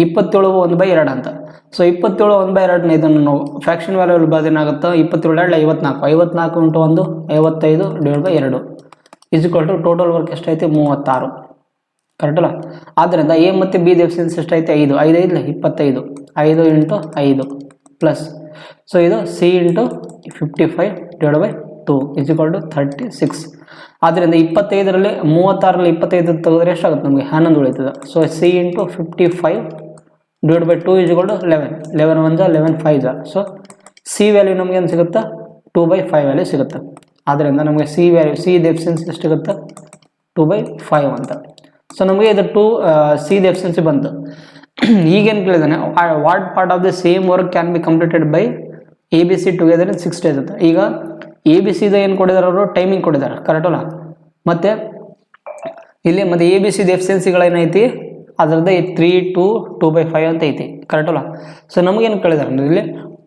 27 1/2 ಅಂತ. ಸೊ 27 1/2 ಇದನ್ನು ನಾವು ಫ್ಯಾಕ್ಷನ್ ವ್ಯಾಲ್ಯೂ ಬದೇನಾಗುತ್ತೆ 27 54 54 × 1 55 divide by 2 is equal to total work ಎಷ್ಟೈತೆ 36, ಕರೆಕ್ಟಲ್ಲ. ಆದ್ದರಿಂದ ಎ ಮತ್ತು ಬಿ ಎಫಿಷಿಯನ್ಸಿ ಎಷ್ಟೈತೆ 5 5 25 5 × 5 ಪ್ಲಸ್. ಸೊ ಇದು C × 55 divide by 2 is equal to 36. ಆದ್ದರಿಂದ 25ರಲ್ಲಿ 36ರಲ್ಲಿ 25 ತೆಗೆದ್ರೆ ಎಷ್ಟಾಗುತ್ತೆ ನಮಗೆ 11 ಉಳಿತದೆ. So C × 55 divide by 2 is equal to 11 11 1 11 5. So C value ನಮಗೆ ಏನು ಸಿಗುತ್ತೆ 2/5 ವ್ಯಾಲ್ಯೂ ಸಿಗುತ್ತೆ. ಆದ್ದರಿಂದ ನಮಗೆ ಸಿ ವ್ಯಾಲ್ಯೂ ಸಿ ಎಫಿಷಿಯನ್ಸಿ ಎಷ್ಟು ಸಿಗುತ್ತೆ 2/5 ಅಂತ. ಸೊ ನಮಗೆ ಇದು ಸಿ ಎಫಿಷಿಯನ್ಸಿ ಬಂತು. ಈಗೇನು ಕೇಳಿದಾನೆ what part of the same work can be completed by A B C together in 6 days ಅಂತ. ಈಗ ಎ ಬಿ ಸಿದ ಏನು ಕೊಟ್ಟಿದ್ದಾರೆ ಅವರು ಟೈಮಿಂಗ್ ಕೊಟ್ಟಿದ್ದಾರೆ, ಕರೆಕ್ಟಲ್ಲ. ಮತ್ತು ಇಲ್ಲಿ ಮತ್ತು ಎ ಬಿ ಸಿದ ಎಫಿಷಿಯನ್ಸಿಗಳೇನೈತಿ ಅದರದ್ದು 3 2 2/5 ಅಂತ ಐತಿ, ಕರೆಕ್ಟಲ್ಲ. ಸೊ ನಮಗೇನು ಕೇಳಿದಾರೆ ಅಂದರೆ ಇಲ್ಲಿ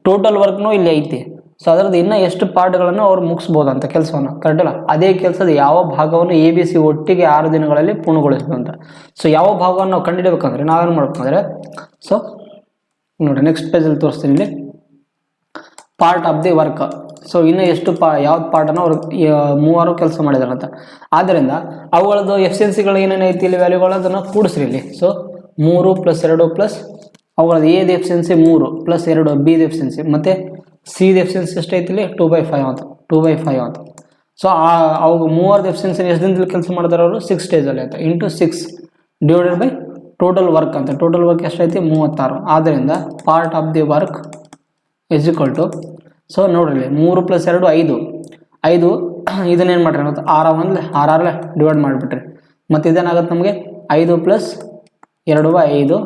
ಟೋಟಲ್ ವರ್ಕ್ನೂ ಇಲ್ಲಿ ಐತಿ. ಸೊ ಅದರದ್ದು ಇನ್ನೂ ಎಷ್ಟು ಪಾರ್ಟ್ಗಳನ್ನು ಅವ್ರು ಮುಗಿಸ್ಬೋದು ಅಂತ ಕೆಲಸವನ್ನು, ಕರೆಕ್ಟಲ್ಲ. ಅದೇ ಕೆಲಸದ ಯಾವ ಭಾಗವನ್ನು ಎ ಬಿ ಸಿ ಒಟ್ಟಿಗೆ 6 ದಿನಗಳಲ್ಲಿ ಪೂರ್ಣಗೊಳಿಸ್ಬೋದು ಅಂತ. ಸೊ ಯಾವ ಭಾಗವನ್ನು ನಾವು ಕಂಡುಹಿಡಬೇಕಂದ್ರೆ ನಾವೇನು ಮಾಡ್ಬೇಕಂದ್ರೆ, ಸೊ ನೋಡಿ ನೆಕ್ಸ್ಟ್ ಪೇಜಲ್ಲಿ ತೋರಿಸ್ತೀನಿ ಇಲ್ಲಿ part of the work. So ಇನ್ನೂ ಎಷ್ಟು ಯಾವ್ದು ಪಾರ್ಟನ್ನು ಅವರು 3 ಕೆಲಸ ಮಾಡಿದಾರೆ ಅಂತ. ಆದ್ದರಿಂದ ಅವುಗಳದ್ದು ಎಫಿಷಿಯನ್ಸಿಗಳು ಏನೇನೈತಿ ಇಲ್ಲಿ ವ್ಯಾಲ್ಯೂಗಳು ಅದನ್ನು ಕೂಡಿಸ್ರಿ ಇಲ್ಲಿ. ಸೊ 3 + 2 ಪ್ಲಸ್ ಅವುಗಳದ್ದು A the efficiency 3 + 2 B the efficiency ಮತ್ತು ಸಿ ದ ಎಫಿಷಿಯನ್ಸಿ ಎಷ್ಟೈತಿ ಇಲ್ಲಿ 2/5 ಅಂತ 2/5 ಅಂತ. ಸೊ ಅವಾಗ 3 ಎಫಿಷಿಯನ್ಸಿ ಎಷ್ಟು ದಿನದಲ್ಲಿ ಕೆಲಸ ಮಾಡ್ತಾರೆ ಅವರು 6 daysಲ್ಲಿ ಅಂತ into 6 divided by total work ಅಂತ. ಟೋಟಲ್ ವರ್ಕ್ ಎಷ್ಟೈತಿ 36. ಆದ್ದರಿಂದ part of the work is equal to, so ನೋಡ್ರಿ 3 + 2 5 5 ಇದನ್ನೇನು ಮಾಡ್ರಿ ಮತ್ತು 6 1 6 ಡಿವೈಡ್ ಮಾಡಿಬಿಟ್ರಿ. ಮತ್ತು ಇದೇನಾಗುತ್ತೆ ನಮಗೆ 5 + 2/5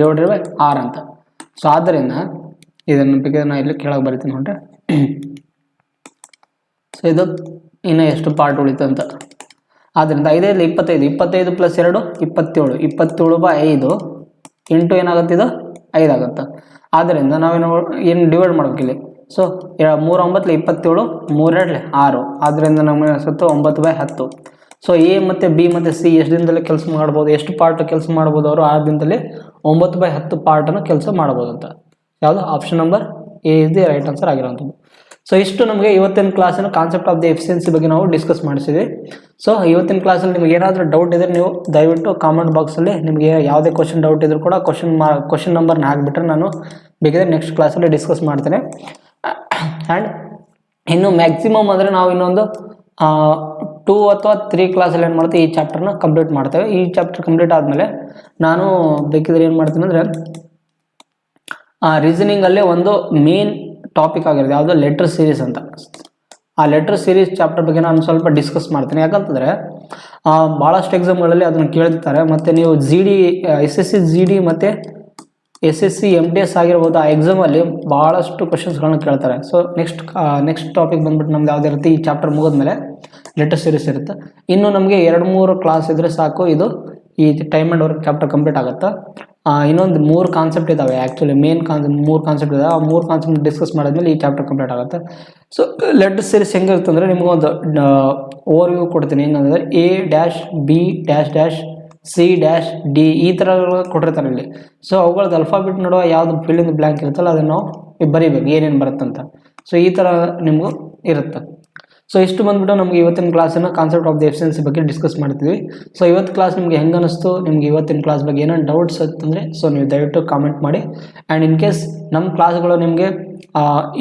ಡಿವೈಡೆಡ್ ಬೈ 6 ಅಂತ. ಸೊ ಆದ್ದರಿಂದ ಇದನ್ನು ಬೇಕಾದ್ರೆ ನಾನು ಇಲ್ಲಿ ಕೆಳಗೆ ಬರಿತೀನಿ ನೋಡ್ರಿ. ಸೊ ಇದು ಇನ್ನು ಎಷ್ಟು ಪಾರ್ಟ್ ಉಳಿತು ಅಂತ. ಆದ್ದರಿಂದ 5 25 25 ಪ್ಲಸ್ 2 27 27/5 ಇಂಟು ಏನಾಗುತ್ತೆ ಇದು 5 ಆಗುತ್ತೆ. ಆದ್ದರಿಂದ ಏನು ಡಿವೈಡ್ ಮಾಡ್ಬೇಕು ಇಲ್ಲಿ. ಸೊ 3 9 27 3 6 ಆದ್ದರಿಂದ ನಮಗೆ ಅನಿಸುತ್ತೆ 9/10. ಸೊ ಎ ಮತ್ತು ಬಿ ಮತ್ತು ಸಿ ಎಷ್ಟು ದಿನದಲ್ಲಿ ಕೆಲಸ ಮಾಡ್ಬೋದು, ಎಷ್ಟು ಪಾರ್ಟ್ ಕೆಲಸ ಮಾಡ್ಬೋದು ಅವರು 6 ದಿನದಲ್ಲಿ 9/10 ಪಾರ್ಟನ್ನು ಕೆಲಸ ಮಾಡ್ಬೋದು ಅಂತ. ಯಾವುದು option number A is the right answer ಆಗಿರೋಂಥದ್ದು. ಸೊ ಇಷ್ಟು ನಮಗೆ ಇವತ್ತಿನ ಕ್ಲಾಸಿನ ಕಾನ್ಸೆಪ್ಟ್ ಆಫ್ ದಿ ಎಫಿಷಿಯನ್ಸಿ ಬಗ್ಗೆ ನಾವು ಡಿಸ್ಕಸ್ ಮಾಡಿಸಿದ್ವಿ. ಸೊ ಇವತ್ತಿನ ಕ್ಲಾಸಲ್ಲಿ ನಿಮಗೆ ಏನಾದರೂ ಡೌಟ್ ಇದ್ದರೆ ನೀವು ದಯವಿಟ್ಟು ಕಾಮೆಂಟ್ ಬಾಕ್ಸಲ್ಲಿ ನಿಮಗೆ ಯಾವುದೇ ಕ್ವಶನ್ ಡೌಟ್ ಇದ್ರೂ ಕೂಡ ಕ್ವಶನ್ ನಂಬರ್ನ ಹಾಕಿಬಿಟ್ರೆ ನಾನು ಬೇಕಿದ್ರೆ ನೆಕ್ಸ್ಟ್ ಕ್ಲಾಸಲ್ಲಿ ಡಿಸ್ಕಸ್ ಮಾಡ್ತೇನೆ. ಆ್ಯಂಡ್ ಇನ್ನು ಮ್ಯಾಕ್ಸಿಮಮ್ ಅಂದರೆ ನಾವು ಇನ್ನೊಂದು 2 ಅಥವಾ 3 ಕ್ಲಾಸಲ್ಲಿ ಏನು ಮಾಡ್ತೀವಿ, ಈ ಚಾಪ್ಟರ್ನ ಕಂಪ್ಲೀಟ್ ಮಾಡ್ತೇವೆ. ಈ ಚಾಪ್ಟರ್ ಕಂಪ್ಲೀಟ್ ಆದಮೇಲೆ ನಾನು ಬೇಕಿದ್ರೆ ಏನು ಮಾಡ್ತೀನಿ ಅಂದರೆ ರೀಸನಿಂಗಲ್ಲಿ ಒಂದು ಮೇನ್ ಟಾಪಿಕ್ ಆಗಿರೋದು ಯಾವುದು ಲೆಟರ್ ಸೀರೀಸ್ ಅಂತ. ಆ ಲೆಟರ್ ಸೀರೀಸ್ ಚಾಪ್ಟರ್ ಬಗ್ಗೆ ನಾನು ಸ್ವಲ್ಪ ಡಿಸ್ಕಸ್ ಮಾಡ್ತೀನಿ. ಯಾಕಂತಂದರೆ ಭಾಳಷ್ಟು ಎಕ್ಸಾಮ್ಗಳಲ್ಲಿ ಅದನ್ನು ಕೇಳ್ತಾರೆ. ಮತ್ತು ನೀವು SSC GD ಮತ್ತು SSC MTS ಆಗಿರ್ಬೋದು, ಆ ಎಕ್ಸಾಮಲ್ಲಿ ಭಾಳಷ್ಟು ಕ್ವಶನ್ಸ್ಗಳನ್ನ ಕೇಳ್ತಾರೆ. ಸೊ ನೆಕ್ಸ್ಟ್ ಟಾಪಿಕ್ ಬಂದ್ಬಿಟ್ಟು ನಮ್ದು ಯಾವುದೇ ಇರುತ್ತೆ, ಈ ಚಾಪ್ಟರ್ ಮುಗಿದ್ಮೇಲೆ ಲೆಟರ್ ಸೀರೀಸ್ ಇರುತ್ತೆ. ಇನ್ನು ನಮಗೆ 2-3 ಕ್ಲಾಸ್ ಇದ್ದರೆ ಸಾಕು, ಇದು ಈ time and work chapter complete ಆಗುತ್ತೆ. ಇನ್ನೊಂದು 3 ಕಾನ್ಸೆಪ್ಟ್ ಇದ್ದಾವೆ. ಆ್ಯಕ್ಚುಲಿ ಮೇನ್ 3 ಕಾನ್ಸೆಪ್ಟ್ ಇದ್ದಾವೆ. ಆ 3 ಕಾನ್ಸೆಪ್ಟ್ ಡಿಸ್ಕಸ್ ಮಾಡಿದ್ಮೇಲೆ ಈ ಚಾಪ್ಟರ್ ಕಂಪ್ಲೀಟ್ ಆಗುತ್ತೆ. ಸೊ ಲೆಟರ್ ಸೀರೀಸ್ ಹೆಂಗಿರುತ್ತೆ ಅಂದರೆ ನಿಮಗೊಂದು ಓವರ್ವ್ಯೂ ಕೊಡ್ತೀನಿ. ಹೆಂಗಂದರೆ A-B-C-D ಈ ಥರ ಕೊಟ್ಟಿರ್ತಾರೆ ಇಲ್ಲಿ. ಸೊ ಅವುಗಳದ್ದು ಅಲ್ಫಾಬೆಟ್ ನೋಡುವ ಯಾವುದು ಫಿಲ್ ಇನ್ ದ ಬ್ಲ್ಯಾಂಕ್ ಇರುತ್ತಲ್ಲ ಅದನ್ನು ನಾವು ಬರೀಬೇಕು ಏನೇನು ಬರುತ್ತಂತ. ಸೊ ಈ ಥರ ನಿಮಗೂ ಇರುತ್ತೆ. ಸೊ ಇಷ್ಟು ಬಂದ್ಬಿಟ್ಟು ನಮಗೆ ಇವತ್ತಿನ ಕ್ಲಾಸಿನ ಕಾನ್ಸೆಪ್ಟ್ ಆಫ್ ದಿ ಎಫಿಷಿಯನ್ಸಿ ಬಗ್ಗೆ ಡಿಸ್ಕಸ್ ಮಾಡ್ತೀವಿ. ಸೊ ಇವತ್ತು ಕ್ಲಾಸ್ ನಿಮಗೆ ಹೆಂಗೆ ಅನ್ನಿಸ್ತು, ನಿಮ್ಗೆ ಇವತ್ತಿನ ಕ್ಲಾಸ್ ಬಗ್ಗೆ ಏನೇನು ಡೌಟ್ಸ್ ಇತ್ತಂದರೆ ಸೊ ನೀವು ದಯವಿಟ್ಟು ಕಾಮೆಂಟ್ ಮಾಡಿ. ಆ್ಯಂಡ್ ಇನ್ ಕೇಸ್ ನಮ್ಮ ಕ್ಲಾಸ್ಗಳು ನಿಮಗೆ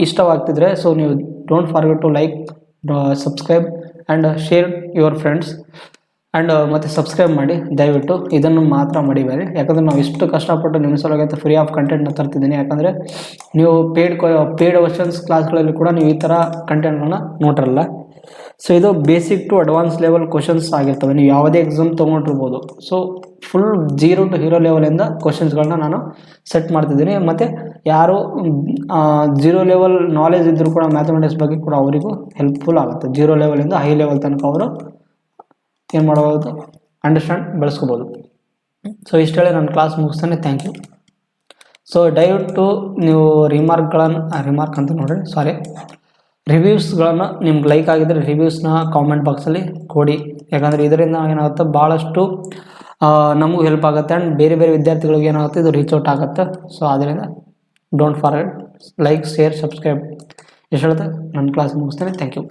ಇಷ್ಟವಾಗ್ತಿದ್ರೆ ಸೊ ನೀವು don't forget to like, subscribe and share your friends. And ಮತ್ತು ಸಬ್ಸ್ಕ್ರೈಬ್ ಮಾಡಿ ದಯವಿಟ್ಟು, ಇದನ್ನು ಮಾತ್ರ ಮಡಿಬೇಡಿ. ಯಾಕಂದರೆ ನಾವು ಇಷ್ಟು ಕಷ್ಟಪಟ್ಟು ನಿಮ್ಮ ಸಲುವಾಗಿ ಅಂತ ಫ್ರೀ ಆಫ್ ಕಂಟೆಂಟ್ನ ತರ್ತಿದ್ದೀನಿ. ಯಾಕಂದರೆ ನೀವು ಪೇಯ್ಡ್ ವರ್ಷನ್ಸ್ ಕ್ಲಾಸ್ಗಳಲ್ಲಿ ಕೂಡ ನೀವು ಈ ಥರ ಕಂಟೆಂಟ್ಗಳನ್ನ ನೋಡಿರಲ್ಲ. ಸೊ ಇದು basic to advance level questions ಆಗಿರ್ತವೆ. ನೀವು ಯಾವುದೇ ಎಕ್ಸಾಮ್ ತೊಗೊಂಡಿರ್ಬೋದು. ಸೊ ಫುಲ್ 0 to ಹೀರೋ ಲೆವೆಲಿಂದ ಕ್ವಶನ್ಸ್ಗಳನ್ನ ನಾನು ಸೆಟ್ ಮಾಡ್ತಿದ್ದೀನಿ. ಮತ್ತು ಯಾರು 0 ಲೆವೆಲ್ ನಾಲೆಜ್ ಇದ್ದರೂ ಕೂಡ ಮ್ಯಾಥಮೆಟಿಕ್ಸ್ ಬಗ್ಗೆ ಕೂಡ ಅವರಿಗೂ ಹೆಲ್ಪ್ಫುಲ್ ಆಗುತ್ತೆ. 0 ಲೆವೆಲಿಂದ ಹೈ ಲೆವೆಲ್ ತನಕ ಅವರು ಏನು ಮಾಡಬಹುದು, ಅಂಡರ್ಸ್ಟ್ಯಾಂಡ್ ಬೆಳೆಸ್ಕೋಬೋದು. ಸೊ ಇಷ್ಟೇಳಿ ನಾನು ಕ್ಲಾಸ್ ಮುಗಿಸ್ತಾನೆ. Thank you. ಸೊ ದಯವಿಟ್ಟು ನೀವು ರಿವ್ಯೂಸ್ಗಳನ್ನು ನಿಮ್ಗೆ ಲೈಕ್ ಆಗಿದ್ದರೆ ರಿವ್ಯೂಸ್ನ ಕಾಮೆಂಟ್ ಬಾಕ್ಸಲ್ಲಿ ಕೊಡಿ. ಯಾಕಂದರೆ ಇದರಿಂದ ಏನಾಗುತ್ತೆ, ಭಾಳಷ್ಟು ನಮಗೂ ಹೆಲ್ಪ್ ಆಗುತ್ತೆ. ಆ್ಯಂಡ್ ಬೇರೆ ವಿದ್ಯಾರ್ಥಿಗಳಿಗೆ ಏನಾಗುತ್ತೆ, ಇದು ರೀಚ್ ಔಟ್ ಆಗುತ್ತೆ. ಸೊ ಆದ್ದರಿಂದ don't forget like, share, subscribe. ಇಷ್ಟು ಹೇಳ್ತಾ ನನ್ನ ಕ್ಲಾಸ್ ಮುಗಿಸ್ತೇನೆ. Thank you.